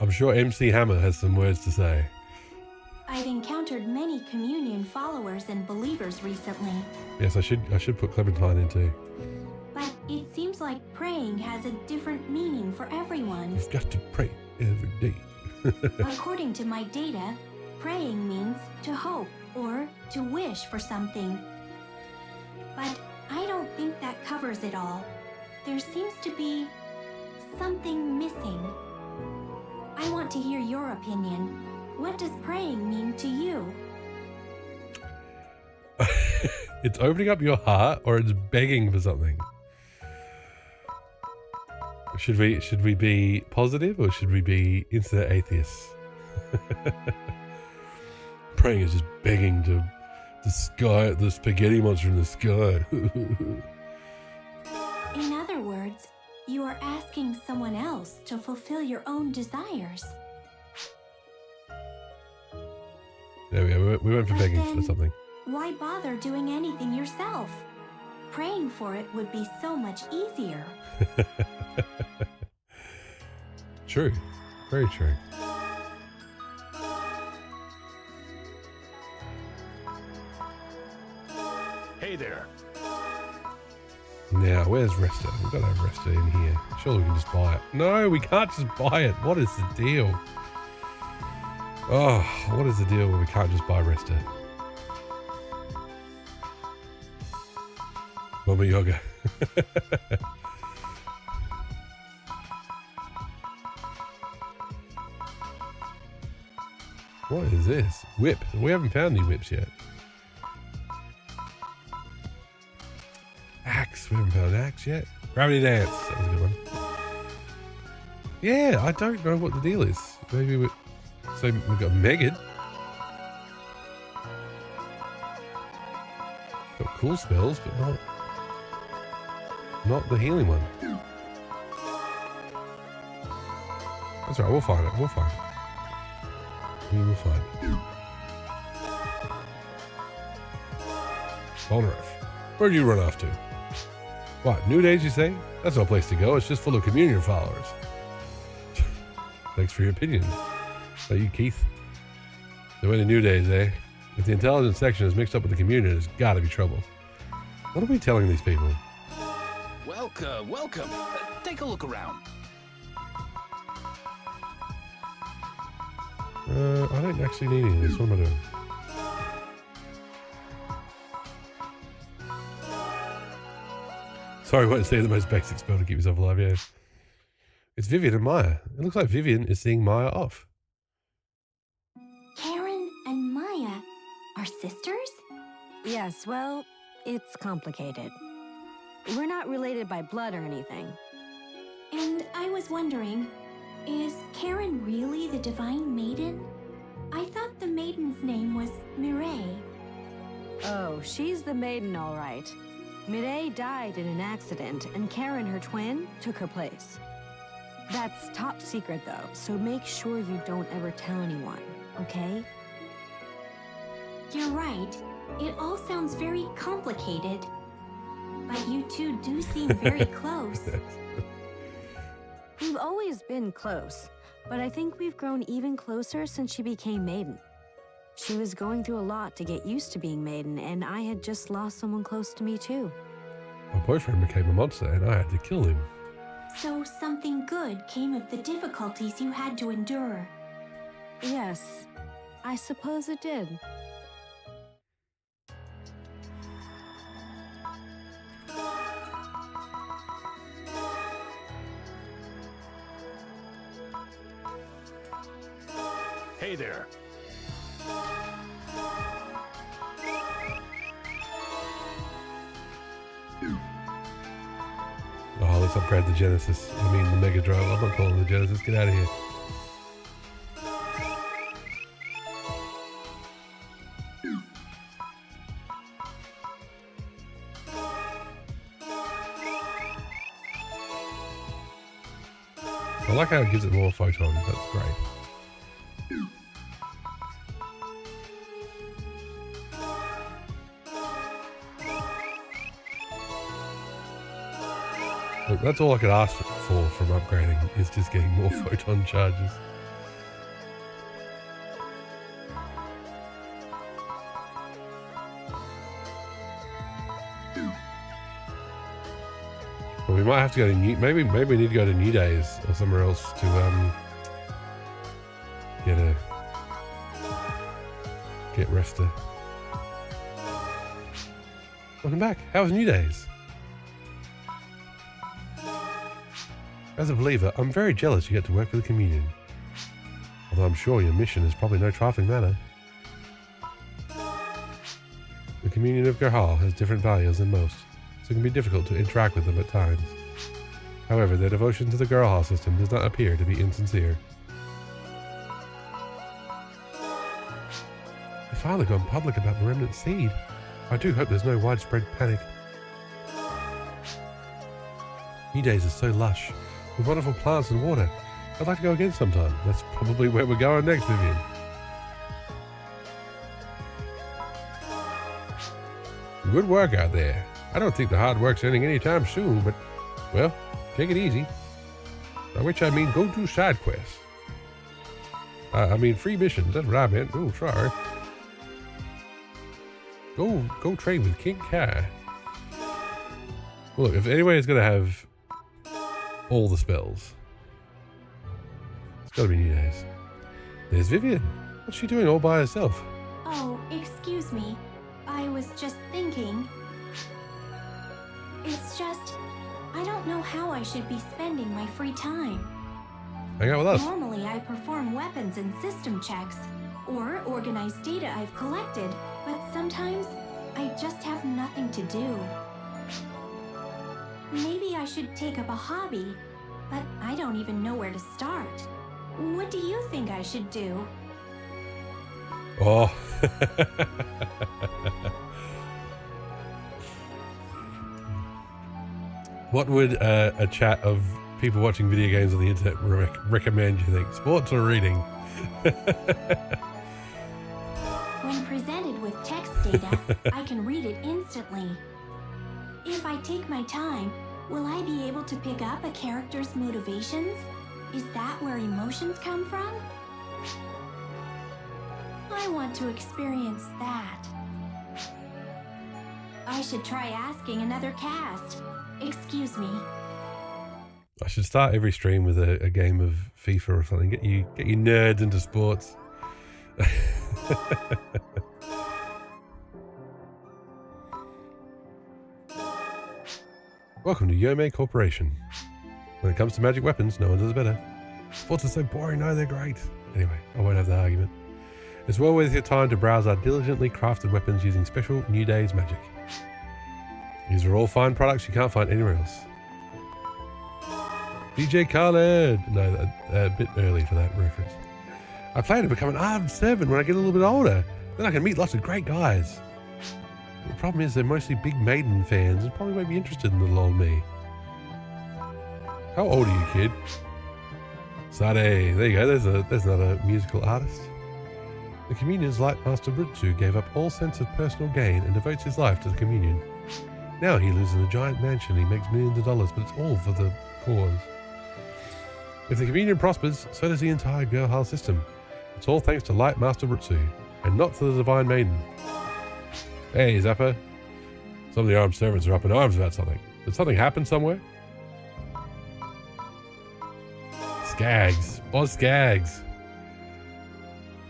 I'm sure MC Hammer has some words to say. I've encountered encountered many communion followers and believers recently. Yes, I should put Clementine in too. But it seems like praying has a different meaning for everyone. You've got to pray every day. According to my data, praying means to hope or to wish for something. But I don't think that covers it all. There seems to be something missing. I want to hear your opinion. What does praying mean to you? It's opening up your heart, or it's begging for something. Should we be positive, or should we be instant atheists? Praying is just begging to the spaghetti monster in the sky. In other words, you are asking someone else to fulfill your own desires. There we go. We went for begging for something. Why bother doing anything yourself? Praying for it would be so much easier. True. Very true. Hey there. Now, where's Resta? We've got to have Resta in here. Surely we can just buy it. No, we can't just buy it. What is the deal? Oh, what is the deal where we can't just buy Resta? Mama Yoga. What is this? Whip. We haven't found any whips yet. Axe. We haven't found an axe yet. Gravity dance. That was a good one. Yeah, I don't know what the deal is. Maybe we... So we've got Megan. Got cool spells, but not the healing one. That's right, we'll find it. We'll find it. We will find it. Bonaref. Where'd you run off to? What, New Days, you say? That's no place to go. It's just full of communion followers. Thanks for your opinion. Are you, Keith? The way to New Days, eh? If the intelligence section is mixed up with the communion, there's gotta be trouble. What are we telling these people? Welcome. Take a look around. I don't actually need any of this. What am I doing? Sorry, I won't say the most basic spell to keep yourself alive, yeah. It's Vivian and Maya. It looks like Vivian is seeing Maya off. Karen and Maya are sisters? Yes, well, it's complicated. We're not related by blood or anything. And I was wondering, is Karen really the Divine Maiden? I thought the maiden's name was Mireille. Oh, she's the maiden, all right. Mireille died in an accident, and Karen, her twin, took her place. That's top secret, though, so make sure you don't ever tell anyone, okay? You're right. It all sounds very complicated. But you two do seem very close. We've always been close, but I think we've grown even closer since she became Maiden. She was going through a lot to get used to being Maiden, and I had just lost someone close to me, too. My boyfriend became a monster, and I had to kill him. So something good came of the difficulties you had to endure. Yes, I suppose it did. Hey there. Oh, let's upgrade the Genesis. I mean the Mega Drive. I'm not calling the Genesis. Get out of here. I like how it gives it more photons. That's great. Look, that's all I could ask for from upgrading, is just getting more photon charges. But we might have to go to maybe we need to go to New Days or somewhere else to get rested. Welcome back. How was New Days? As a believer, I'm very jealous you get to work with the Communion. Although I'm sure your mission is probably no trifling matter. The Communion of Gerhal has different values than most, so it can be difficult to interact with them at times. However, their devotion to the Gerhal system does not appear to be insincere. They finally gone public about the remnant seed. I do hope there's no widespread panic. New Days is so lush, with wonderful plants and water. I'd like to go again sometime. That's probably where we're going next, Vivian. Good work out there. I don't think the hard work's ending anytime soon, but, well, take it easy. By which I mean go do side quests. I mean free missions, that's what I meant. Oh, sorry. Go train with King Kai. Well, look, if anybody's gonna have all the spells, it's gotta be New Days. There's Vivian. What's she doing all by herself? Oh, excuse me. I was just thinking. It's just, I don't know how I should be spending my free time. Hang out with us. Normally, I perform weapons and system checks, or organize data I've collected, but sometimes I just have nothing to do. Maybe I should take up a hobby, but I don't even know where to start. What do you think I should do? Oh. What would a chat of people watching video games on the internet recommend, you think? Sports or reading? When presented with text data, I can read it instantly. If I take my time, will I be able to pick up a character's motivations? Is that where emotions come from? I want to experience that. I should try asking another cast. Excuse me. I should start every stream with a game of FIFA or something. Get you nerds into sports. Welcome to Yomei Corporation. When it comes to magic weapons, no one does it better. Sports are so boring. No, they're great. Anyway, I won't have that argument. It's well worth your time to browse our diligently crafted weapons using special New Days magic. These are all fine products you can't find anywhere else. DJ Khaled! No, a bit early for that reference. I plan to become an armed servant when I get a little bit older. Then I can meet lots of great guys. The problem is they're mostly big Maiden fans and probably won't be interested in little old me. How old are you, kid? Sade. There you go. There's another musical artist. The Communion's light master Brutsu gave up all sense of personal gain and devotes his life to the Communion. Now he lives in a giant mansion. He makes millions of dollars, but it's all for the cause. If the Communion prospers, so does the entire Gerhal system. It's all thanks to Light Master Brutsu, and not to the Divine Maiden. Hey, Zappa. Some of the armed servants are up in arms about something. Did something happen somewhere? Skags. Boz Skags.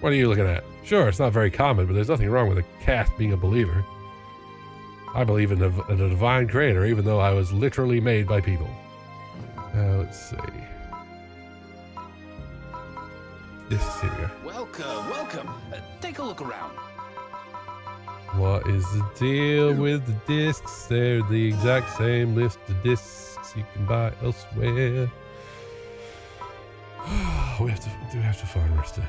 What are you looking at? Sure, it's not very common, but there's nothing wrong with a caste being a believer. I believe in a divine creator, even though I was literally made by people. Let's see. Yes, here we go. Welcome. Take a look around. What is the deal with the discs? They're the exact same list of discs you can buy elsewhere. We have to find Rista.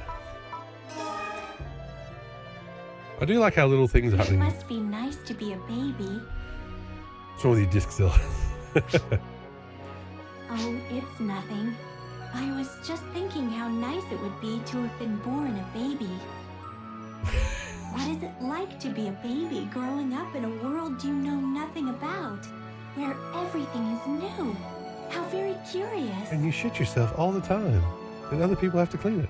I do like how little things are happening. It must be nice to be a baby. What's wrong with your disc still? Oh, it's nothing. I was just thinking how nice it would be to have been born a baby. What is it like to be a baby growing up in a world you know nothing about, where everything is new? How very curious. And you shit yourself all the time, and other people have to clean it.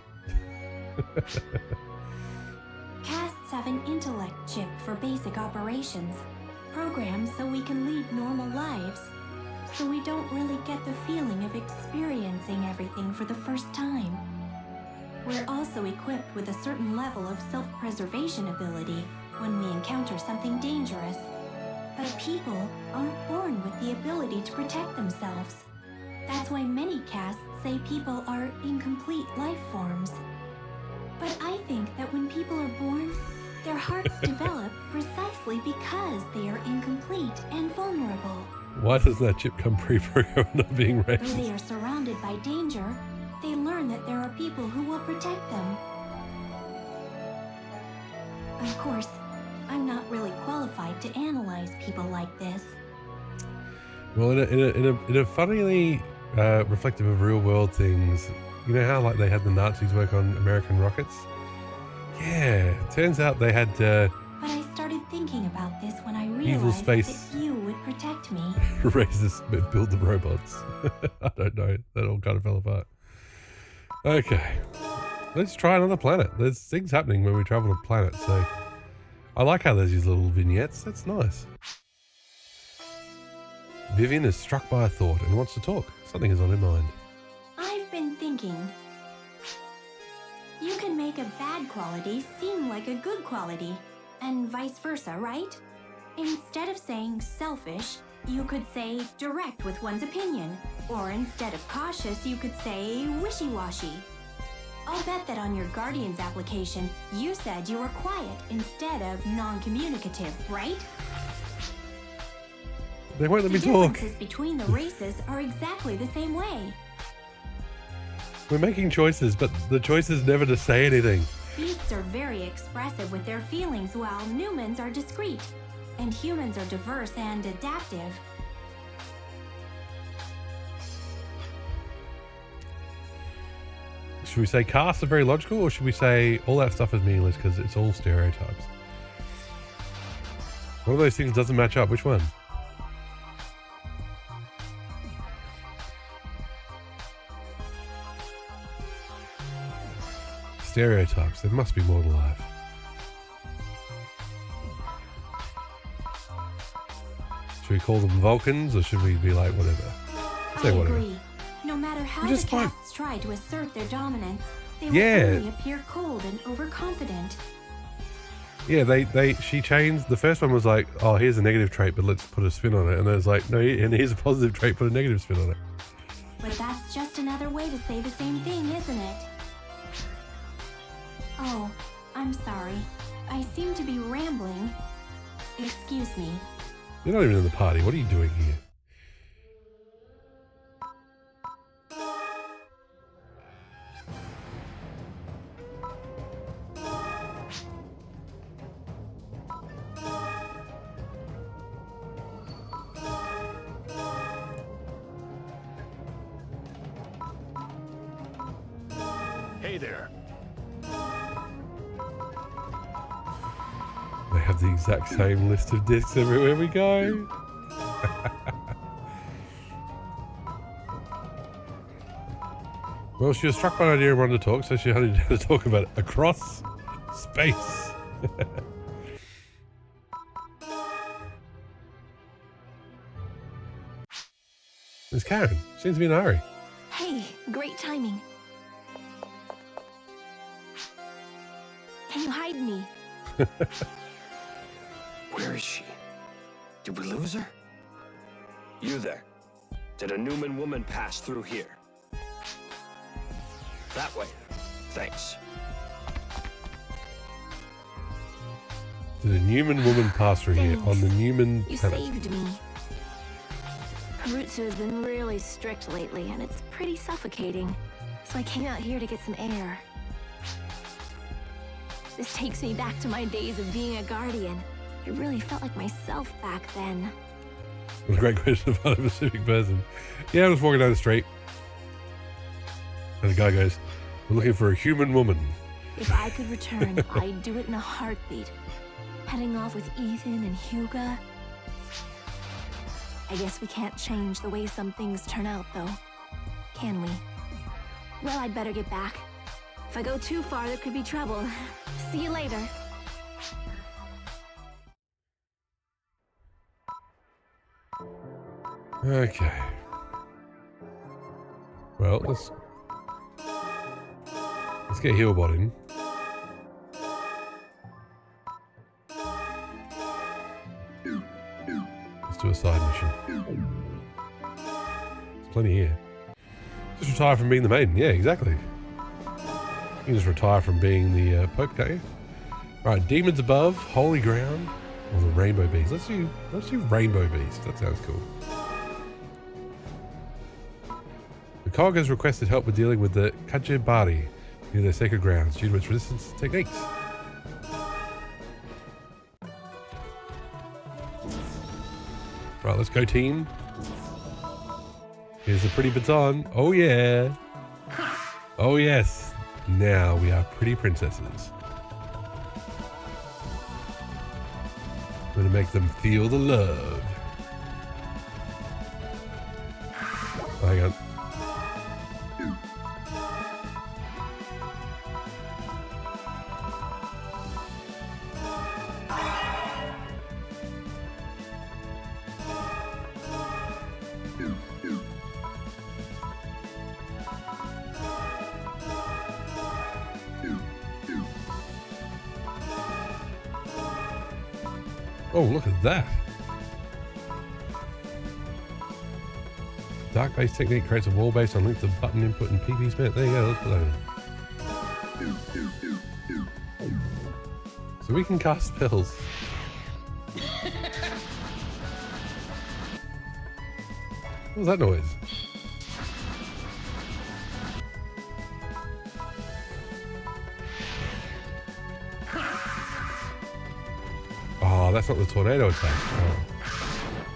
Castes have an intellect chip for basic operations, programmed so we can lead normal lives, so we don't with a certain level of self-preservation ability when we encounter something dangerous. But people aren't born with the ability to protect themselves. That's why many casts say people are incomplete life forms. But I think that when people are born, their hearts develop precisely because they are incomplete and vulnerable. Why does that chip come pre-programmed not being Though racist? they are surrounded by danger, they learn that there are people who will protect them. Of course, I'm not really qualified to analyze people like this. Well, in a funnily reflective of real-world things, you know how like they had the Nazis work on American rockets? Yeah, turns out they had But I started thinking about this when I realized space that you would protect me. races build the robots. I don't know. That all kind of fell apart. Okay, let's try another planet. There's things happening when we travel to planets, so I like how there's these little vignettes. That's nice. Vivian is struck by a thought and wants to talk. Something is on her mind. I've been thinking. You can make a bad quality seem like a good quality, and vice versa, right? Instead of saying selfish, you could say direct with one's opinion. Or instead of cautious, you could say wishy-washy. I'll bet that on your Guardian's application, you said you were quiet instead of non-communicative, right? They won't let me The talk. differences between the races are exactly the same way. We're making choices, but the choice is never to say anything. Beasts are very expressive with their feelings, while humans are discreet. And humans are diverse and adaptive. Should we say casts are very logical, or should we say all that stuff is meaningless because it's all stereotypes? One of those things doesn't match up. Which one? Stereotypes. There must be more to life. Should we call them Vulcans, or should we be like whatever? Say I whatever. agree. No matter how the casts try to assert their dominance, they will only appear cold and overconfident. Yeah, she changed. The first one was like, oh, here's a negative trait, but let's put a spin on it. And then it's like, no, and here's a positive trait, put a negative spin on it. But that's just another way to say the same thing, isn't it? Oh, I'm sorry. I seem to be rambling. Excuse me. You're not even in the party. What are you doing here? Hey there. They have the exact same list of discs everywhere we go. Well, she was struck by an idea and wanted to talk, so she had to talk about it across space. It's Karen. Seems to be in a hurry. Hey, great timing. Can you hide me? Where is she? Did we lose her? You there. Did a Newman woman pass through here? That way. Thanks. Did a Newman woman pass through here on the Newman You planet? saved me. Harutsu has been really strict lately, and it's pretty suffocating. So I came out here to get some air. This takes me back to my days of being a guardian. I really felt like myself back then. What a great question about a specific person. Yeah, I was walking down the street. And the guy goes, we're looking for a human woman. If I could return, I'd do it in a heartbeat. Heading off with Ethan and Hyuga. I guess we can't change the way some things turn out, though. Can we? Well, I'd better get back. If I go too far, there could be trouble. See you later. Okay. Well, let's get Healbot in. a side mission. There's plenty here. Just retire from being the maiden. Yeah, exactly. You can just retire from being the Pope, can't you? Right, demons above, holy ground, or the rainbow beast. Let's do rainbow beast. That sounds cool. The Cog has requested help with dealing with the Kajibari near their sacred grounds due to its resistance techniques. Right, let's go, team. Here's a pretty baton. Oh yeah. Oh yes. Now we are pretty princesses. I'm gonna make them feel the love. Oh, hang on. Oh, look at that. Dark-based technique creates a wall based on length of button input and PP spent. There you go, let's put that in. So we can cast spells. What was that noise? Oh, that's not the tornado attack. Oh.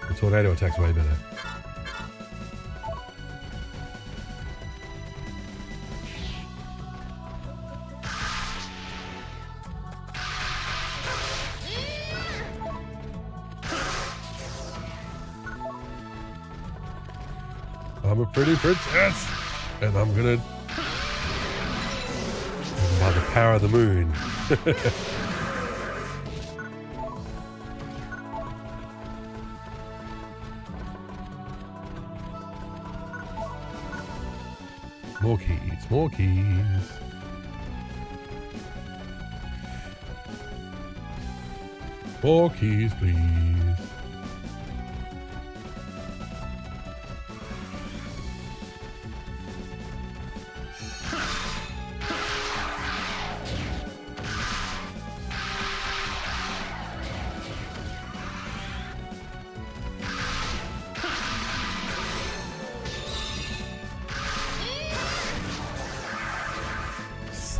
The tornado attack's way better. I'm a pretty princess, and I'm gonna, by the power of the moon. More keys, more keys. More keys, please.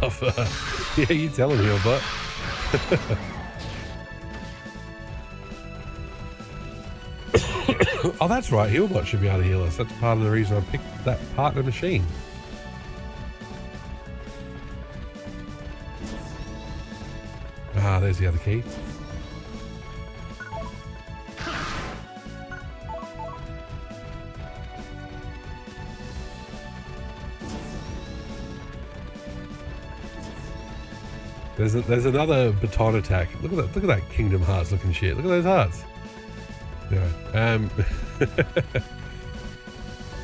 Suffer. Yeah, you tell him, Heelbot. Oh, that's right. Heelbot should be able to heal us. That's part of the reason I picked that partner machine. Ah, there's the other key. There's another baton attack. Look at that Kingdom Hearts looking shit. Look at those hearts. Anyway,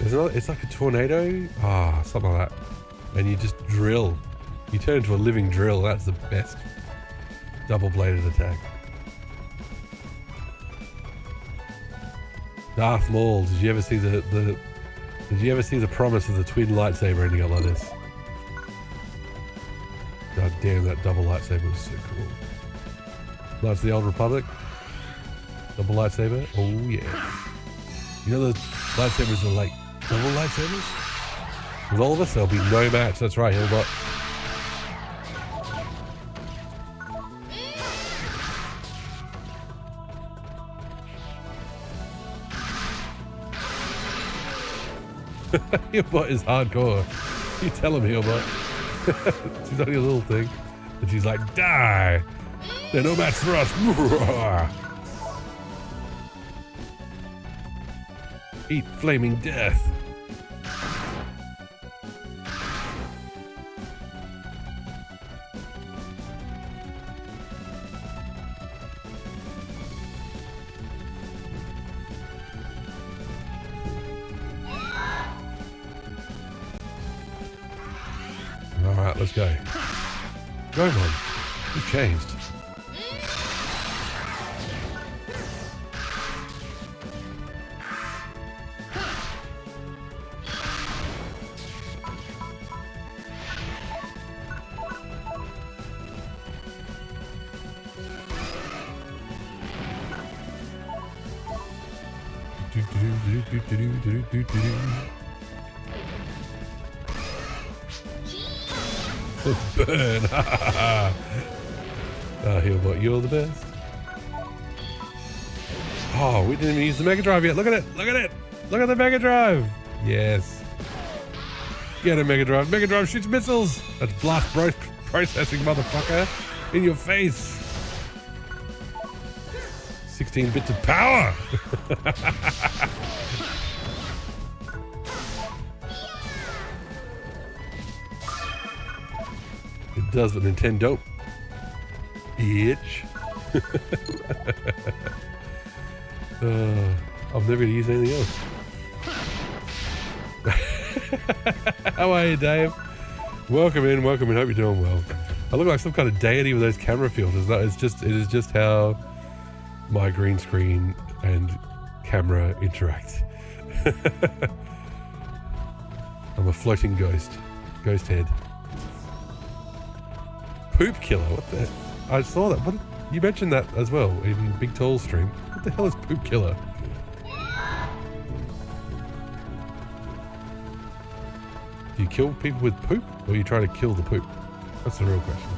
there's another. It's like a tornado. Ah, something like that. And you just drill. You turn into a living drill. That's the best double-bladed attack. Darth Maul. Did you ever see Did you ever see the promise of the twin lightsaber ending up like this? God damn, that double lightsaber was so cool. Knights of the Old Republic. Double lightsaber. Oh yeah. You know the lightsabers are like double lightsabers? With all of us, there'll be no match. That's right, Heelbot. Heelbot is hardcore. You tell him, Heelbot. She's only a little thing. And she's like, die! They're no match for us! Eat flaming death! Alright, let's go. Goemon, you've changed. Burn. Healbot, you're the best. Oh, we didn't even use the Mega Drive yet. Look at it. Look at it. Look at the Mega Drive. Yes. Get a Mega Drive. Mega Drive shoots missiles. That's blast processing, motherfucker. In your face. 16 bits of power. It does what Nintendo don't. Bitch. I'm never going to use anything else. How are you, Dave? Welcome in. Hope you're doing well. I look like some kind of deity with those camera filters. No, it is just how my green screen and camera interact. I'm a floating ghost. Ghost head. Poop killer. What the? I saw that. What? You mentioned that as well in Big Tall stream. What the hell is poop killer? Do you kill people with poop, or you try to kill the poop? That's the real question.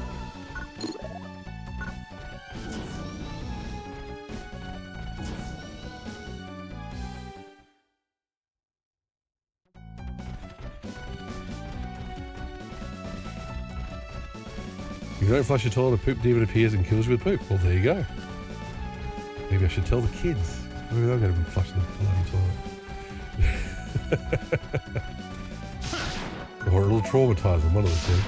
If you don't flush your toilet, a poop demon appears and kills you with poop. Well, there you go. Maybe I should tell the kids. Maybe I'm going to flush the bloody toilet. Or it'll traumatize them, one of the two.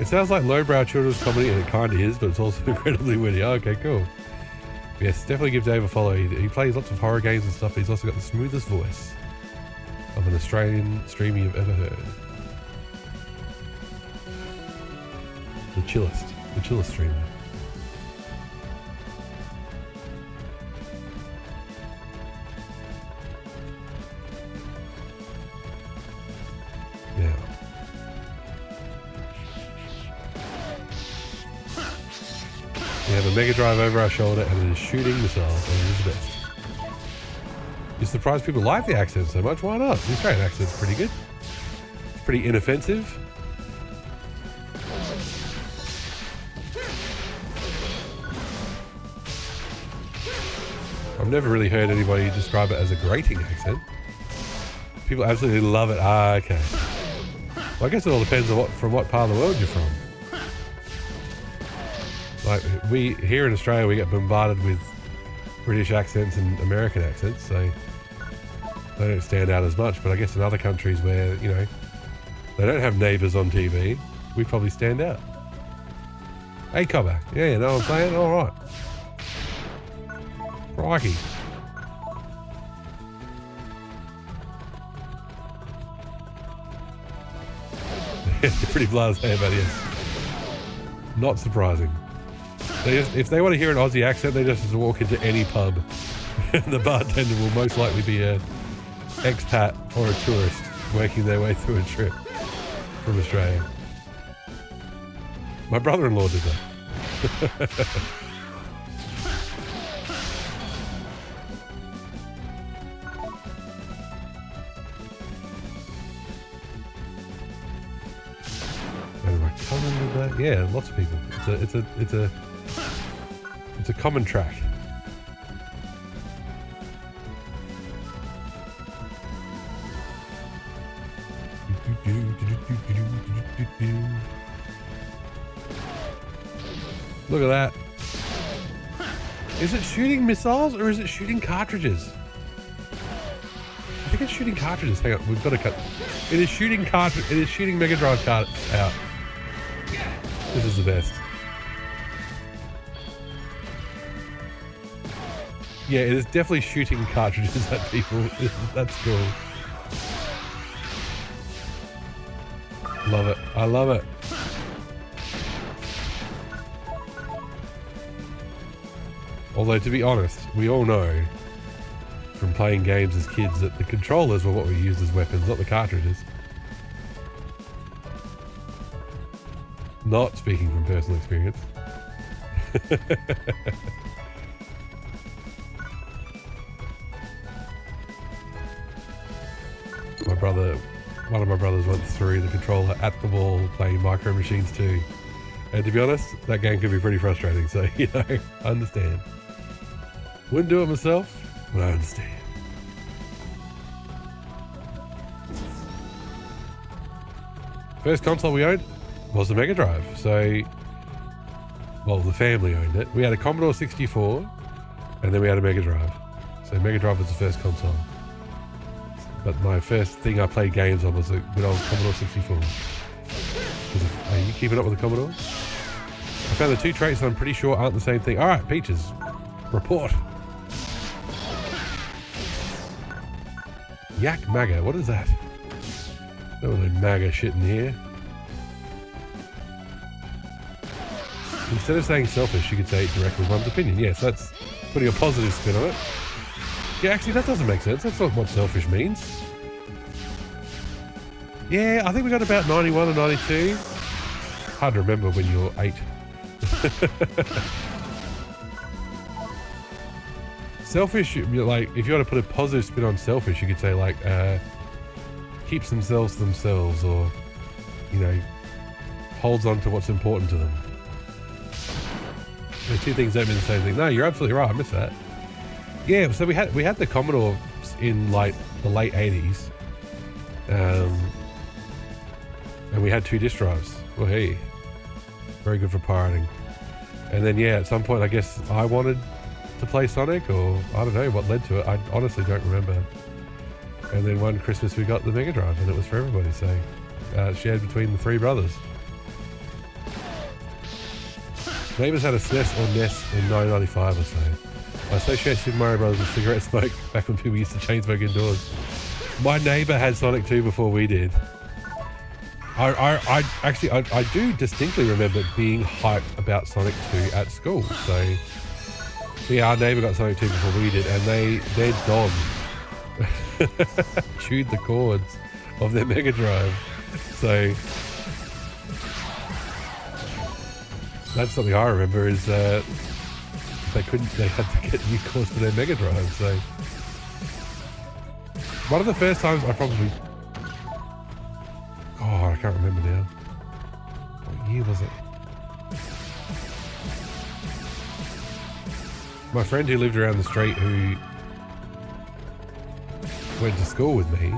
It sounds like lowbrow children's comedy, and it kind of is, but it's also incredibly witty. Oh, okay, cool. Yes, definitely give Dave a follow. He plays lots of horror games and stuff, but he's also got the smoothest voice of an Australian streamer you've ever heard. The chillest streamer. Yeah. We have a Mega Drive over our shoulder and it is shooting missiles, and it is the best. You're surprised people like the accent so much? Why not? The Australian accent's pretty good. It's pretty inoffensive. I've never really heard anybody describe it as a grating accent. People absolutely love it. Ah, okay. Well, I guess it all depends on from what part of the world you're from. Like, we, here in Australia, we get bombarded with British accents and American accents, so they don't stand out as much. But I guess in other countries where, you know, they don't have neighbours on TV, we probably stand out. Hey, Cobber. Yeah, you know what I'm saying? All right. Crikey. They're pretty blasé about it. Not surprising. If they want to hear an Aussie accent, they just have to walk into any pub. And the bartender will most likely be an expat or a tourist working their way through a trip from Australia. My brother-in-law did that. Yeah, lots of people. It's a common track. Look at that. Is it shooting missiles or is it shooting cartridges? I think it's shooting cartridges. Hang on, we've got to cut. It is shooting cartridge. It is shooting Mega Drive cartridge out. This is the best. Yeah, it is definitely shooting cartridges at people. That's cool. Love it. I love it. Although, to be honest, we all know from playing games as kids that the controllers were what we used as weapons, not the cartridges. Not speaking from personal experience. One of my brothers went through the controller at the wall playing Micro Machines 2. And to be honest, that game can be pretty frustrating. So, you know, I understand. Wouldn't do it myself, but I understand. First console we owned was the Mega Drive. So, well, the family owned it. We had a Commodore 64 and then we had a Mega Drive. So Mega Drive was the first console. But my first thing I played games on was a good old Commodore 64. Are you keeping up with the Commodore? I found the two traits I'm pretty sure aren't the same thing. Alright, Peaches. Report. Yak Maga, what is that? No MAGA shit in here. Instead of saying selfish, you could say direct with one's opinion. Yes, that's putting a positive spin on it. Yeah, actually, that doesn't make sense. That's not what selfish means. Yeah, I think we got about 91 or 92. Hard to remember when you're 8. Selfish, like, if you want to put a positive spin on selfish, you could say, like, keeps themselves to themselves, or, you know, holds on to what's important to them. The two things don't mean the same thing. No, you're absolutely right. I missed that. Yeah, so we had the Commodore in like the late 80s, and we had 2 disk drives. Well, hey, very good for pirating. And then yeah, at some point I guess I wanted to play Sonic, or I don't know what led to it. I honestly don't remember. And then one Christmas we got the Mega Drive, and it was for everybody. So shared between the 3 brothers. Neighbours had a SNES or NES in 1995 or so. I associate Super Mario Bros. With cigarette smoke back when people used to chain smoke indoors. My neighbour had Sonic 2 before we did. I do distinctly remember being hyped about Sonic 2 at school. So yeah, our neighbour got Sonic 2 before we did, and their dog chewed the cords of their Mega Drive. So that's something I remember is they had to get new cords for their Mega Drive. So one of the first times I probably, I can't remember now. What year was it? My friend who lived around the street, who went to school with me,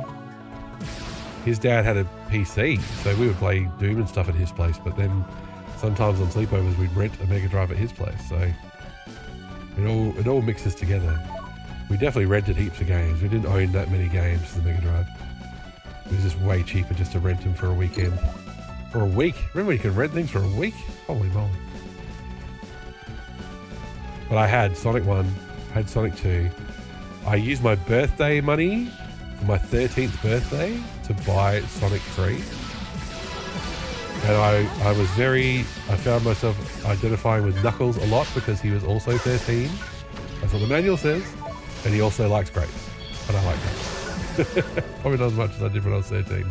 his dad had a PC, so we would play Doom and stuff at his place, but then sometimes on sleepovers we'd rent a Mega Drive at his place, so it all mixes together. We definitely rented heaps of games. We didn't own that many games for the Mega Drive. It was just way cheaper just to rent them for a weekend. For a week? Remember when you could rent things for a week? Holy moly. But I had Sonic 1, I had Sonic 2. I used my birthday money for my 13th birthday to buy Sonic 3. And I found myself identifying with Knuckles a lot because he was also 13. That's what the manual says. And he also likes grapes. And I like grapes. Probably not as much as I did when I was 13.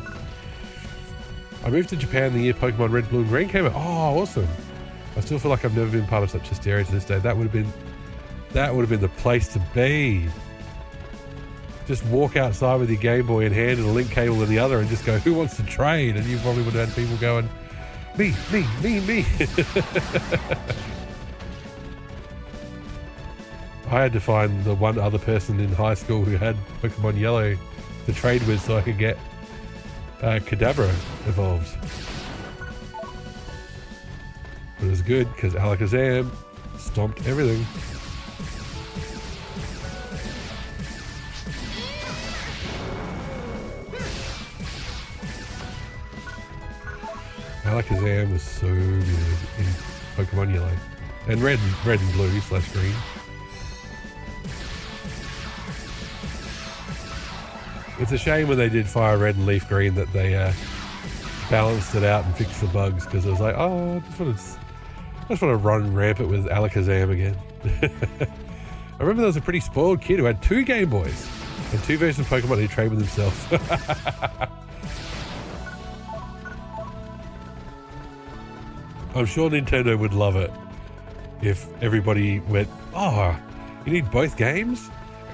I moved to Japan the year Pokemon Red, Blue and Green came out. Oh, awesome. I still feel like I've never been part of such hysteria to this day. That would have been the place to be. Just walk outside with your Game Boy in hand and a link cable in the other and just go, who wants to trade? And you probably would have had people going, me. I had to find the one other person in high school who had Pokemon Yellow to trade with so I could get Kadabra evolved. But it was good because Alakazam stomped everything. Alakazam was so good in Pokemon Yellow. And red and blue / green. It's a shame when they did Fire Red and Leaf Green that they balanced it out and fixed the bugs, because it was like, I just want to run rampant with Alakazam again. I remember there was a pretty spoiled kid who had 2 Game Boys and 2 versions of Pokemon and he traded with himself. I'm sure Nintendo would love it if everybody went, you need both games?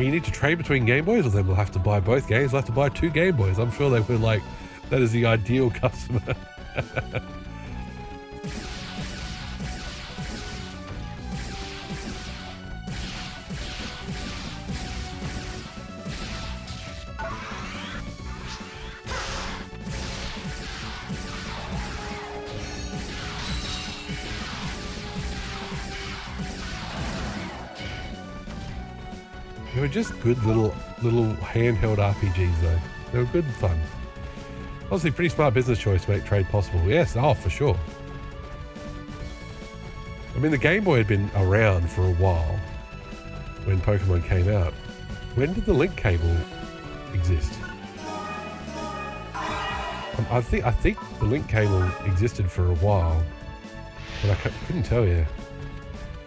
you need to trade between Game Boys, or then we'll have to buy both games. We'll have to buy 2 Game Boys. I'm sure they were like, that is the ideal customer. They were just good little handheld RPGs though. They were good and fun. Honestly, pretty smart business choice to make trade possible. Yes, oh, for sure. I mean, the Game Boy had been around for a while when Pokemon came out. When did the link cable exist? I think the link cable existed for a while, but I couldn't tell you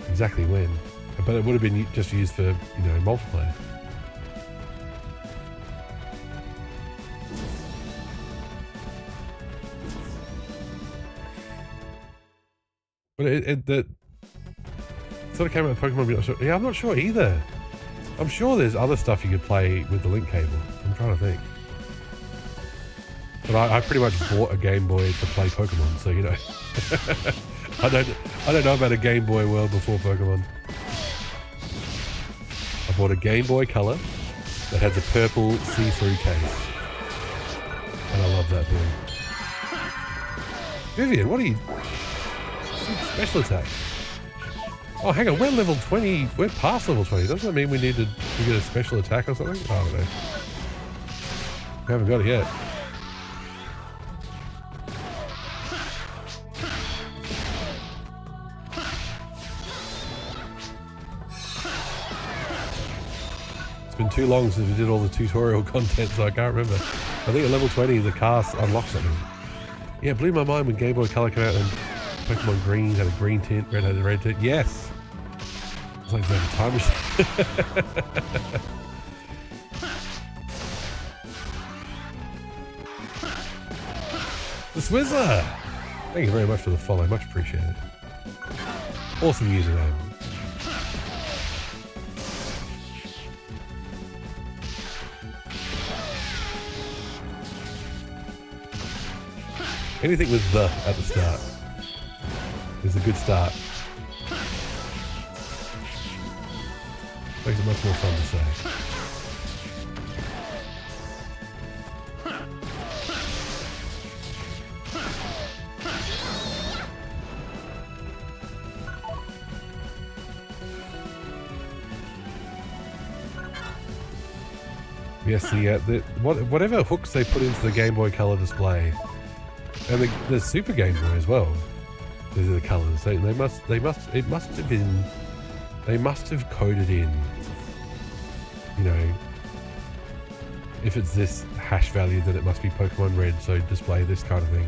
exactly when. But it would have been just used for, multiplayer. But it sort of came out with Pokemon. Yeah, I'm not sure either. I'm sure there's other stuff you could play with the link cable. I'm trying to think. But I pretty much bought a Game Boy to play Pokemon, so I don't know about a Game Boy world before Pokemon. I bought a Game Boy Color that had the purple see-through case. And I love that thing. Vivian, what are you... Special attack. Oh, hang on, we're level 20. We're past level 20. Doesn't that mean we need to get a special attack or something? I don't know. We haven't got it yet. Been too long since we did all the tutorial content, so I can't remember. I think at level 20 the cast unlocks something. Yeah, it blew my mind when Game Boy Color came out and Pokemon Green had a green tint, Red had a red tint. Yes! It's like the time machine. The Swizzler! Thank you very much for the follow, much appreciated. Awesome username. Anything with the at the start is a good start. Makes it much more fun to say. Yes, whatever hooks they put into the Game Boy Color display. And the Super Game Boy as well. These are the colours. They must have coded in, if it's this hash value, then it must be Pokemon Red, so display this kind of thing.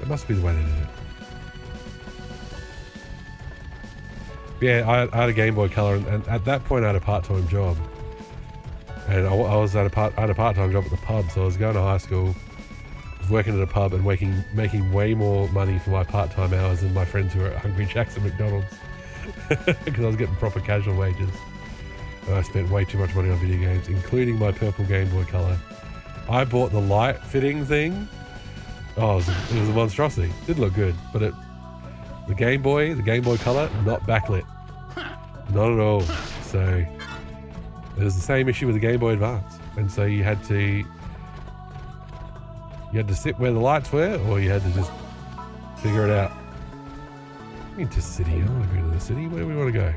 That must be the way they did it. Yeah, I had a Game Boy Color, and at that point I had a part-time job. And I had a part-time job at the pub, so I was going to high school, was working at a pub and making way more money for my part-time hours than my friends who were at Hungry Jack's and McDonald's. Because I was getting proper casual wages. And I spent way too much money on video games, including my purple Game Boy Color. I bought the light fitting thing. Oh, it was a monstrosity. Didn't look good, but the Game Boy Color, not backlit. Not at all. So... it was the same issue with the Game Boy Advance, and so you had to sit where the lights were, or you had to just figure it out. Into city. I want to go to the city. Where do we want to go?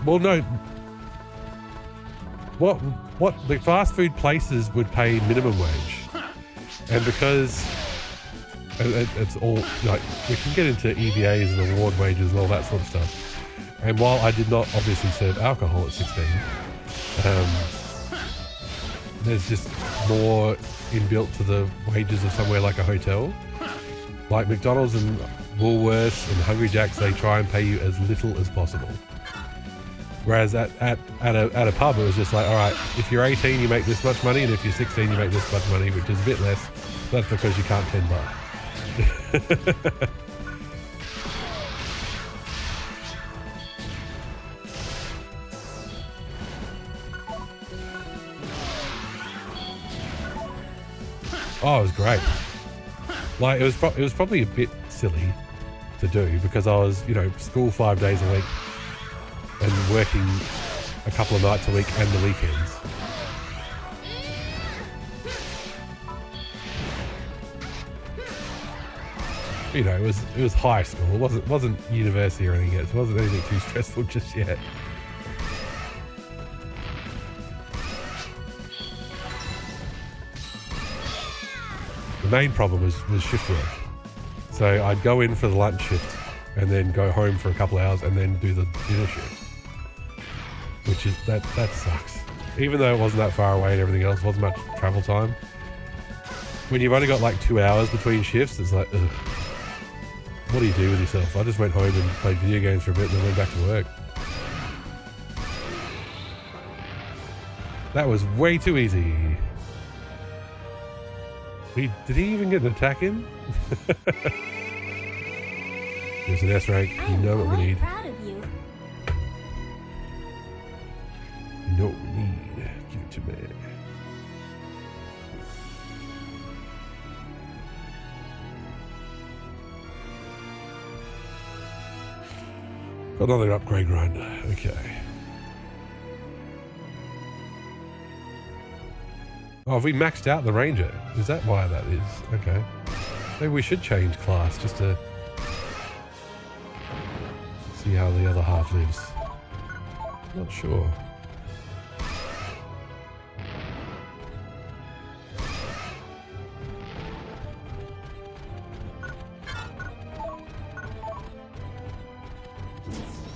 Well, no. What the fast food places would pay minimum wage, and because it's all like we can get into EVAs and award wages and all that sort of stuff. And while I did not obviously serve alcohol at 16, there's just more inbuilt to the wages of somewhere like a hotel. Like McDonald's and Woolworths and Hungry Jack's, they try and pay you as little as possible. Whereas at a pub, it was just like, all right, if you're 18, you make this much money, and if you're 16, you make this much money, which is a bit less. That's because you can't 10 bar. Oh, it was great. Like, it was probably a bit silly to do because I was, you know, school 5 days a week and working a couple of nights a week and the weekends. You know, it was high school. It wasn't university or anything yet. It wasn't anything too stressful just yet. The main problem was shift work. So I'd go in for the lunch shift and then go home for a couple of hours and then do the dinner shift. Which is, that sucks. Even though it wasn't that far away and everything else, wasn't much travel time. When you've only got like 2 hours between shifts, it's like, ugh. What do you do with yourself? I just went home and played video games for a bit and then went back to work. That was way too easy. Did he even get an attack in? Here's an S rank. You know what we need. Proud of you. You know what we need. Give it to me. Got another upgrade run. Okay. Oh, have we maxed out the Ranger? Is that why that is? Okay. Maybe we should change class just to see how the other half lives. Not sure.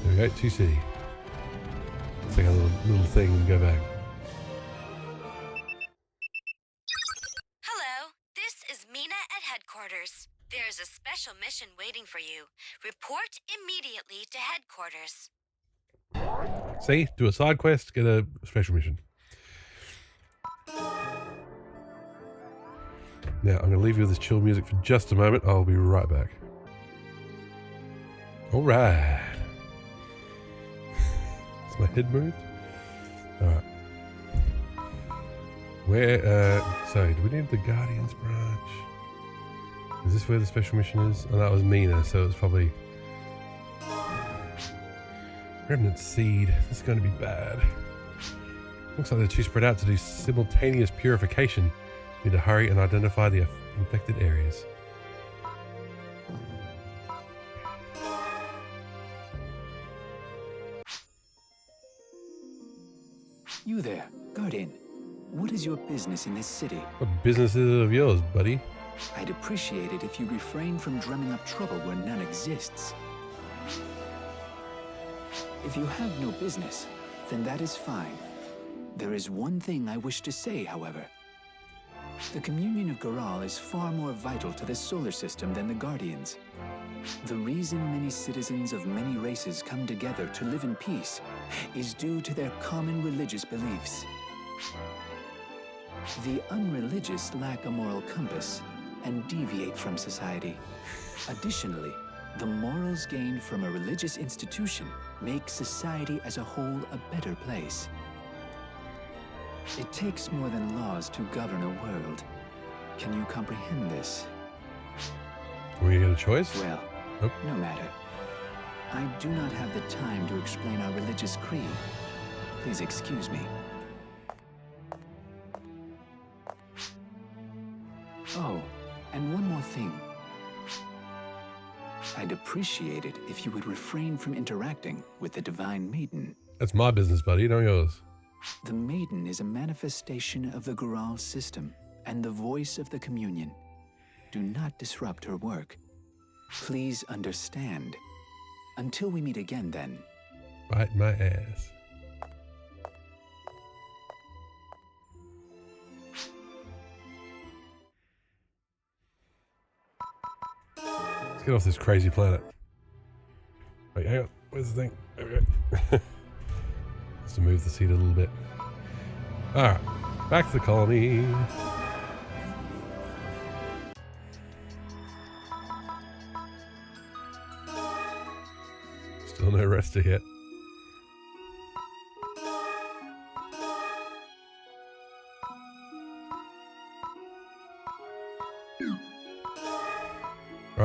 There we go, 2C. Take a little thing and go back. Hello, this is Mina at headquarters. There's a special mission waiting for you. Report immediately to headquarters. See? Do a side quest, get a special mission. Now, I'm going to leave you with this chill music for just a moment. I'll be right back. Alright. Is my head moved? Alright. Where, sorry, do we need the Guardians branch? Is this where the special mission is? Oh, that was Mina, so it's probably... Remnant Seed. This is going to be bad. Looks like they're too spread out to do simultaneous purification. Need to hurry and identify the infected areas. You there, Guardian. What is your business in this city? What business is it of yours, buddy? I'd appreciate it if you refrain from drumming up trouble where none exists. If you have no business, then that is fine. There is one thing I wish to say, however. The communion of Garal is far more vital to this solar system than the Guardians. The reason many citizens of many races come together to live in peace is due to their common religious beliefs. The unreligious lack a moral compass and deviate from society. Additionally, the morals gained from a religious institution make society as a whole a better place. It takes more than laws to govern a world. Can you comprehend this? Were you get a choice? Well, nope. No matter. I do not have the time to explain our religious creed. Please excuse me. Oh, and one more thing. I'd appreciate it if you would refrain from interacting with the Divine Maiden. That's my business, buddy, not yours. The Maiden is a manifestation of the Gural system and the voice of the communion. Do not disrupt her work. Please understand. Until we meet again, then. Bite my ass. Let's get off this crazy planet. Wait, hang on. Where's the thing? There we go. Let's to move the seat a little bit. Alright. Back to the colony. Still no rest yet.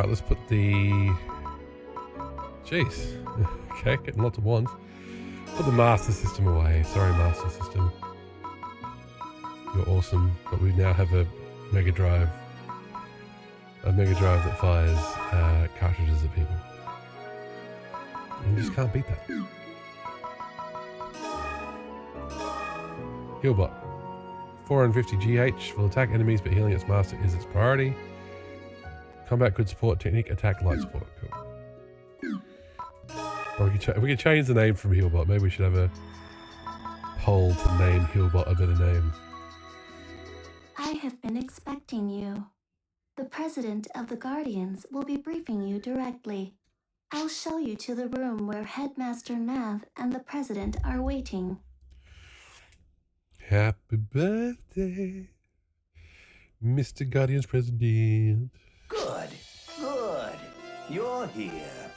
Alright, let's put the... Jeez. Okay, getting lots of wands. Put the Master System away. Sorry, Master System. You're awesome, but we now have a Mega Drive. A Mega Drive that fires cartridges at people. And you just can't beat that. Healbot. 450 GH will attack enemies, but healing its master is its priority. Combat good support, technique, attack, light support. Cool. Well, we can change the name from Healbot. Maybe we should have a poll to name Healbot a better name. I have been expecting you. The president of the Guardians will be briefing you directly. I'll show you to the room where Headmaster Nav and the president are waiting. Happy birthday, Mr. Guardian's president. Good, good. You're here.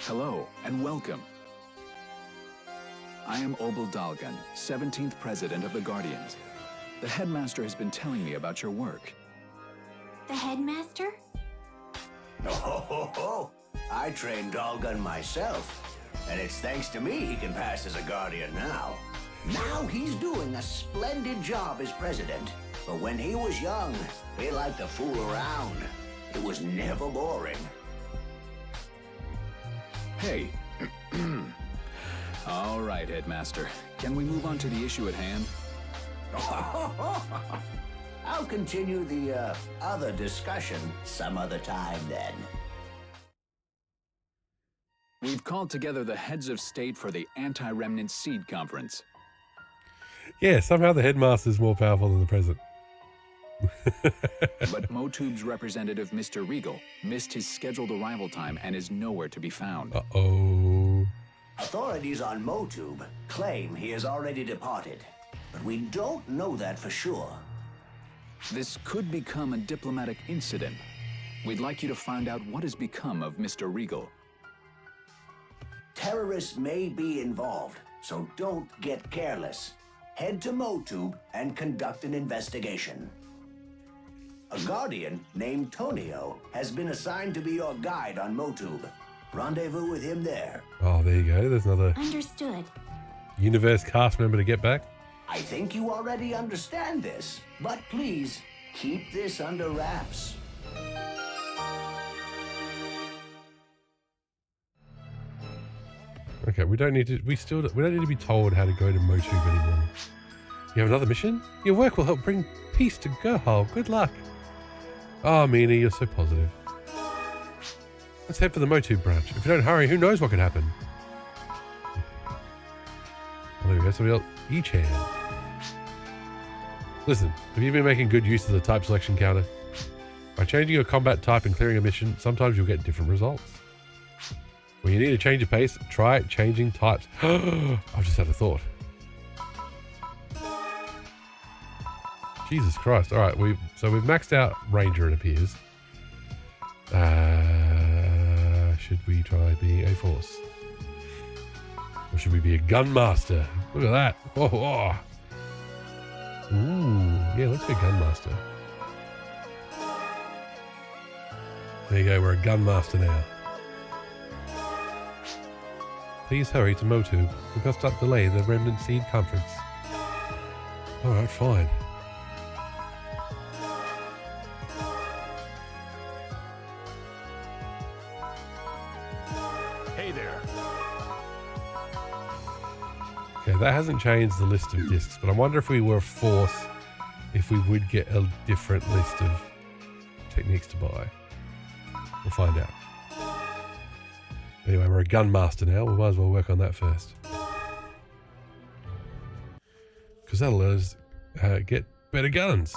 Hello, and welcome. I am Obel Dalgan, 17th President of the Guardians. The Headmaster has been telling me about your work. The headmaster? Oh, I trained Dalgan myself, and it's thanks to me he can pass as a Guardian now. Now he's doing a splendid job as president, but when he was young, he liked to fool around. It was never boring. Hey. All right, Headmaster. Can we move on to the issue at hand? I'll continue the other discussion some other time then. We've called together the heads of state for the Anti-Remnant Seed Conference. Yeah, somehow the headmaster is more powerful than the president. But Motube's representative, Mr. Regal, missed his scheduled arrival time and is nowhere to be found. Uh-oh. Authorities on Motube claim he has already departed, but we don't know that for sure. This could become a diplomatic incident. We'd like you to find out what has become of Mr. Regal. Terrorists may be involved, so don't get careless. Head to Motube and conduct an investigation. A Guardian named Tonio has been assigned to be your guide on Motube. Rendezvous with him there. Oh, there you go. There's another Understood. Universe cast member to get back. I think you already understand this, but please keep this under wraps. Okay, we don't need to be told how to go to Motube anymore. You have another mission? Your work will help bring peace to Gerhal. Good luck. Oh, Mina, you're so positive. Let's head for the Motube branch. If you don't hurry, who knows what could happen? Oh, there we go. Somebody else. Ichan. Listen, have you been making good use of the type selection counter? By changing your combat type and clearing a mission, sometimes you'll get different results. When you need a change of pace, try changing types. I've just had a thought. Jesus Christ. Alright, we've maxed out Ranger, it appears. Should we try being a force? Or should we be a gunmaster? Look at that. Oh. Ooh, yeah, let's be a gunmaster. There you go, we're a gunmaster now. Please hurry to Motube. We must not delay the Remnant Seed Conference. Alright, fine. Hey there. Okay, that hasn't changed the list of discs, but I wonder if we were a force, if we would get a different list of techniques to buy. We'll find out. Anyway, we're a gunmaster now. We might as well work on that first. Because that'll let us get better guns.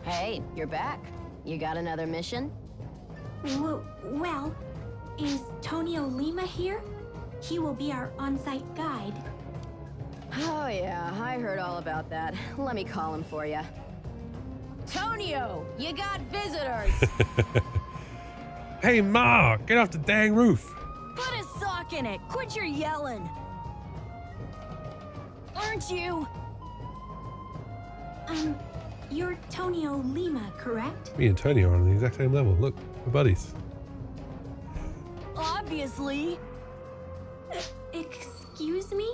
Hey, you're back. You got another mission? Well, is Tonio Lima here? He will be our on-site guide. Oh yeah, I heard all about that. Let me call him for you. Tonio, you got visitors! Hey Ma, get off the dang roof! Put a sock in it! Quit your yelling! Aren't you? You're Tonio Lima, correct? Me and Tony are on the exact same level. Look, we're buddies. Obviously. Excuse me?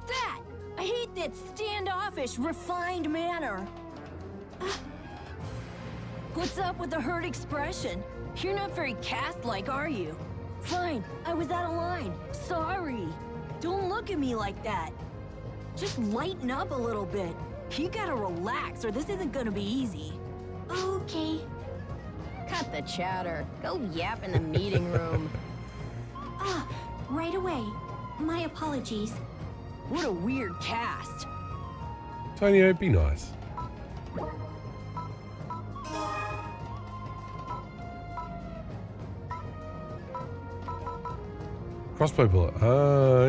That! I hate that standoffish, refined manner. What's up with the hurt expression? You're not very cast-like, are you? Fine, I was out of line. Sorry. Don't look at me like that. Just lighten up a little bit. You gotta relax or this isn't gonna be easy. Okay. Cut the chatter. Go yap in the meeting room. Right away. My apologies. What a weird cast. Tonio, be nice. Crossbow bullet. Ah,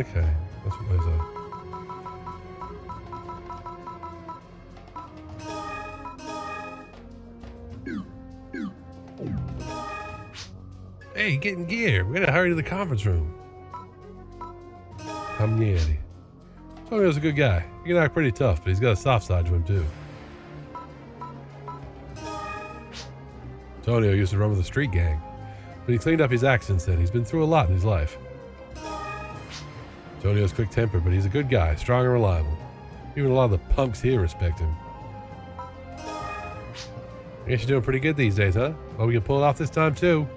okay. That's what those are. Hey, get in gear. We gotta hurry to the conference room. Camnieri. Tonio's a good guy. He can act pretty tough, but he's got a soft side to him too. Tonio used to run with a street gang, but he cleaned up his act since then. He's been through a lot in his life. Tonio's quick-tempered, but he's a good guy, strong and reliable. Even a lot of the punks here respect him. I guess you're doing pretty good these days, huh? Well, we can pull it off this time too.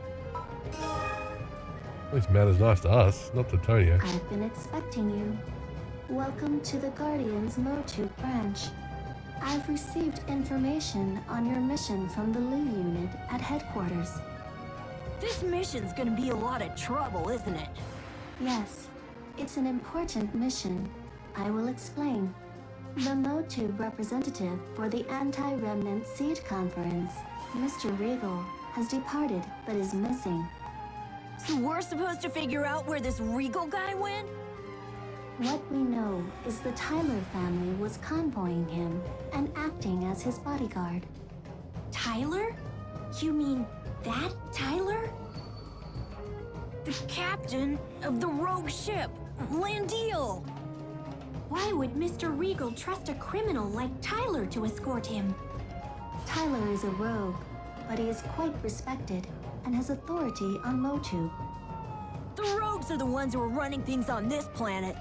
At least Mana's nice to us, not to Tonio. I've been expecting you. Welcome to the Guardian's Motu branch. I've received information on your mission from the Lu unit at headquarters. This mission's gonna be a lot of trouble, isn't it? Yes, it's an important mission. I will explain. The Motu representative for the Anti-Remnant Seed Conference, Mr. Regal, has departed but is missing. So we're supposed to figure out where this Regal guy went? What we know is the Tyler family was convoying him and acting as his bodyguard. Tyler? You mean that Tyler? The captain of the rogue ship, Landil. Why would Mr. Regal trust a criminal like Tyler to escort him? Tyler is a rogue, but he is quite respected and has authority on Motu. The rogues are the ones who are running things on this planet.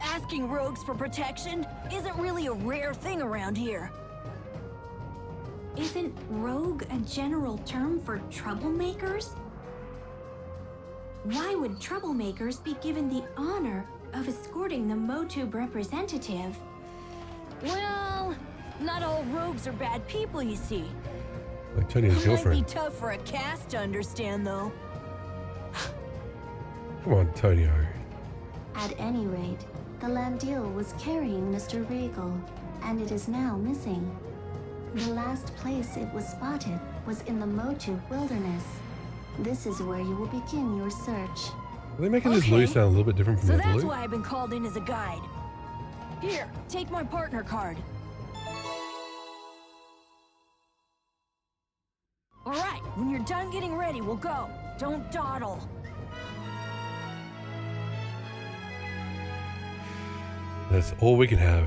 Asking rogues for protection isn't really a rare thing around here. Isn't rogue a general term for troublemakers? Why would troublemakers be given the honor of escorting the Motu representative? Well, not all rogues are bad people, you see. Like Tonio's girlfriend. Might be tough for a cast to understand, though. Come on, Tonio. At any rate, the Landil was carrying Mr. Regal, and it is now missing. The last place it was spotted was in the Motu wilderness. This is where you will begin your search. Are they making this Lou sound a little bit different from So the other that's Lou? why I've been called in as a guide. Here, take my partner card. All right, when you're done getting ready, we'll go. Don't dawdle. That's all we can have.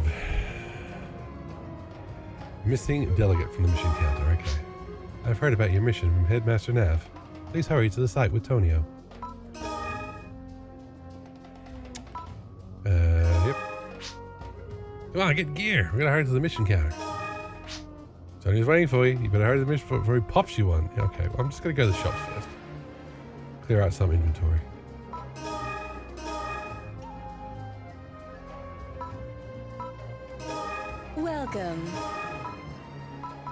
Missing delegate from the mission counter. Okay. I've heard about your mission from Headmaster Nav. Please hurry to the site with Tonio. Yep. Come on, get gear. We gotta hurry to the mission counter. Tonio's waiting for you. You better hurry to the mission before he pops you one. Yeah, okay, well, I'm just gonna go to the shops first. Clear out some inventory. Welcome.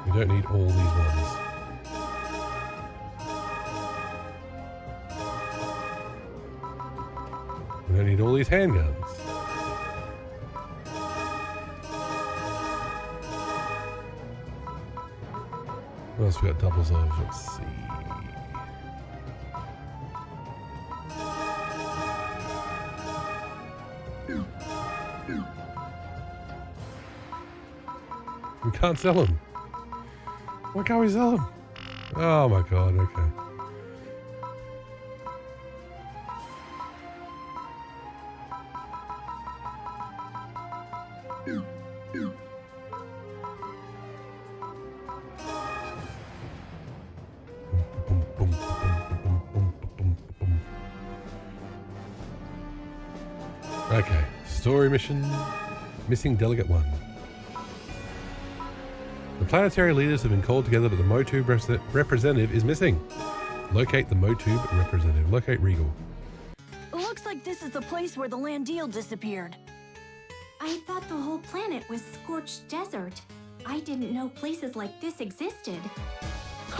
We don't need all these ones. We don't need all these handguns. What else we got doubles of? Let's see. We can't sell them. Why can't we sell them? Oh my god, okay. Okay, story mission. Missing Delegate 1. The planetary leaders have been called together, but the Motube representative is missing. Locate the Motube representative. Locate Regal. It looks like this is the place where the Landil disappeared. I thought the whole planet was scorched desert. I didn't know places like this existed.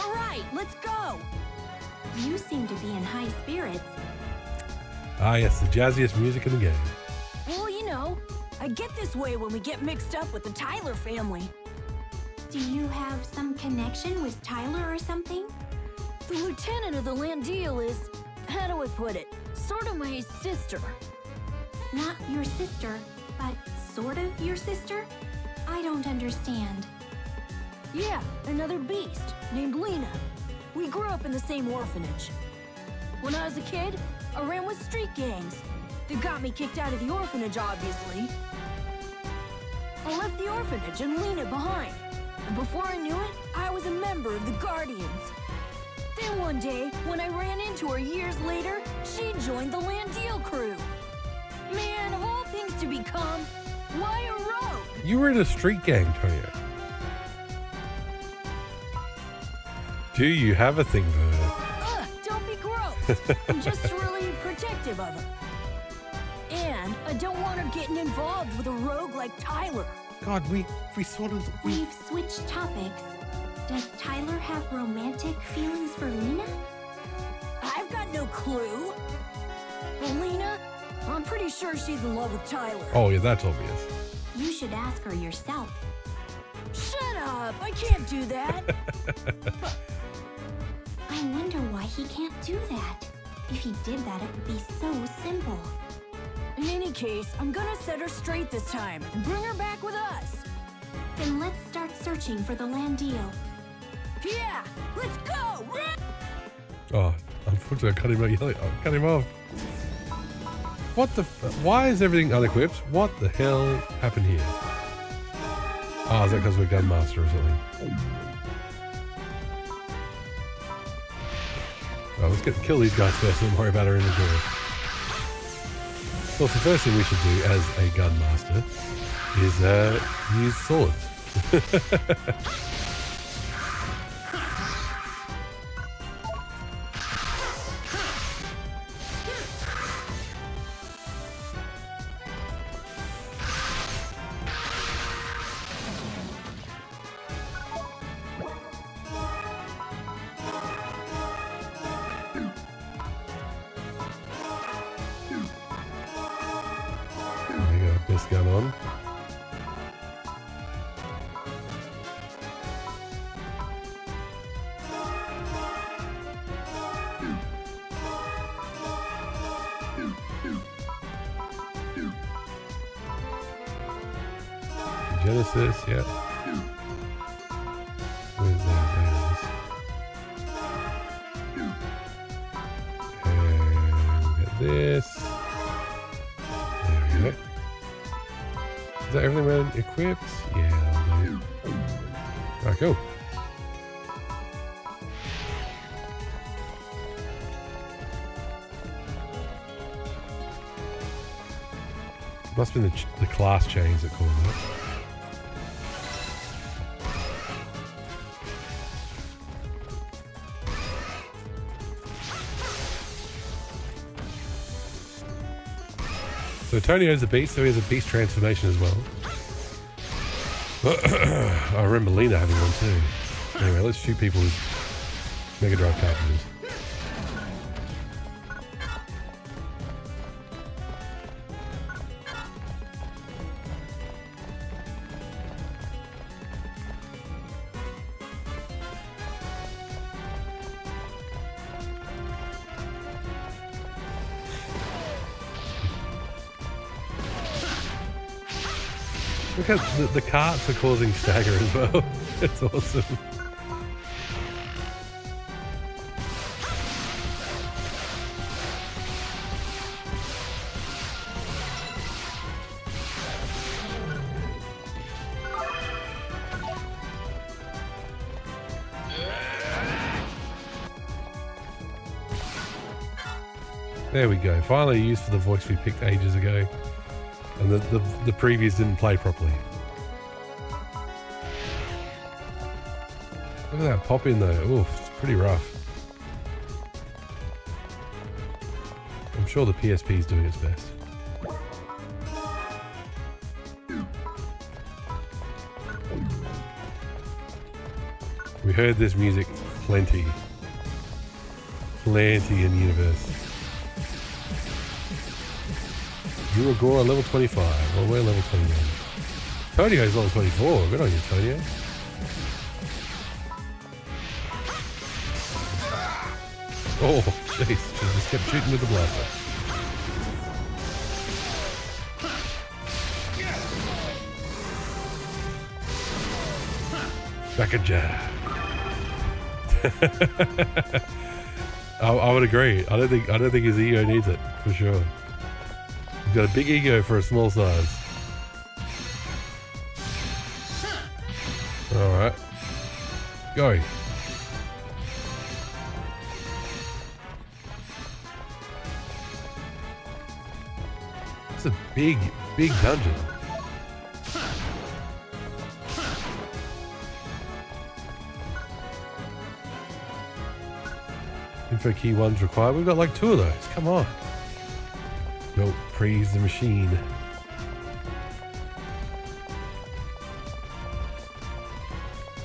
All right, let's go! You seem to be in high spirits. Ah, yes, the jazziest music in the game. Well, you know, I get this way when we get mixed up with the Tyler family. Do you have some connection with Tyler or something? The lieutenant of the Landil is, how do I put it, sort of my sister. Not your sister, but sort of your sister? I don't understand. Yeah, another beast named Lena. We grew up in the same orphanage. When I was a kid, I ran with street gangs. They got me kicked out of the orphanage, obviously. I left the orphanage and Lena behind. And before I knew it, I was a member of the Guardians. Then one day, when I ran into her years later, she joined the Landil crew. Man, of all things to become, why a rogue? You were in a street gang, Tonya. Do you have a thing for her? Don't be gross. I'm just really protective of her. And I don't want her getting involved with a rogue like Tyler. God, we sort of... We've switched topics. Does Tyler have romantic feelings for Lena? I've got no clue. But Lena, I'm pretty sure she's in love with Tyler. Oh, yeah, that's obvious. You should ask her yourself. Shut up! I can't do that. I wonder why he can't do that. If he did that, it would be so simple. In any case, I'm gonna set her straight this time and bring her back with us. Then let's start searching for the Landil. Yeah, let's go! Oh, unfortunately, I cut him off. What the why is everything unequipped? What the hell happened here? Oh, is that because we're Gunmaster or something? Oh, let's kill these guys first and worry about our inventory. Well, the first thing we should do as a Gunmaster is use swords. Gun on. Genesis, yeah. Where's that? And we'll get this. There we go. Is that everything man equipped? Yeah, that'll do. Alright, cool. Must have been the class change that caused that. So Tony owns a beast, so he has a beast transformation as well. I remember Lena having one too. Anyway, let's shoot people with Mega Drive cartridges. Look how the carts are causing stagger as well. It's awesome. There we go. Finally used for the voice we picked ages ago. And the previews didn't play properly. Look at that pop in though. Oof, it's pretty rough. I'm sure the PSP is doing its best. We heard this music plenty. Plenty in the universe. Uragora level 25. Well, we're level 21. Tonio's level 24. Good on you, Tonio. Oh, jeez. She just kept shooting with the blaster. Back a jab. I would agree. I don't think his ego needs it, for sure. He's got a big ego for a small size. Alright. Go. It's a big, big dungeon. Info key 1's required. We've got like 2 of those. Come on. Don't praise the machine.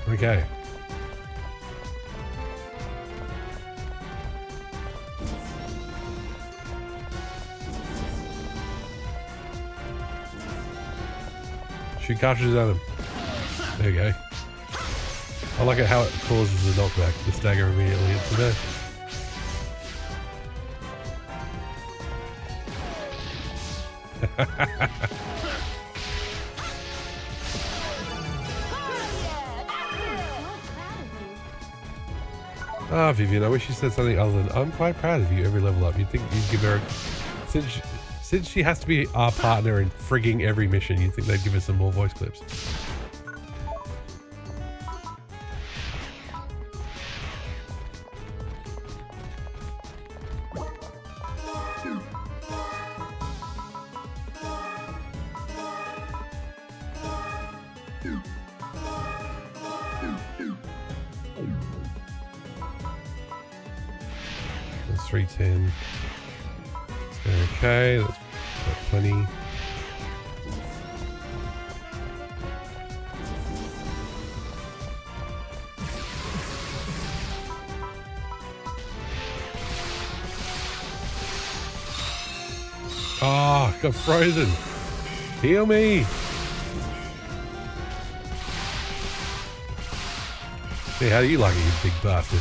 Okay. Shoot cartridges at him. There you go. I like it how it causes the knockback, the stagger immediately. It's the best. Ah, Vivian, I wish you said something other than I'm quite proud of you every level up. You'd think you'd give her since she has to be our partner in frigging every mission, you'd think they'd give us some more voice clips. That's 310. Okay, that's got plenty. Oh, got frozen. Heal me. Hey, how do you like it, you big bastard?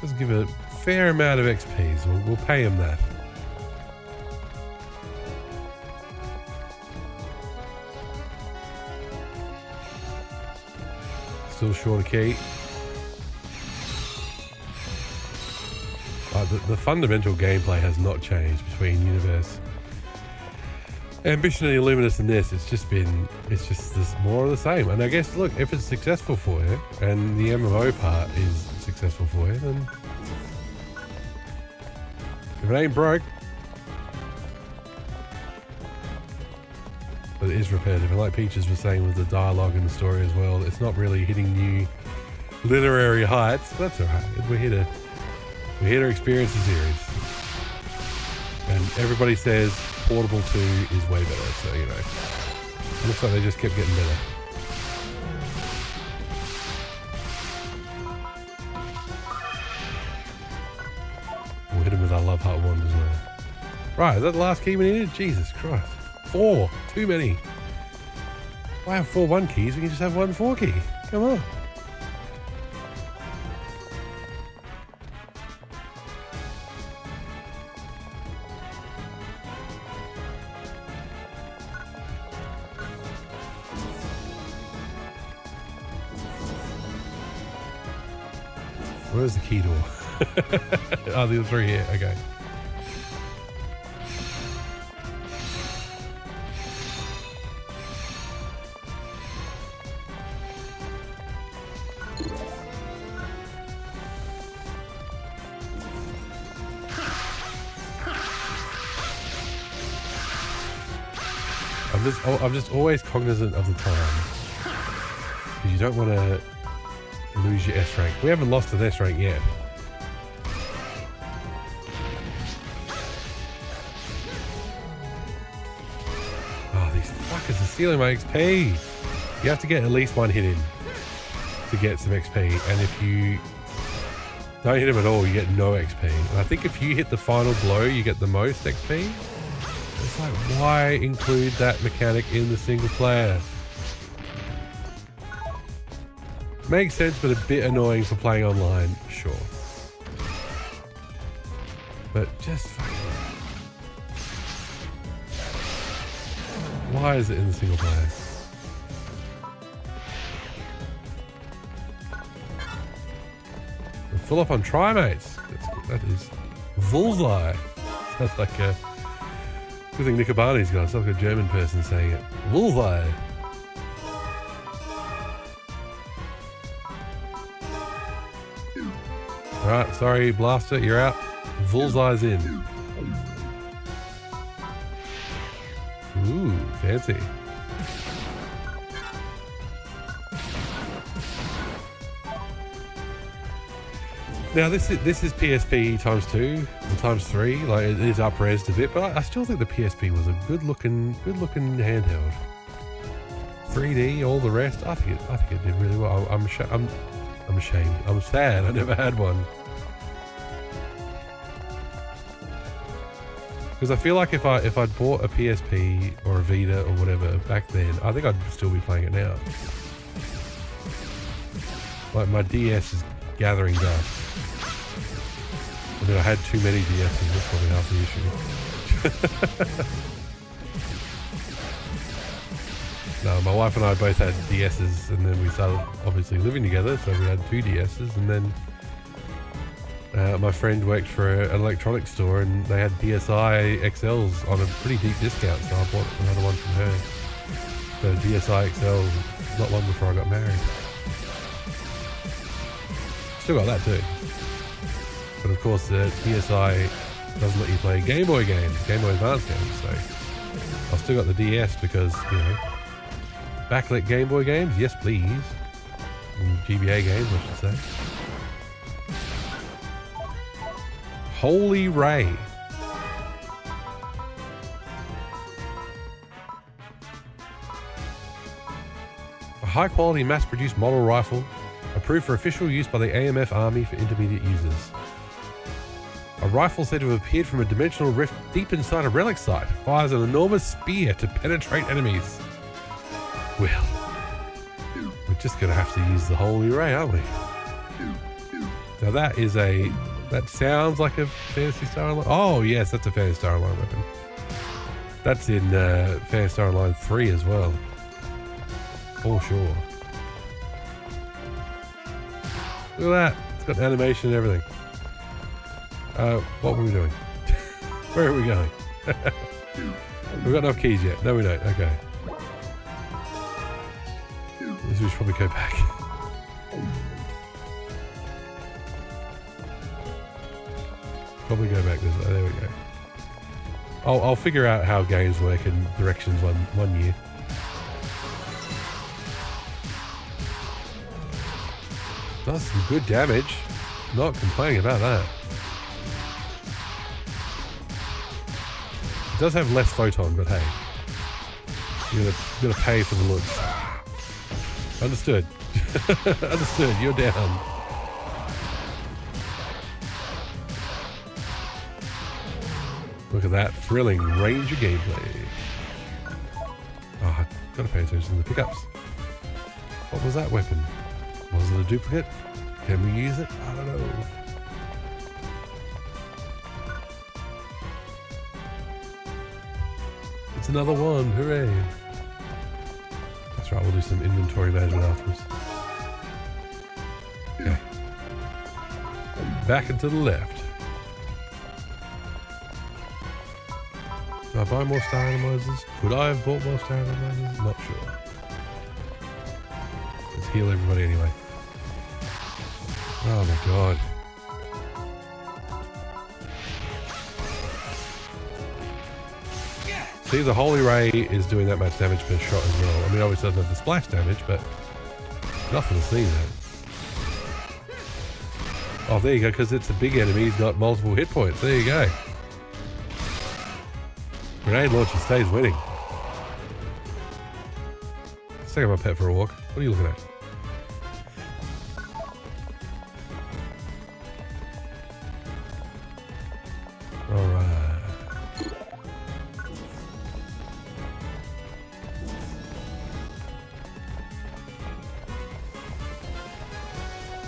Let's give it a fair amount of XP, so we'll pay him that. Still short a key. The fundamental gameplay has not changed between Universe, Ambition and Illuminous and this. It's just this more of the same. And I guess, look, if it's successful for you and the MMO part is successful for you, then if it ain't broke. But it is repetitive, and like Peaches was saying with the dialogue and the story as well, it's not really hitting new literary heights. But that's alright. We're here to experience the series. And everybody says Portable 2 is way better, so you know. It looks like they just kept getting better. We'll hit him with our Love Heart wand as well. Right, is that the last key we needed? Jesus Christ. 4. Too many. Why have 4 1 keys? We can just have 1 4 key. Come on. Where's the key door? Oh, the other 3 here. Okay. I'm just always cognizant of the time. Because you don't want to lose your S rank. We haven't lost an S rank yet. Oh, these fuckers are stealing my XP. You have to get at least one hit in to get some XP. And if you don't hit him at all, you get no XP. And I think if you hit the final blow, you get the most XP. It's like, why include that mechanic in the single player? Makes sense, but a bit annoying for playing online, sure. But just fucking... Why is it in the single player? We're full up on Trimates. That is Bullseye. Sounds like a... Good thing Nikobani's got. It's like a German person saying it. Bullseye. Alright, sorry, Blaster, you're out. Bullseye's in. Ooh, fancy. Now this is PSP times 2 or times 3. Like it is up-resed a bit, but I still think the PSP was a good looking handheld. 3D, all the rest. I think it did really well. I'm ashamed. I'm sad. I never had one. Because I feel like if I'd bought a PSP or a Vita or whatever back then, I think I'd still be playing it now. Like my DS is gathering dust. I mean, I had too many DSs. That's probably half the issue. No, my wife and I both had DSs, and then we started obviously living together, so we had 2 DSs, and then my friend worked for an electronics store, and they had DSi XLs on a pretty deep discount, so I bought another one from her. The DSi XL, not long before I got married. Still got that too. But of course, the DSi doesn't let you play Game Boy games, Game Boy Advance games, so I've still got the DS because, you know, backlit Game Boy games, yes please. And GBA games, I should say. Holy Ray. A high-quality mass-produced model rifle, approved for official use by the AMF Army for intermediate users. A rifle said to have appeared from a dimensional rift deep inside a relic site, fires an enormous spear to penetrate enemies. Well, we're just going to have to use the Holy Ray, aren't we? Now that sounds like a Phantasy Star Online. Oh yes, that's a Phantasy Star Online weapon. That's in Phantasy Star Online 3 as well. For sure. Look at that. It's got animation and everything. What were we doing? Where are we going? We've got enough keys yet. No, we don't. Okay. We should probably go back. Probably go back this way. There we go. I'll figure out how games work in directions one year. Does some good damage. Not complaining about that. It does have less photon, but hey, you're gonna pay for the looks. Understood. Understood. You're down. Look at that thrilling Ranger gameplay. Oh, gotta pay attention to the pickups. What was that weapon? Was it a duplicate? Can we use it? I don't know. It's another one. Hooray. That's right. We'll do some inventory management afterwards. Okay. Back and to the left. Did I buy more star analyzers? Could I have bought more star analyzers? Not sure. Let's heal everybody anyway. Oh my god. See, the Holy Ray is doing that much damage per shot as well. I mean, obviously doesn't have the splash damage, but nothing to see there. Oh, there you go, because it's a big enemy. He's got multiple hit points. There you go. Grenade launcher stays winning. Let's take my pet for a walk. What are you looking at? Alright.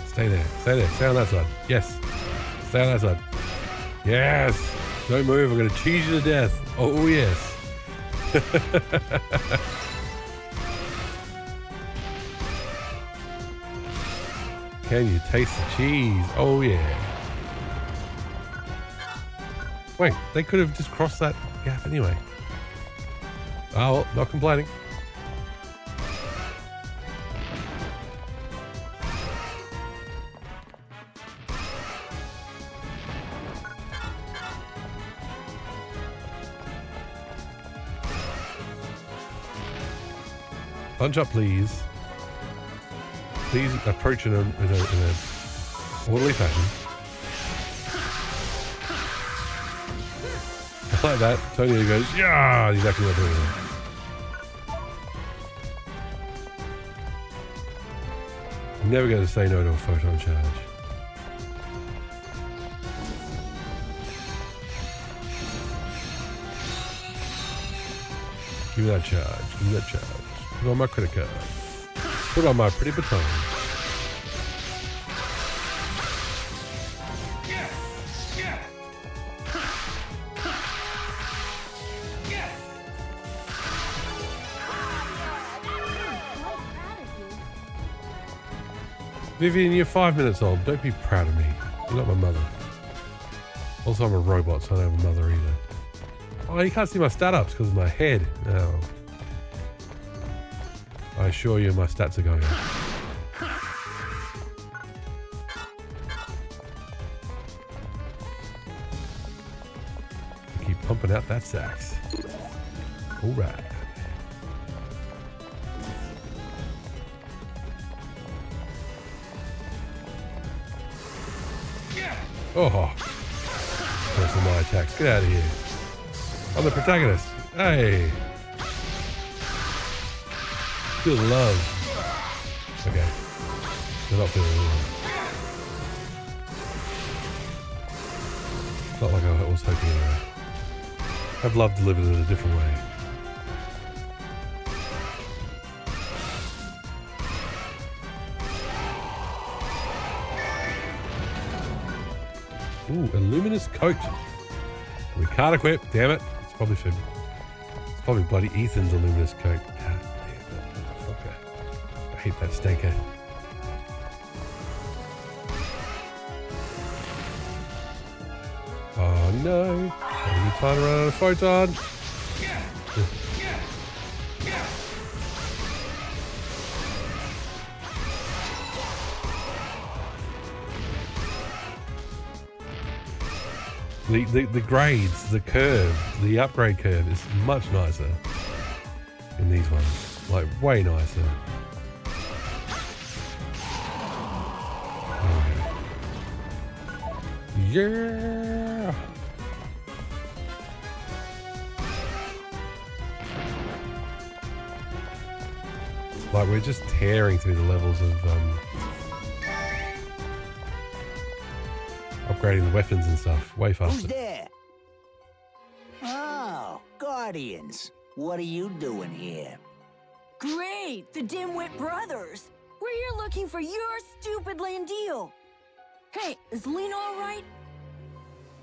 Stay there. Stay there. Stay on that side. Yes. Stay on that side. Yes. Don't move. I'm going to cheese you to death. Oh, yes. Can you taste the cheese? Oh, yeah. Wait, they could have just crossed that gap anyway. Oh, well, not complaining. Punch up, please. Please approach in a orderly fashion. I like that. Tony goes, yeah, exactly what I'm doing. I'm never going to say no to a photon charge. Give me that charge. Give me that charge. Put on my credit card. Put on my pretty baton. Vivian, you're 5 minutes old. Don't be proud of me. You're not my mother. Also, I'm a robot, so I don't have a mother either. Oh, you can't see my stat ups because of my head. Oh. I assure you my stats are going up. Keep pumping out that sax. All right. Oh. Those are my attacks. Get out of here. I'm the protagonist. Hey. Feel love. Okay. They're not feeling love. Not like I was hoping anyway. Have love delivered in a different way. Ooh, a luminous coat. We can't equip. Damn it. It's probably food. It's probably bloody Ethan's a luminous coat. God damn that motherfucker. I hate that stinker. Oh no. Having time to run out of photon. The grades, the curve, the upgrade curve is much nicer in these ones. Like, way nicer. Yeah! Like, we're just tearing through the levels of upgrading the weapons and stuff way faster. Who's there? Oh, Guardians. What are you doing here? Great, the Dimwit Brothers. We're here looking for your stupid Landil. Hey, is Lena all right?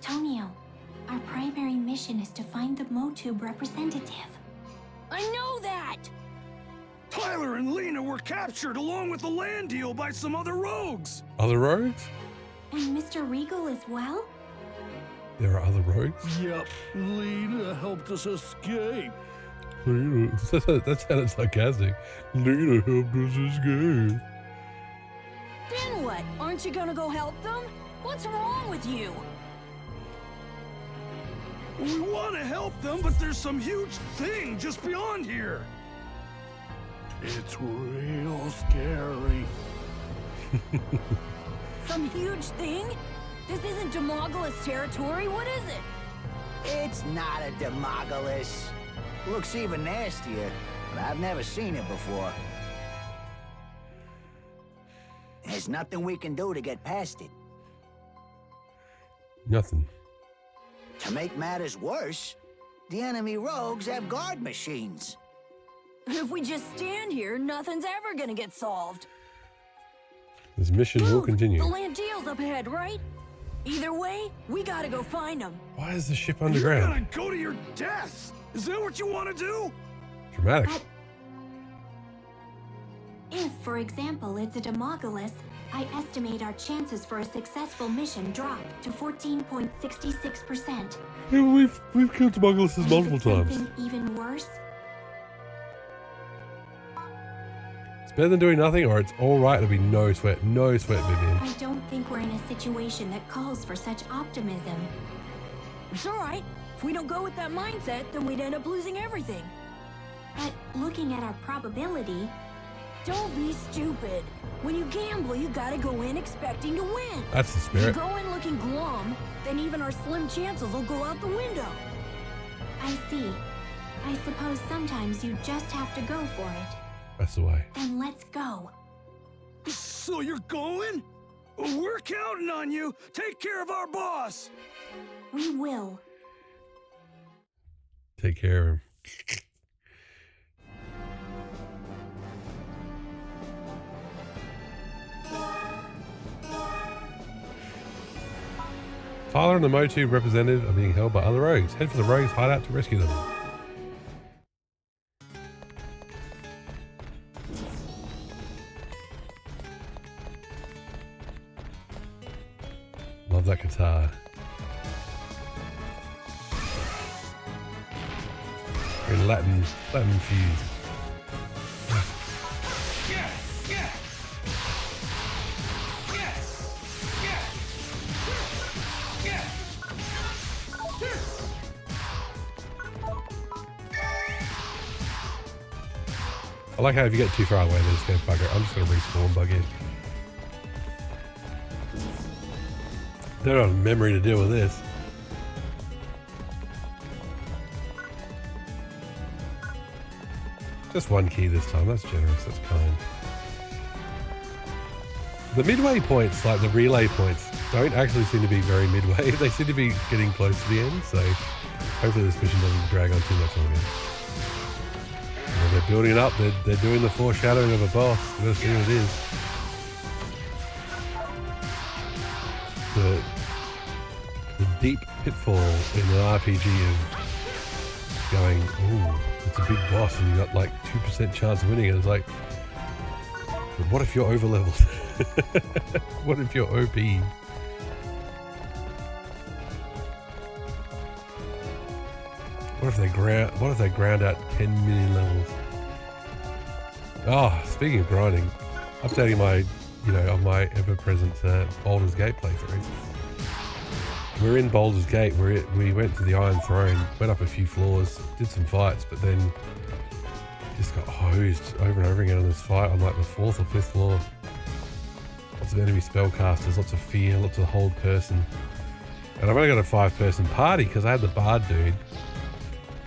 Tonio, our primary mission is to find the Motube representative. I know that! Tyler and Lena were captured along with the land deal by some other rogues. Other rogues? And Mr. Regal as well? There are other rogues? Yep, Lena helped us escape. Lena, that sounded sarcastic. Lena helped us escape. Then what? Aren't you gonna go help them? What's wrong with you? We want to help them, but there's some huge thing just beyond here. It's real scary. Some huge thing? This isn't Demogolis territory, what is it? It's not a Demogolis. Looks even nastier, but I've never seen it before. There's nothing we can do to get past it. Nothing. To make matters worse, the enemy rogues have guard machines. If we just stand here, nothing's ever gonna get solved. This mission will continue. The Langeals up ahead, right? Either way, we gotta go find them. Why is the ship underground? You're gonna go to your death! Is that what you want to do? Dramatic. If, for example, it's a Demogolis, I estimate our chances for a successful mission drop to 14.66%. Yeah, we've killed Demogolises multiple times. Something even worse? It's better than doing nothing, or it's all right to be no sweat, Vivian. I don't think we're in a situation that calls for such optimism. It's all right. If we don't go with that mindset, then we'd end up losing everything. But looking at our probability... Don't be stupid. When you gamble, you gotta go in expecting to win. That's the spirit. If you go in looking glum, then even our slim chances will go out the window. I see. I suppose sometimes you just have to go for it. That's the way. Then let's go. So you're going? We're counting on you. Take care of our boss. We will. Take care of him. Tyler and the Motu representative are being held by other rogues. Head for the rogues' hideout to rescue them. Love that guitar. Very Latin infused. I like how if you get too far away, they just go bugger. I'm just going to respawn bug in. They don't have memory to deal with this. Just one key this time. That's generous. That's kind. The midway points, like the relay points, don't actually seem to be very midway. They seem to be getting close to the end, so hopefully this mission doesn't drag on too much longer. They're building it up. They're doing the foreshadowing of a boss. We're going to see what it is. The deep pitfall in an RPG of going, ooh, it's a big boss and you got like 2% chance of winning. And it's like, but what if you're over leveled? What if you're OP? What if they ground out 10 million levels? Oh, speaking of grinding, updating my, on my ever-present Baldur's Gate playthrough. We're in Baldur's Gate. We went to the Iron Throne, went up a few floors, did some fights, but then just got hosed over and over again on this fight on like the 4th or 5th floor. Lots of enemy spellcasters, lots of fear, lots of hold person. And I've only got a 5-person party because I had the Bard dude.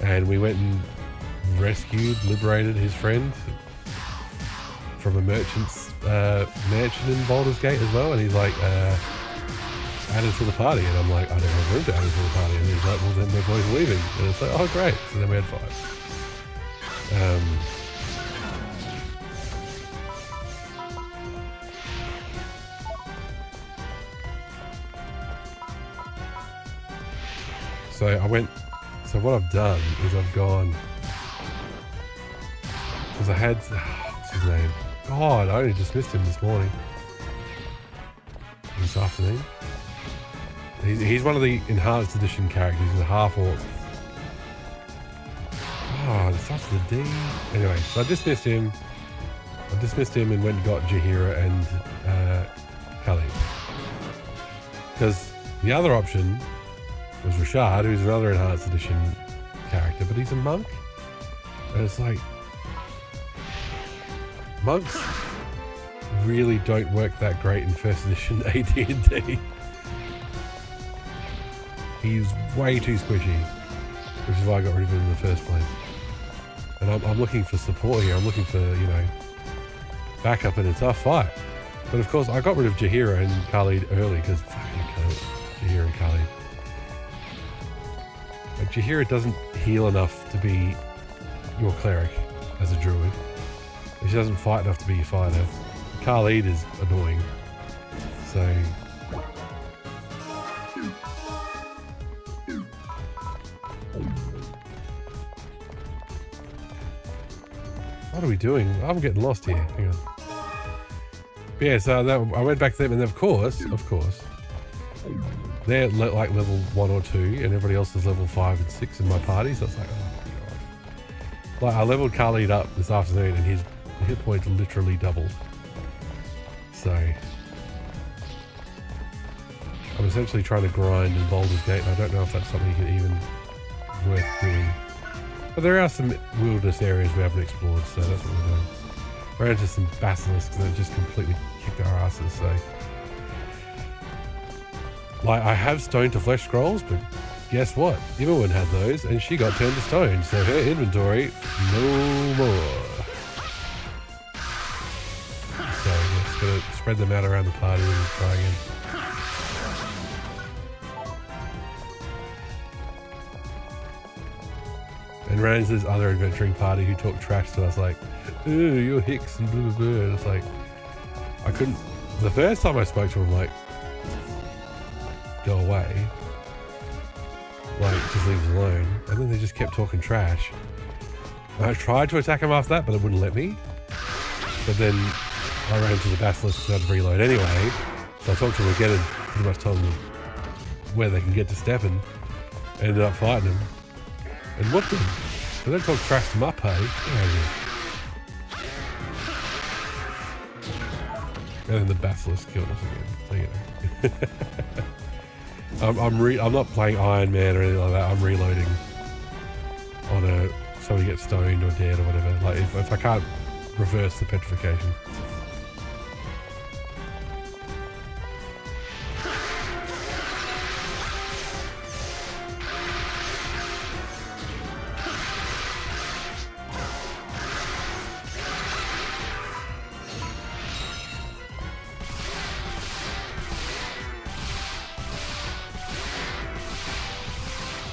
And we went and liberated his friend from a merchant's mansion in Baldur's Gate as well. And he's like, added to the party. And I'm like, I don't have room to add to the party. And he's like, well, then we're both leaving. And it's like, oh, great. So then we had 5. So what I've done is I've gone, because I had, what's his name? God, I only dismissed him this morning. This afternoon. He's one of the enhanced edition characters. He's a half-orc. Oh, it starts with a D. Anyway, so I dismissed him. And went and got Jaheira and Kali. Because the other option was Rashad, who's another Enhanced Edition character, but he's a monk. And it's like, monks really don't work that great in first edition AD&D. He's way too squishy, which is why I got rid of him in the first place. And I'm looking for support here. I'm looking for, you know, backup in a tough fight. But of course, I got rid of Jaheira and Khalid early because fucking Jaheira and Khalid. Like, Jaheira doesn't heal enough to be your cleric as a druid. She doesn't fight enough to be your fighter. Khalid is annoying. So... what are we doing? I'm getting lost here. Hang on. But yeah, so I went back to them, and of course, they're like level 1 or 2, and everybody else is level 5 and 6 in my party. So it's like, oh my god! Like, I leveled Khalid up this afternoon, and his hit points literally doubled. So I'm essentially trying to grind in Baldur's Gate, and I don't know if that's something even worth doing. But there are some wilderness areas we haven't explored, so that's what we're doing. Ran into some basilisks that just completely kicked our asses, so... like, I have stone to flesh scrolls, but guess what? Imowen had those, and she got turned to stone, so her inventory, no more. So, we're just gonna spread them out around the party and try again. And ran into this other adventuring party who talked trash to us, like, "Ooh, you're Hicks," and blah blah blah. And it's like, I couldn't. The first time I spoke to him, like, go away, like, just leave us alone. And then they just kept talking trash. And I tried to attack him after that, but it wouldn't let me. But then I ran into the basilisk and had to reload anyway. So I talked to him again and pretty much told them where they can get to Steppen. Ended up fighting him. And what the? They don't talk trash to my party. Get out of here. And then the basilisk killed us again. So, you know. I'm not playing Iron Man or anything like that. I'm reloading on somebody gets stoned or dead or whatever. Like, if I can't reverse the petrification.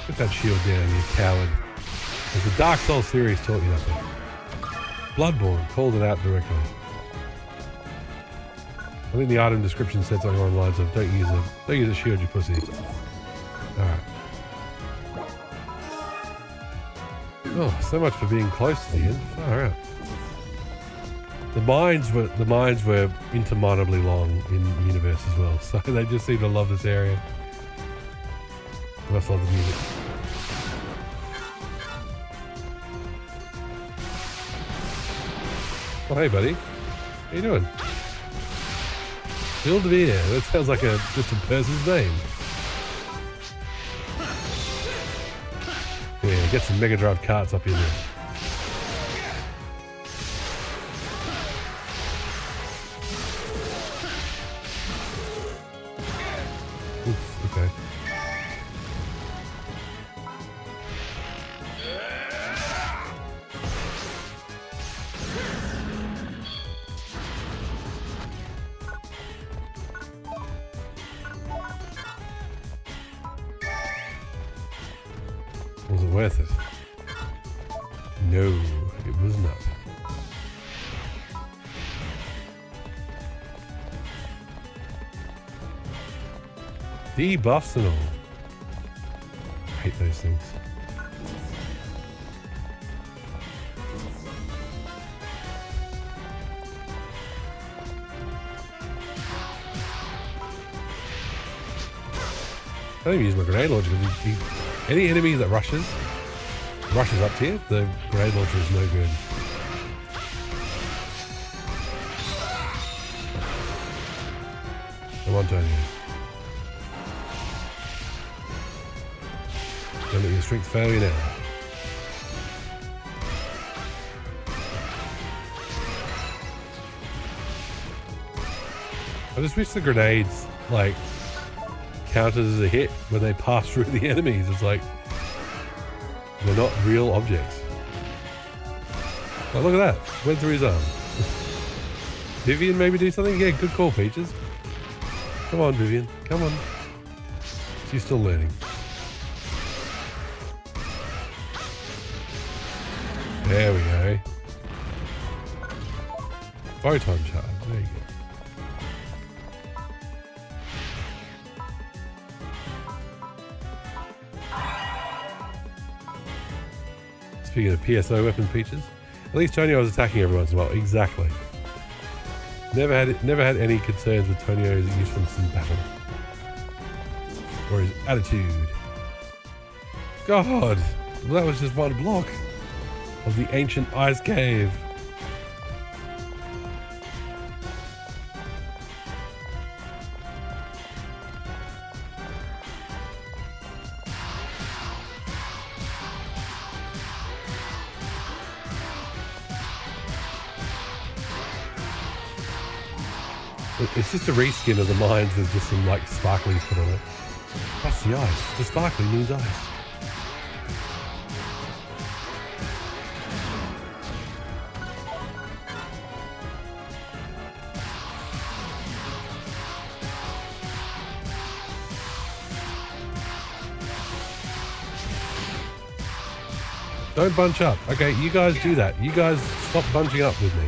Put that shield down, you coward. As the Dark Souls series taught you nothing. Bloodborne called it out directly. I think the item description said something along the lines of, don't use a shield, you pussy. Alright. Oh, so much for being close to the end. Far out. The mines were interminably long in the universe as well, so they just seem to love this area. They must love the music. Oh, hey, buddy. How you doing? Wildevere. That sounds like just a person's name. Yeah, get some Mega Drive carts up in there. Oof, okay. Was it worth it? No, it was not. Debuffs and all. I hate those things. I don't even use my grenade launcher because any enemy that rushes up to you, the grenade launcher is no good. The one turn here. Don't let your strength fail you now. I just wish the grenades, like, counted as a hit when they pass through the enemies. It's like, they're not real objects. Oh, look at that. Went through his arm. Vivian maybe do something? Yeah, good call, Peaches. Come on, Vivian. Come on. She's still learning. There we go. Photon charge. There you go. Speaking of PSO weapon features, at least Tonio was attacking every once in a while. Exactly. Never had any concerns with Tonio's usefulness in battle. Or his attitude. God, that was just one block of the ancient ice cave. It's just a reskin of the mines with just some like sparklies put on it. That's the ice. The sparkly means ice. Don't bunch up. Okay, you guys do that. You guys stop bunching up with me.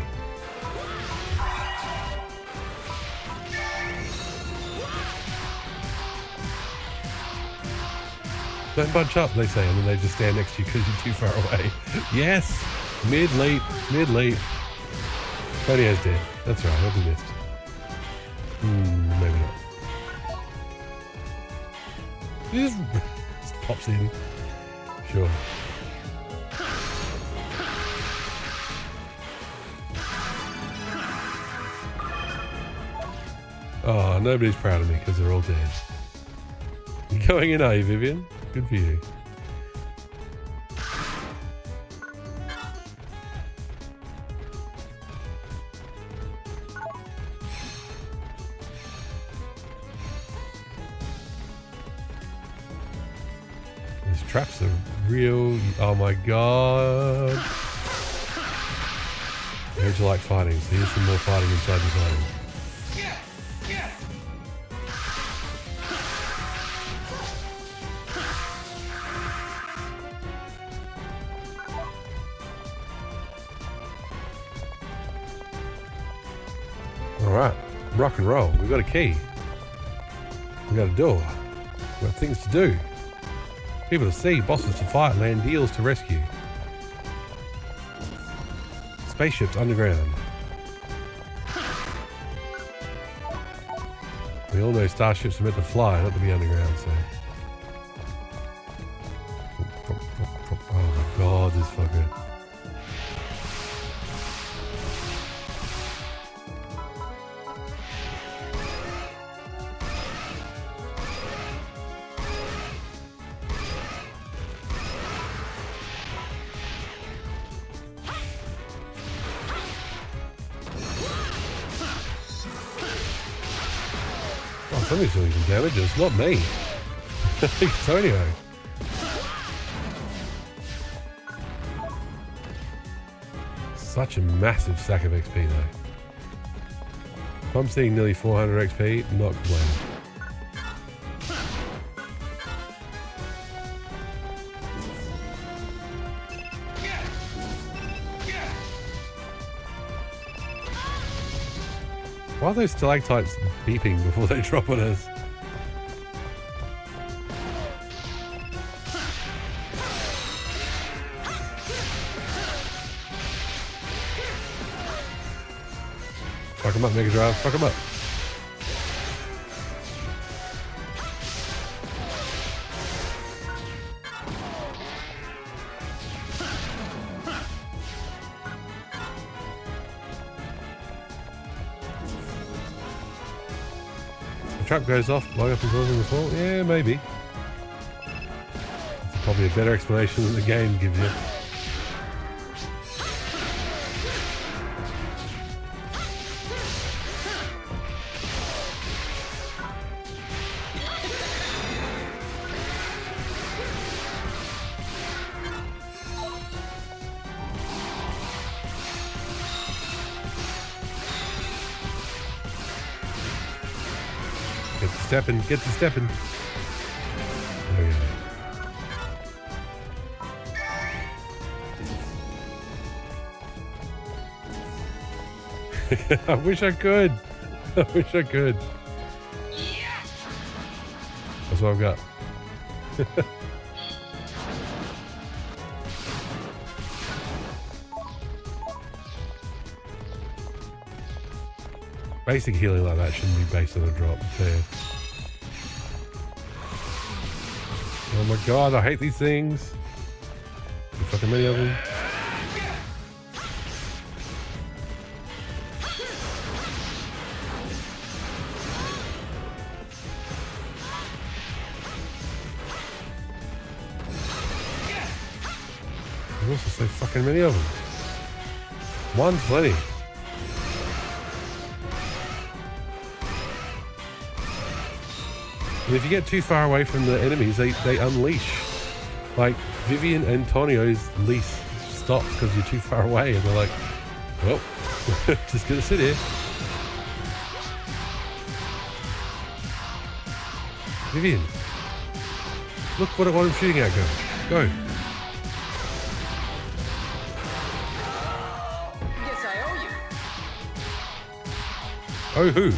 Don't bunch up, they say, and then they just stand next to you because you're too far away. Yes! Mid-leap, mid-leap. Tonio's dead. That's right, I'll be missed. Maybe not. He just pops in. Sure. Oh, nobody's proud of me because they're all dead. You're going in, are you, Vivian? Good for you. These traps are real. Oh my god. I heard you like fighting, so here's some more fighting inside the fighting. Alright, rock and roll. We've got a key. We've got a door. We've got things to do. People to see, bosses to fight, land deals to rescue. Spaceships underground. We all know starships are meant to fly, not to be underground, so. Oh my god, this fucker. Somebody's doing some damage, it's not me. So anyway. Such a massive stack of XP though. If I'm seeing nearly 400 XP, not complaining. Why are those stalactites beeping before they drop on us? Fuck him up, Mega Drive. Fuck him up. Trap goes off, blowing up and causing the fall? Yeah, maybe. It's a Probably a better explanation than the game gives you. Get to stepping. There we go. I wish I could. I wish I could. That's what I've got. Basic healing like that shouldn't be based on a drop. Fair. Oh my god, I hate these things. There's fucking many of them. There's also so fucking many of them. One's plenty. And if you get too far away from the enemies, they unleash. Like, Vivian and Tonio's leash stops because you're too far away, and they're like, well, just gonna sit here. Vivian, look what I'm shooting at, go. Guess I owe you. Oh, who?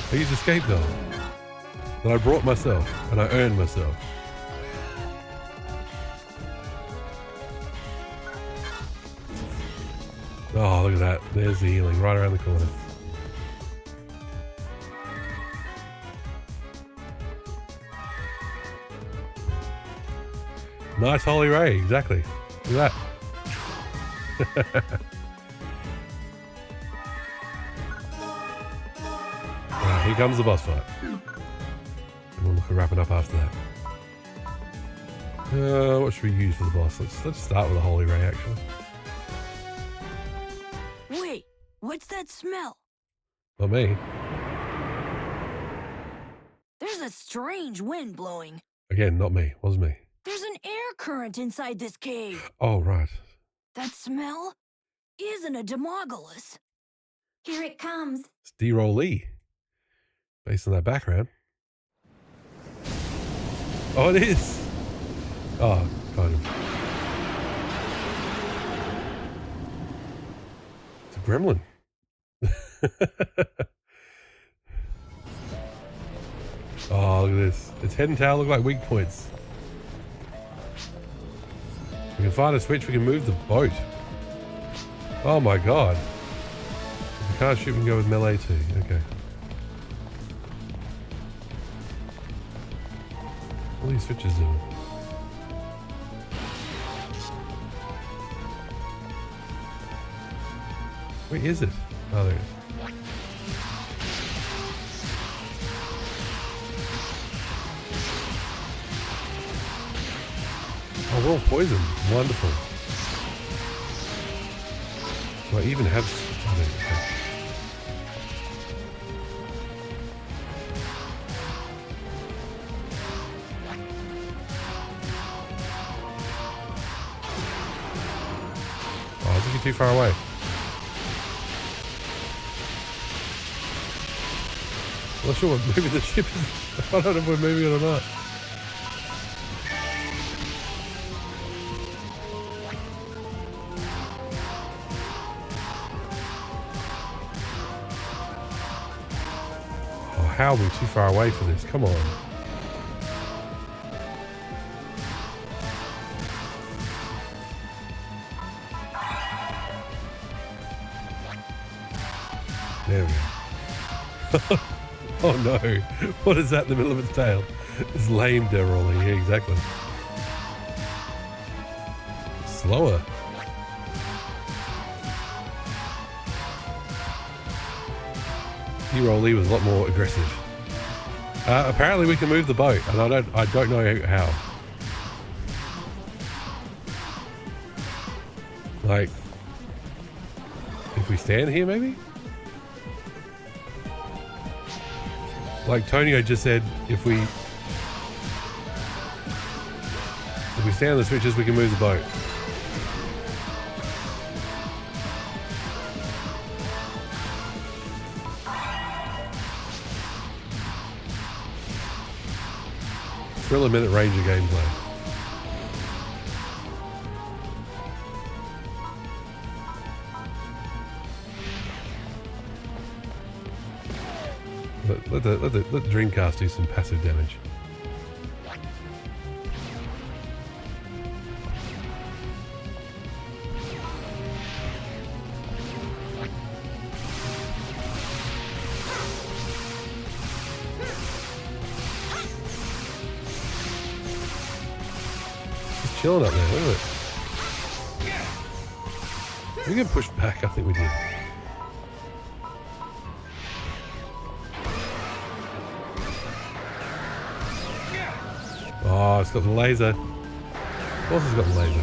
I used escape though. That I brought myself and I earned myself. Oh, look at that. There's the healing right around the corner. Nice holy ray, exactly. Look at that. Here comes the boss fight. And we'll look at wrapping up after that. What should we use for the boss? Let's start with a holy ray, actually. Wait, what's that smell? Not me. There's a strange wind blowing. Again, not me. Wasn't me. There's an air current inside this cave. Oh, right. That smell isn't a Demogolis. Here it comes. It's D-Roll Lee. Based on that background. Oh, it is. Oh, kind of. It's a gremlin. Oh, look at this. Its head and tail look like weak points. We can find a switch, we can move the boat. Oh my god. If we can't shoot, we can go with melee too. Okay. What are these switches doing? Where is it? Oh, there it is. Oh, we're all poisoned. Wonderful. Do I even have... Oh, there we go. Oh, I think you're too far away. I'm not sure what moving the ship is. I don't know if we're moving it or not. Oh, how are we too far away for this? Come on. There we go. Oh no, what is that in the middle of its tail? It's lame derolling, yeah, exactly. Slower. D-Roll Lee was a lot more aggressive. Apparently we can move the boat, and I don't know how. Like, if we stand here, maybe? Like Tonio just said, if we stand on the switches, we can move the boat. Thriller minute range of gameplay. Let the Dreamcast do some passive damage. It's chilling up there, isn't it? We can push back, I think we did. Oh, it's got the laser. Of course it's got the laser.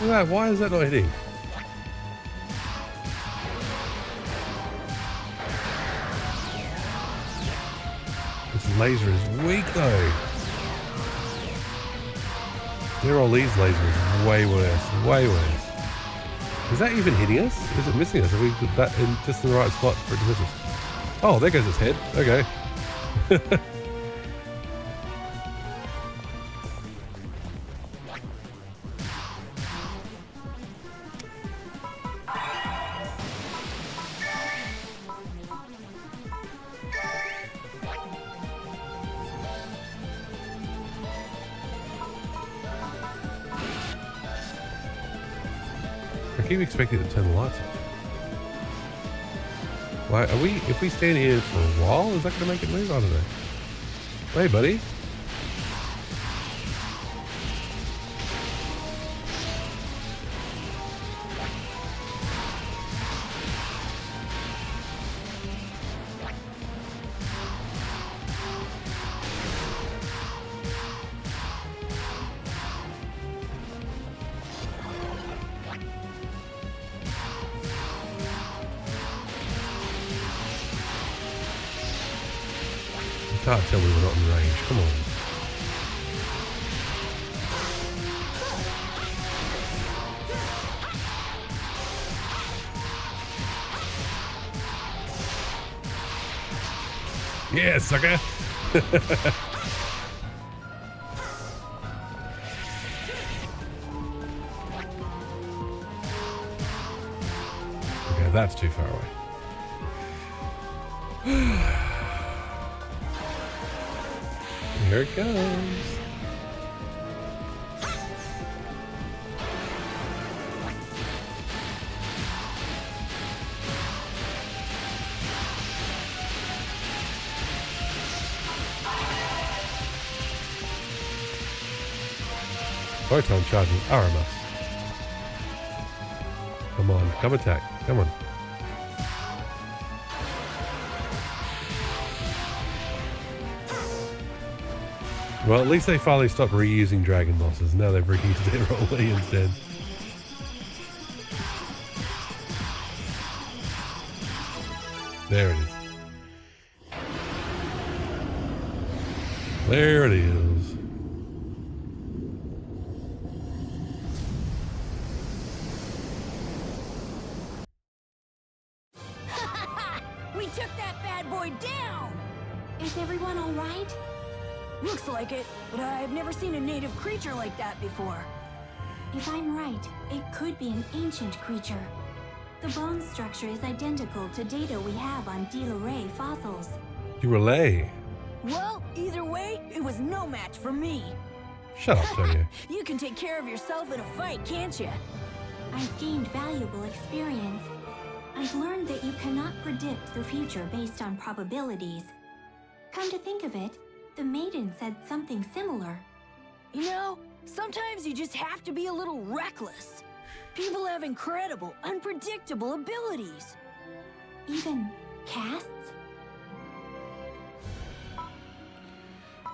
Look at that, why is that not hitting? This laser is weak though. All these lasers way worse, way worse. Is that even hitting us? Is it missing us? Have we put that in just in the right spot for it to miss us? Oh, there goes its head. Okay. I keep expecting to turn the lights off. Why are we? If we stand here for a while, is that going to make it move? I don't know. Hey, buddy. Can't tell we were not in range. Come on. Yeah, sucker. Okay, that's too far away. Here it goes. Photon charging Aramus. Come on, come attack. Come on. Well, at least they finally stopped reusing dragon bosses. Now they've reused their Rolly instead. There it is. There it is. We took that bad boy down! Is everyone all right? Looks like it, but I've never seen a native creature like that before. If I'm right, it could be an ancient creature. The bone structure is identical to data we have on Delegate fossils. Delegate? Well, either way, it was no match for me. Shut up, Tonio. You can take care of yourself in a fight, can't you? I've gained valuable experience. I've learned that you cannot predict the future based on probabilities. Come to think of it, The maiden said something similar. You know, sometimes you just have to be a little reckless. People have incredible, unpredictable abilities. Even casts?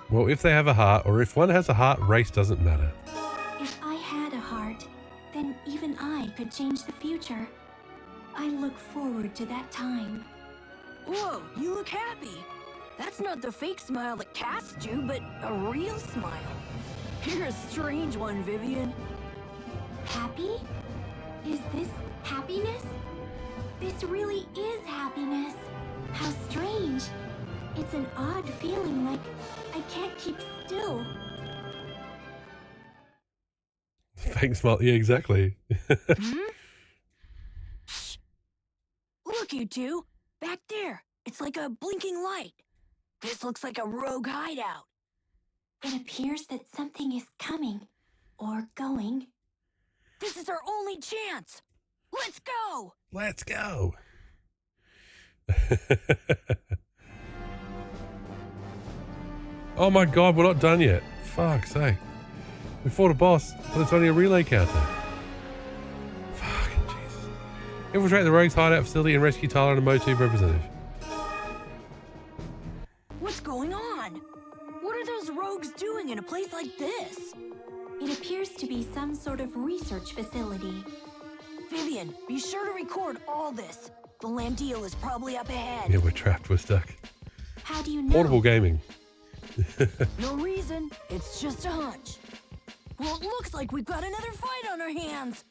Well, if they have a heart, or if one has a heart, race doesn't matter. If I had a heart, then even I could change the future. I look forward to that time. Whoa, you look happy. That's not the fake smile that cast you, but a real smile. You're a strange one, Vivian. Happy? Is this happiness? This really is happiness. How strange. It's an odd feeling, like I can't keep still. Fake smile. Yeah, exactly. Shh. Look, you two. Back there. It's like a blinking light. This looks like a rogue hideout. It appears that something is coming. Or going. This is our only chance. Let's go. Let's go. Oh my god, we're not done yet. Fuck's sake. We fought a boss, but it's only a relay counter. Fucking Jesus. Infiltrate the rogue's hideout facility and rescue Tyler and a Motu representative. What's going on? What are those rogues doing in a place like this? It appears to be some sort of research facility. Vivian, be sure to record all this. The land deal is probably up ahead. Yeah, we're trapped. We're stuck. How do you know? Portable gaming. No reason. It's just a hunch. Well, it looks like we've got another fight on our hands.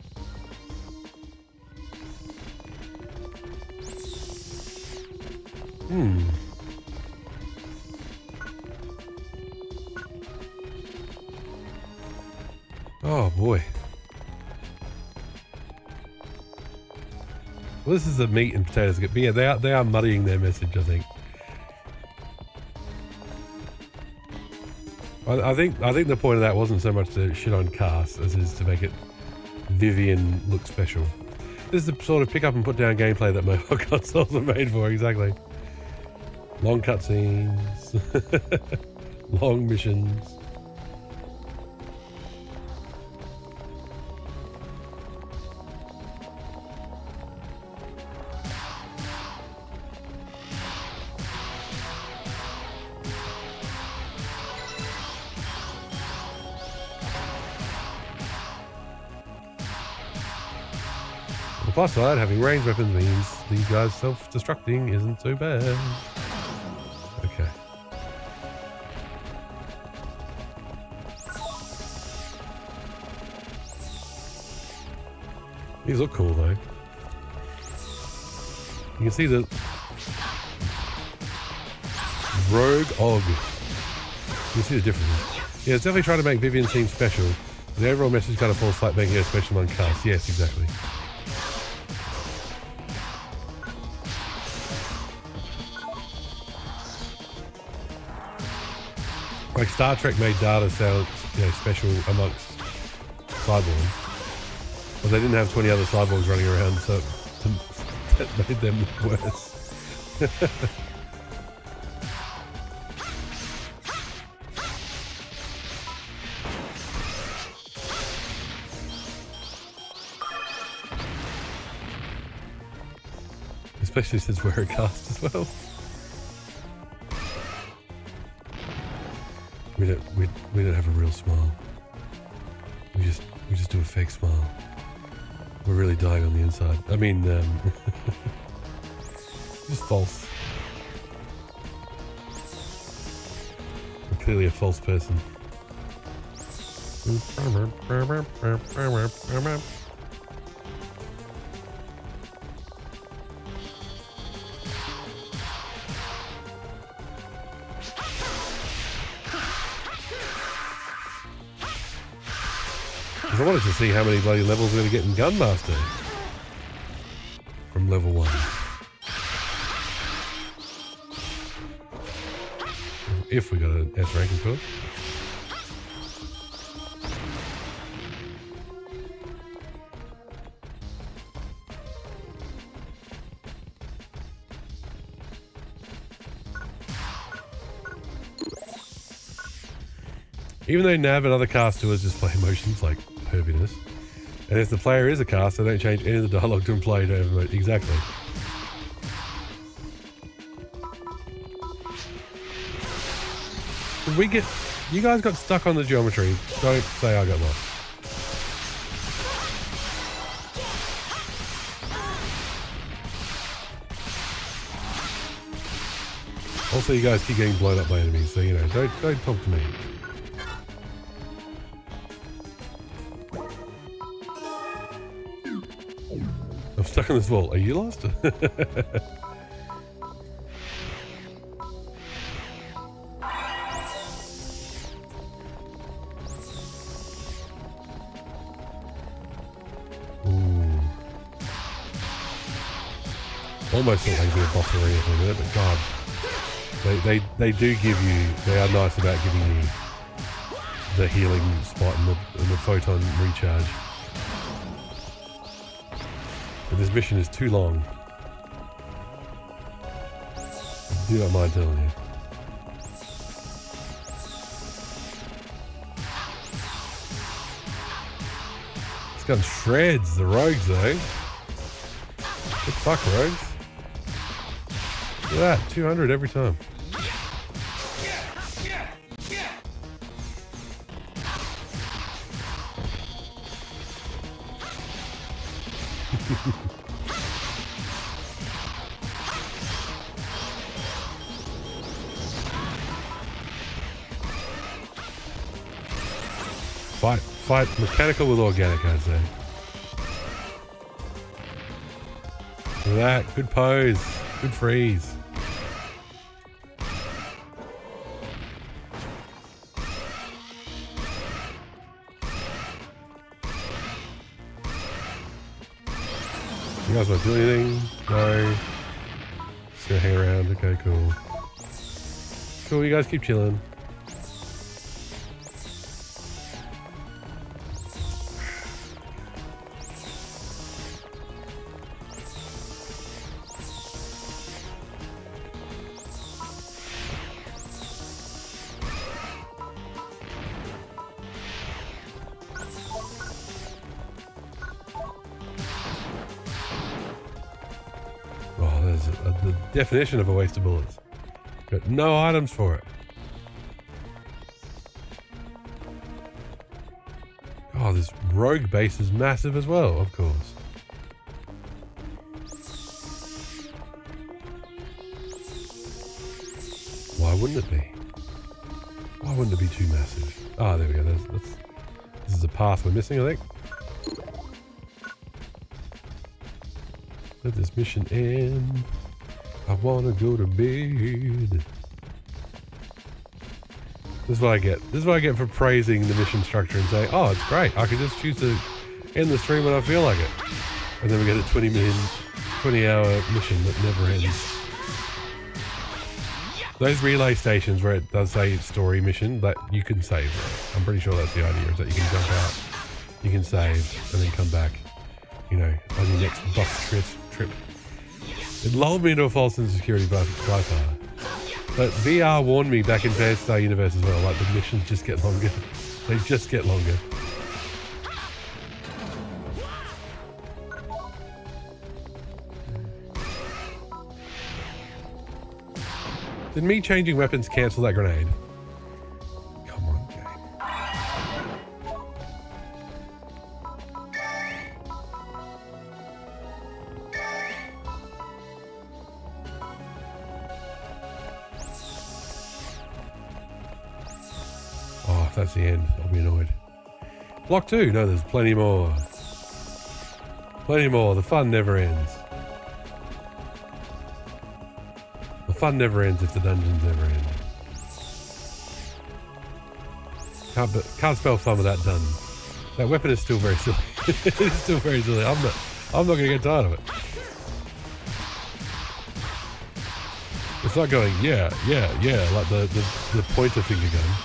Oh boy. Well, this is the meat and potatoes. But yeah, they are muddying their message, I think. I think the point of that wasn't so much to shit on Cass as it is to make it Vivian look special. This is the sort of pick up and put down gameplay that mobile consoles are made for, exactly. Long cutscenes, long missions. Plus side, having ranged weapons means these guys self-destructing isn't so bad. Okay. These look cool though. You can see the Rogue Og. You can see the difference. Yeah, it's definitely trying to make Vivian seem special. The overall message kind of falls flat, making her special on Cass. Yes, exactly. Like Star Trek made Data sound, special amongst cyborgs, but they didn't have 20 other cyborgs running around, so that made them worse. Especially since we're a cast as well. We don't have a real smile. We just do a fake smile. We're really dying on the inside. I mean, just false. We're clearly a false person. I wanted to see how many bloody levels we're going to get in Gunmaster from level 1. If we got an S rank, of course. Even though Nav and other cast doers display emotions like perviness, and if the player is a cast, they don't change any of the dialogue to imply you don't have emotion. Exactly. Did we get... You guys got stuck on the geometry. Don't say I got lost. Also, you guys keep getting blown up by enemies, so, you know, don't talk to me. I'm stuck on this wall. Are you lost? Almost thought they'd be a boss arena for a minute, but God. They do give you, they are nice about giving you the healing spot and the photon recharge. But this mission is too long. I do not mind telling you. This gun shreds the rogues though. Good fuck, rogues. Look at that, 200 every time. Fight mechanical with organic, I'd say. Look at that, good pose, good freeze. You guys want to do anything? No. Just gonna hang around. Okay, cool. Cool, you guys keep chilling. The definition of a waste of bullets. Got no items for it. Oh, this rogue base is massive as well, of course. Why wouldn't it be? Why wouldn't it be too massive? Ah, there we go. This is a path we're missing, I think. Let this mission end. I wanna go to bed. This is what I get. This is what I get for praising the mission structure and saying, oh, it's great. I can just choose to end the stream when I feel like it. And then we get a 20-hour mission that never ends. Those relay stations where it does say story mission, that you can save. I'm pretty sure that's the idea, is that you can jump out, you can save, and then come back, you know, on your next bus trip. It lulled me into a false sense of security by far. But VR warned me back in Phantasy Star Universe as well, like the missions just get longer. They just get longer. Did me changing weapons cancel that grenade? Come on, game. Oh, if that's the end, I'll be annoyed. Block 2. No, there's plenty more. Plenty more. The fun never ends. The fun never ends if the dungeons never end. Can't spell fun without done. That weapon is still very silly. It's still very silly. I'm not gonna get tired of it. It's not going, yeah, like the pointer finger gun.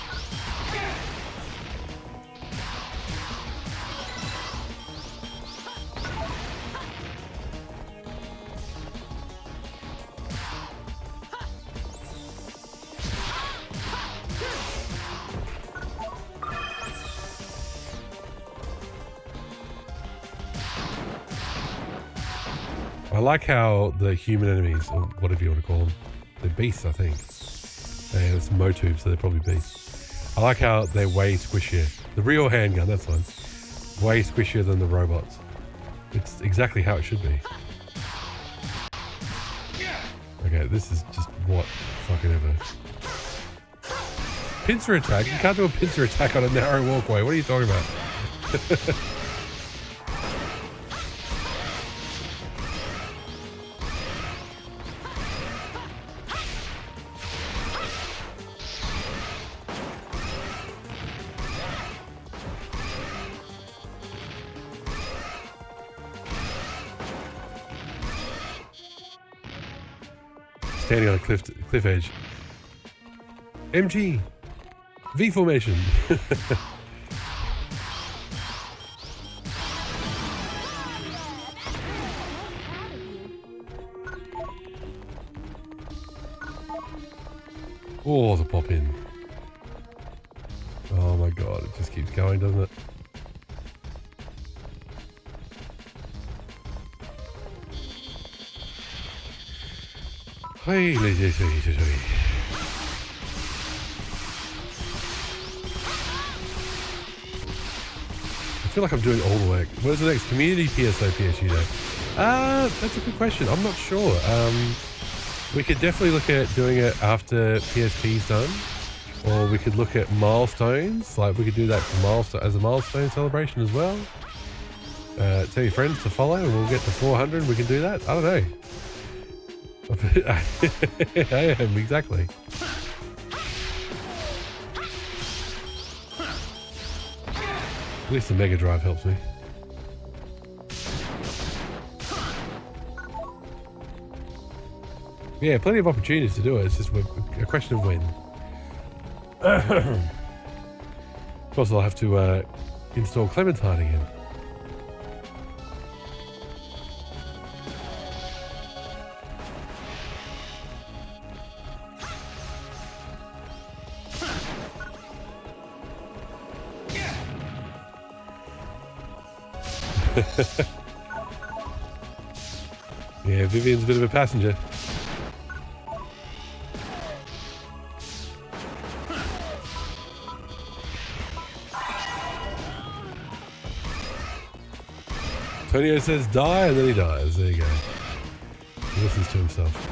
I like how the human enemies, or whatever you want to call them, they're beasts, I think. And it's Motube, so they're probably beasts. I like how they're way squishier. The real handgun, that's one. Way squishier than the robots. It's exactly how it should be. Okay, this is just what fucking ever. Pincer attack? You can't do a pincer attack on a narrow walkway. What are you talking about? Standing on a cliff edge. MG! V formation! Oh, the pop in. Oh my god, it just keeps going, doesn't it? Hey, I feel like I'm doing all the work. Where's the next community PSO PSU day? That's a good question. I'm not sure. We could definitely look at doing it after PSP's done, or we could look at milestones. Like we could do that for as a milestone celebration as well. Tell your friends to follow, and we'll get to 400. We can do that. I don't know. I am exactly. At least the Mega Drive helps me. Yeah, plenty of opportunities to do it. It's just a question of when. Of course, I'll have to install Clementine again. Yeah, Vivian's a bit of a passenger. Tonio says die, and then he dies. There you go. He listens to himself.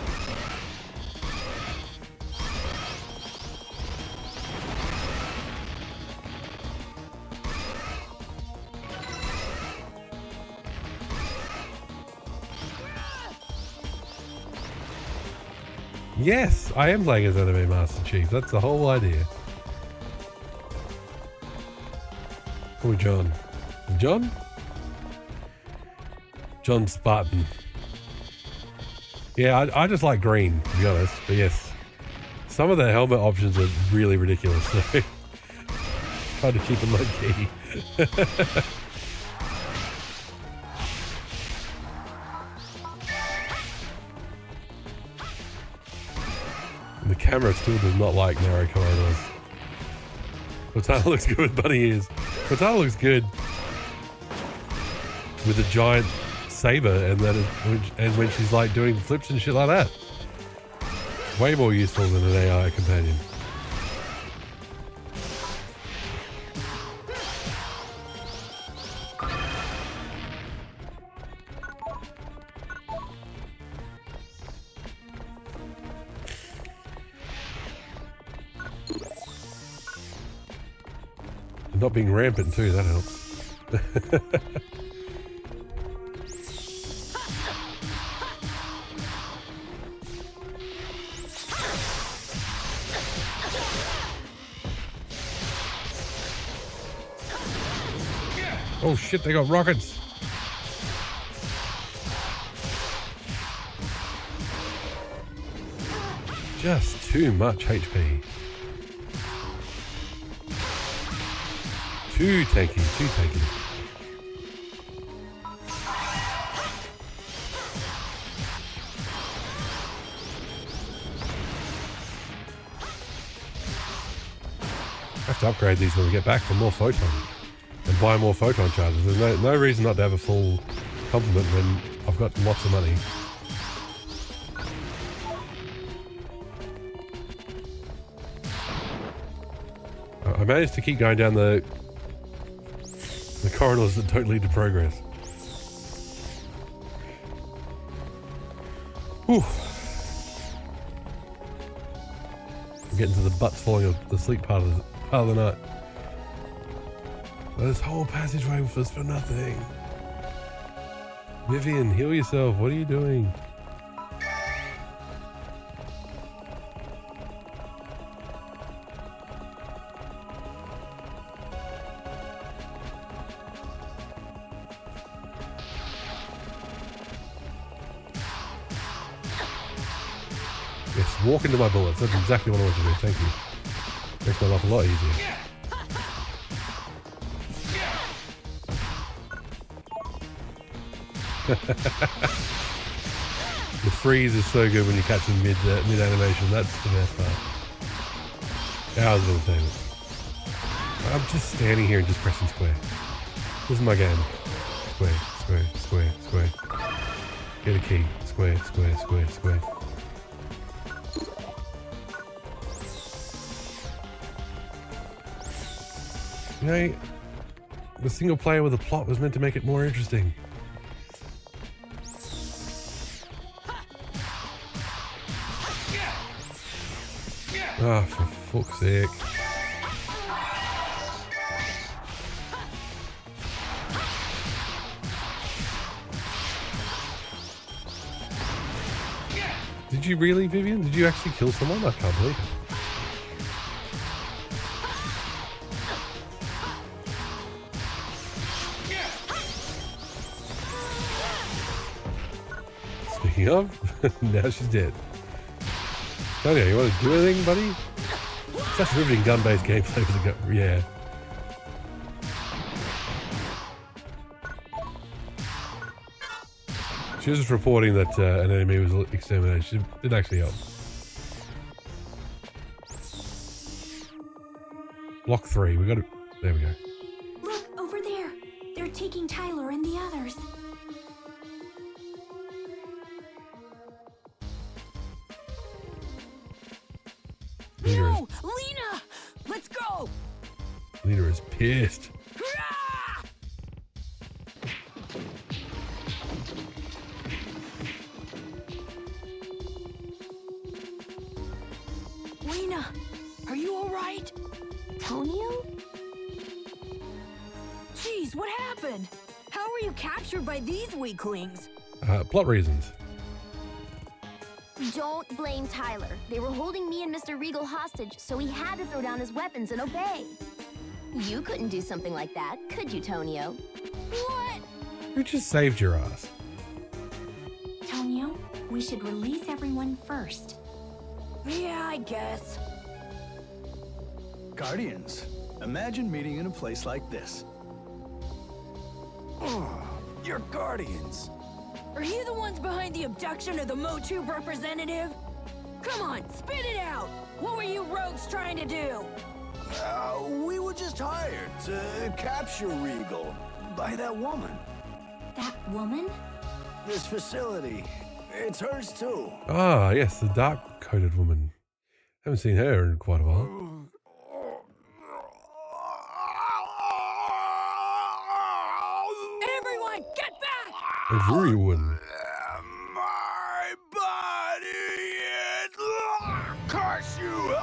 Yes, I am playing as Anime Master Chief. That's the whole idea. Oh, John. John? John Spartan. Yeah, I just like green, to be honest. But yes, some of the helmet options are really ridiculous. So try to keep it low key. The camera still does not like narrow corridors. Cortana looks good with bunny ears. Cortana looks good with a giant saber, and when she's like doing flips and shit like that. Way more useful than an AI companion. Not being rampant too, that helps. Oh shit, they got rockets. Just too much HP. Too tanky, too tanky. I have to upgrade these when we get back for more photon and buy more photon charges. There's no reason not to have a full complement when I've got lots of money. I managed to keep going down the corridors that don't lead to progress. Whew. I'm getting to the butts falling asleep part of the night. This whole passageway was for nothing. Vivian, heal yourself. What are you doing? Yes, walk into my bullets. That's exactly what I want to do. Thank you. Makes my life a lot easier. The freeze is so good when you catch them mid animation. That's the best part. Hours of entertainment. I'm just standing here and just pressing square. This is my game. Square, square, square, square. Get a key. Square, square, square, square. You know, the single player with a plot was meant to make it more interesting. Ah, for fuck's sake. Did you really, Vivian? Did you actually kill someone? I can't believe it. Speaking of, now she's dead. Tony, you want to do anything, buddy? Such riveting gun-based gameplay for the gun. Yeah. She was just reporting that an enemy was exterminated. She didn't actually help. Block 3. We got to. There we go. Look, over there. They're taking Tyler and the others. No! Lena! Let's go! Lena is pissed. Lena, are you alright? Tonio? Jeez, what happened? How were you captured by these weaklings? Plot reasons. Don't blame Tyler. They were holding me and Mr. Regal hostage, so he had to throw down his weapons and obey. You couldn't do something like that, could you, Tonio? What? Who just saved your ass? Tonio, we should release everyone first. Yeah, I guess. Guardians, imagine meeting in a place like this. Oh, you're Guardians. Are you the ones behind the abduction of the Motu representative? Come on, spit it out! What were you rogues trying to do? We were just hired to capture Regal by that woman. That woman? This facility, it's hers too. Ah, yes, the dark-coated woman. Haven't seen her in quite a while. Everyone, get back! Everyone. My body is... Curse you!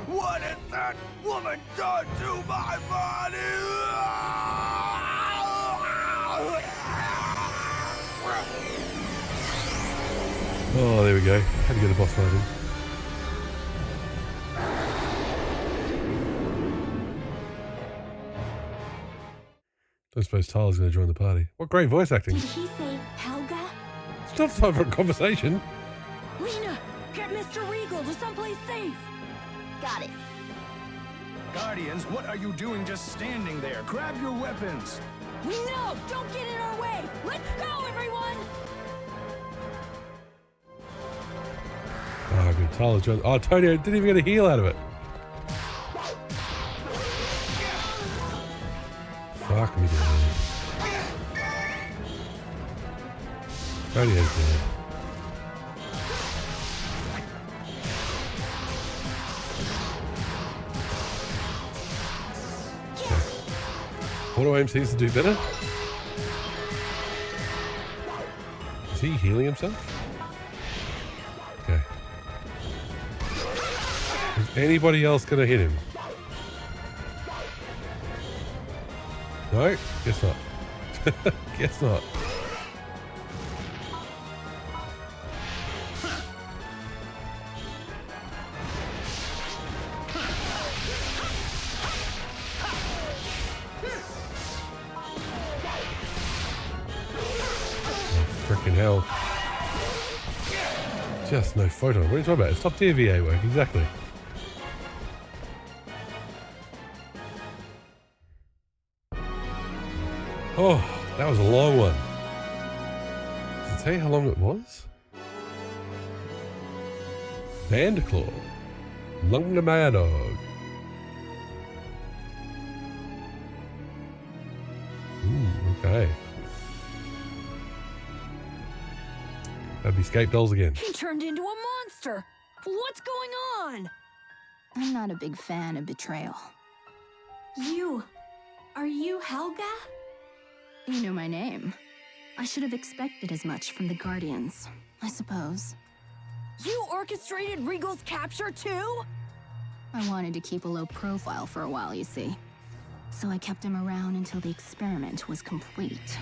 What has that woman done to my body? Oh, there we go. Had to get a boss fight in. Don't suppose Tyler's going to join the party. What great voice acting. Did he say Helga? It's not time for a conversation. Lena, get Mr. Regal to someplace safe. Got it. Guardians, what are you doing just standing there? Grab your weapons. No, don't get in our way. Let's go, everyone. Oh, good. Tyler's joined. Oh, Tonio didn't even get a heal out of it. Fuck me, dude. Radio's dead. Auto aim seems to do better. Is he healing himself? Okay. Is anybody else gonna hit him? No? Guess not. Guess not. Freaking hell. Just no photo. What are you talking about? It's top tier VA work, exactly. Oh, that was a long one. Does it tell you how long it was? Bandclaw. Lungamadog. Okay. That'd be Scape Dolls again. He turned into a monster. What's going on? I'm not a big fan of betrayal. Are you Helga? You know my name. I should have expected as much from the Guardians, I suppose. You orchestrated Regal's capture too? I wanted to keep a low profile for a while, you see. So I kept him around until the experiment was complete.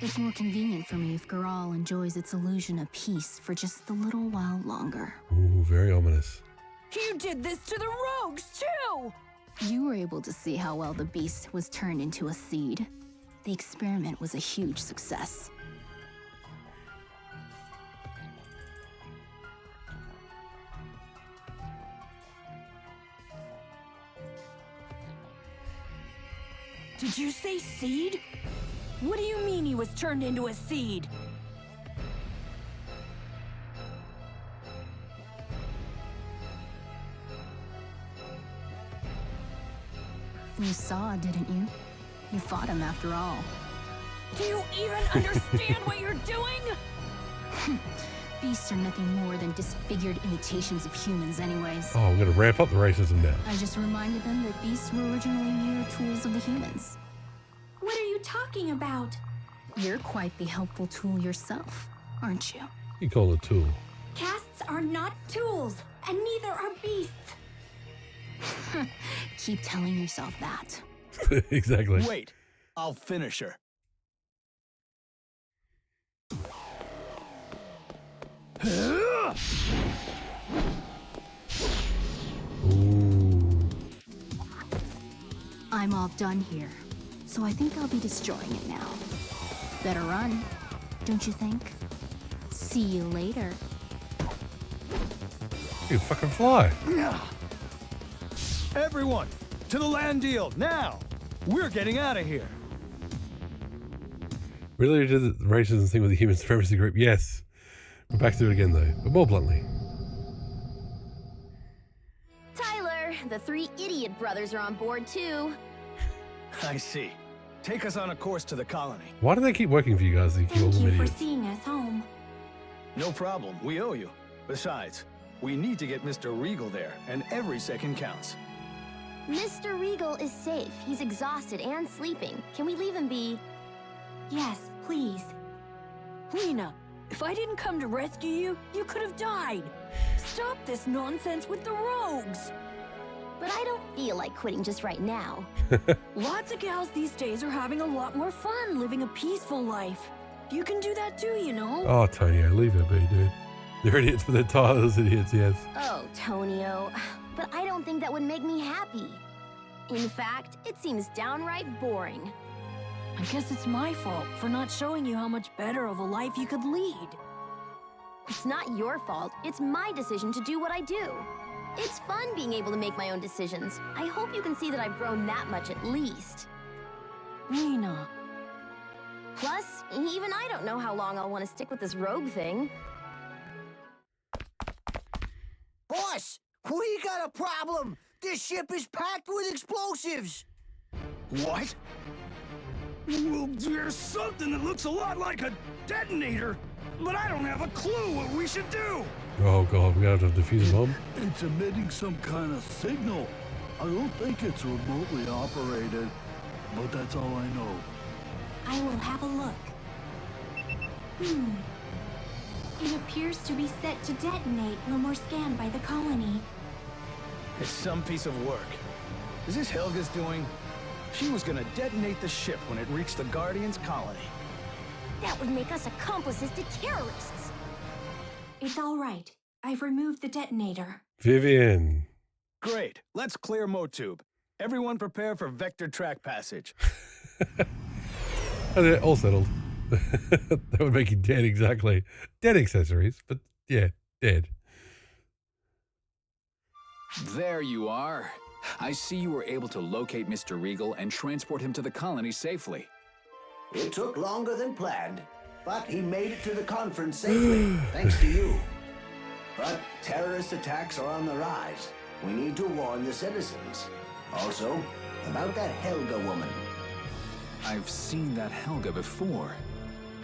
It's more convenient for me if Garal enjoys its illusion of peace for just a little while longer. Ooh, very ominous. You did this to the rogues too! You were able to see how well the beast was turned into a seed. The experiment was a huge success. Did you say seed? What do you mean he was turned into a seed? You saw, didn't you? You fought him after all. Do you even understand what you're doing? Beasts are nothing more than disfigured imitations of humans anyways. Oh, I'm gonna ramp up the racism now. I just reminded them that beasts were originally mere tools of the humans. What are you talking about? You're quite the helpful tool yourself, aren't you? You call it a tool. Casts are not tools, and neither are beasts. Keep telling yourself that. Exactly. Wait, I'll finish her. Ooh. I'm all done here, so I think I'll be destroying it now. Better run, don't you think? See you later. You fucking fly. Everyone, to the land deal, now! We're getting out of here. Really did the racism thing with the human supremacy group? Yes. We're back to it again though, but more bluntly. Tyler, the three idiot brothers are on board too. I see. Take us on a course to the colony. Why do they keep working for you guys? They keep all Thank them you for idiots. seeing us home. No problem, we owe you. Besides, we need to get Mr. Regal there, and every second counts. Mr. Regal is safe. He's exhausted and sleeping. Can we leave him be? Yes, please. Lena, if I didn't come to rescue you, you could have died. Stop this nonsense with the rogues. But I don't feel like quitting just right now. Lots of gals these days are having a lot more fun living a peaceful life. You can do that too, you know. Oh, Tonio, leave her be, dude. They're idiots, but they're Tyler's idiots, yes. Oh, Tonio. But I don't think that would make me happy. In fact, it seems downright boring. I guess it's my fault for not showing you how much better of a life you could lead. It's not your fault. It's my decision to do what I do. It's fun being able to make my own decisions. I hope you can see that I've grown that much at least. Lena. Plus, even I don't know how long I'll want to stick with this rogue thing. Boss, we got a problem. This ship is packed with explosives. What? Well, there's something that looks a lot like a detonator. but I don't have a clue what we should do. Oh god, we have to defuse a bomb. It's emitting some kind of signal. I don't think it's remotely operated, but that's all I know. I will have a look. It appears to be set to detonate when we're scanned by the colony. It's some piece of work. Is this Helga's doing? She was gonna detonate the ship when it reached the Guardians' colony. That would make us accomplices to terrorists. It's all right. I've removed the detonator. Vivian. Great. Let's clear Motube. Everyone prepare for vector track passage. Okay, all settled. That would make you dead, exactly. Dead accessories, but yeah, dead. There you are. I see you were able to locate Mr. Regal and transport him to the colony safely. It took longer than planned, but he made it to the conference safely, thanks to you. But terrorist attacks are on the rise. We need to warn the citizens. Also, about that Helga woman. I've seen that Helga before.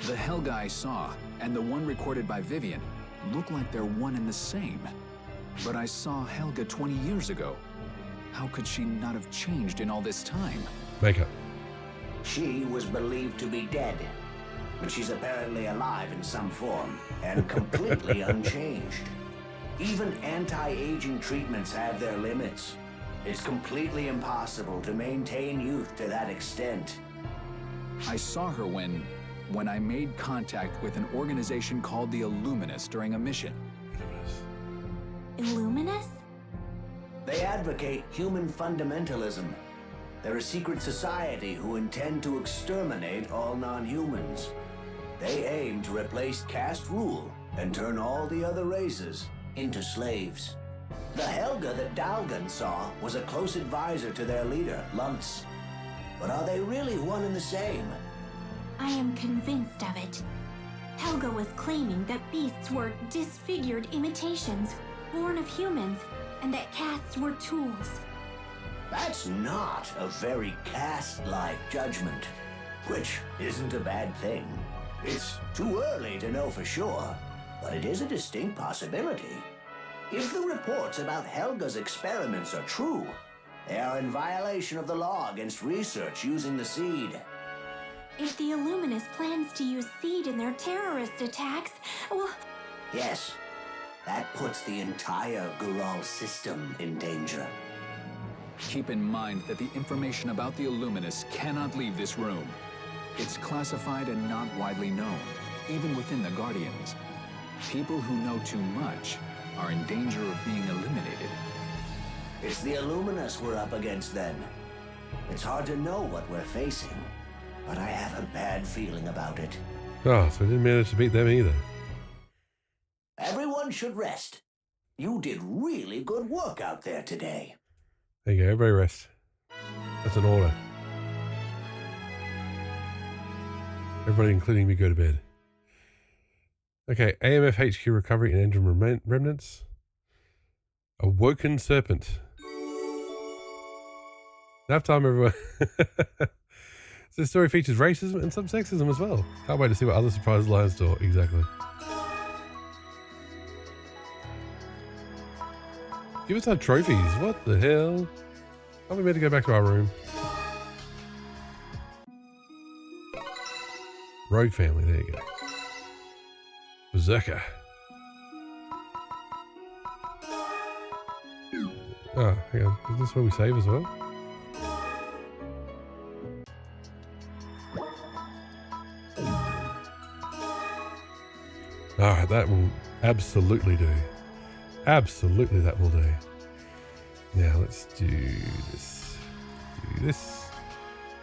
The Helga I saw and the one recorded by Vivian look like they're one and the same. But I saw Helga 20 years ago. How could she not have changed in all this time? Makeup. She was believed to be dead, but she's apparently alive in some form and completely unchanged. Even anti-aging treatments have their limits. It's completely impossible to maintain youth to that extent. I saw her when I made contact with an organization called the Illuminus during a mission. Illuminus? They advocate human fundamentalism. They're a secret society who intend to exterminate all non-humans. They aim to replace caste rule and turn all the other races into slaves. The Helga that Dalgan saw was a close advisor to their leader, Luntz. But are they really one and the same? I am convinced of it. Helga was claiming that beasts were disfigured imitations, born of humans, and that castes were tools. That's not a very caste-like judgment, which isn't a bad thing. It's too early to know for sure, but it is a distinct possibility. If the reports about Helga's experiments are true, they are in violation of the law against research using the seed. If the Illuminus plans to use seed in their terrorist attacks, well... Yes, that puts the entire Gural system in danger. Keep in mind that the information about the Illuminus cannot leave this room. It's classified and not widely known, even within the Guardians. People who know too much are in danger of being eliminated. It's the Illuminus we're up against then. It's hard to know what we're facing, but I have a bad feeling about it. Oh, so we didn't manage to beat them either. Everyone should rest. You did really good work out there today. There you go, everybody rest. That's an order. Everybody, including me, go to bed. Okay, AMF HQ recovery and engine remnants. Awoken serpent. Nap time, everyone. So the story features racism and some sexism as well. Can't wait to see what other surprises lie in store. Exactly. Give us our trophies. What the hell? Are we meant to go back to our room? Rogue family. There you go. Berserker. Oh, hang on. Is this where we save as well? Alright, that will absolutely do. Absolutely that will do. Now let's do this. Do this.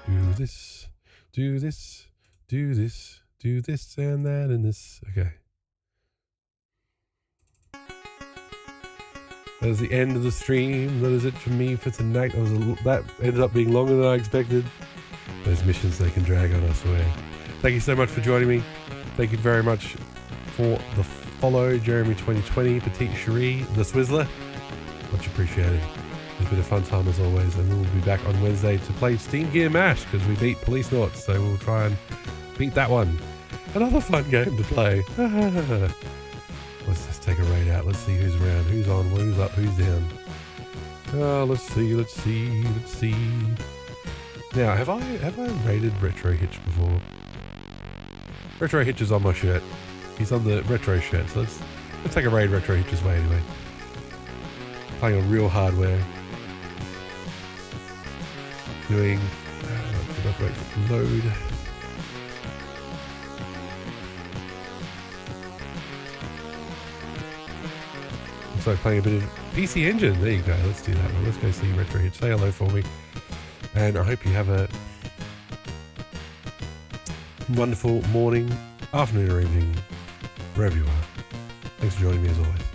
Do this. Do this. Do this. Do this and that and this. Okay. That is the end of the stream. That is it for me for tonight. That ended up being longer than I expected. Those missions, they can drag on, I swear. Thank you so much for joining me. Thank you very much for the follow, Jeremy 2020, Petite Cherie, the Swizzler. Much appreciated. It's been a fun time as always, and we'll be back on Wednesday to play Steam Gear Mash because we beat Police Noughts, so we'll try and beat that one. Another fun game to play. Let's just take a raid out. Let's see who's around, who's on, who's up, who's down. Let's see. Now, have I raided Retro Hitch before? Retro Hitch is on my shirt. He's on the Retro shirt, so let's take a raid Retro Hitch's way anyway. Playing on real hardware. Doing... wait for it to load. So playing a bit of PC Engine. There you go. Let's do that one. Let's go see Retro Hitch. Say hello for me. And I hope you have a wonderful morning, afternoon or evening, wherever you are. Thanks for joining me as always.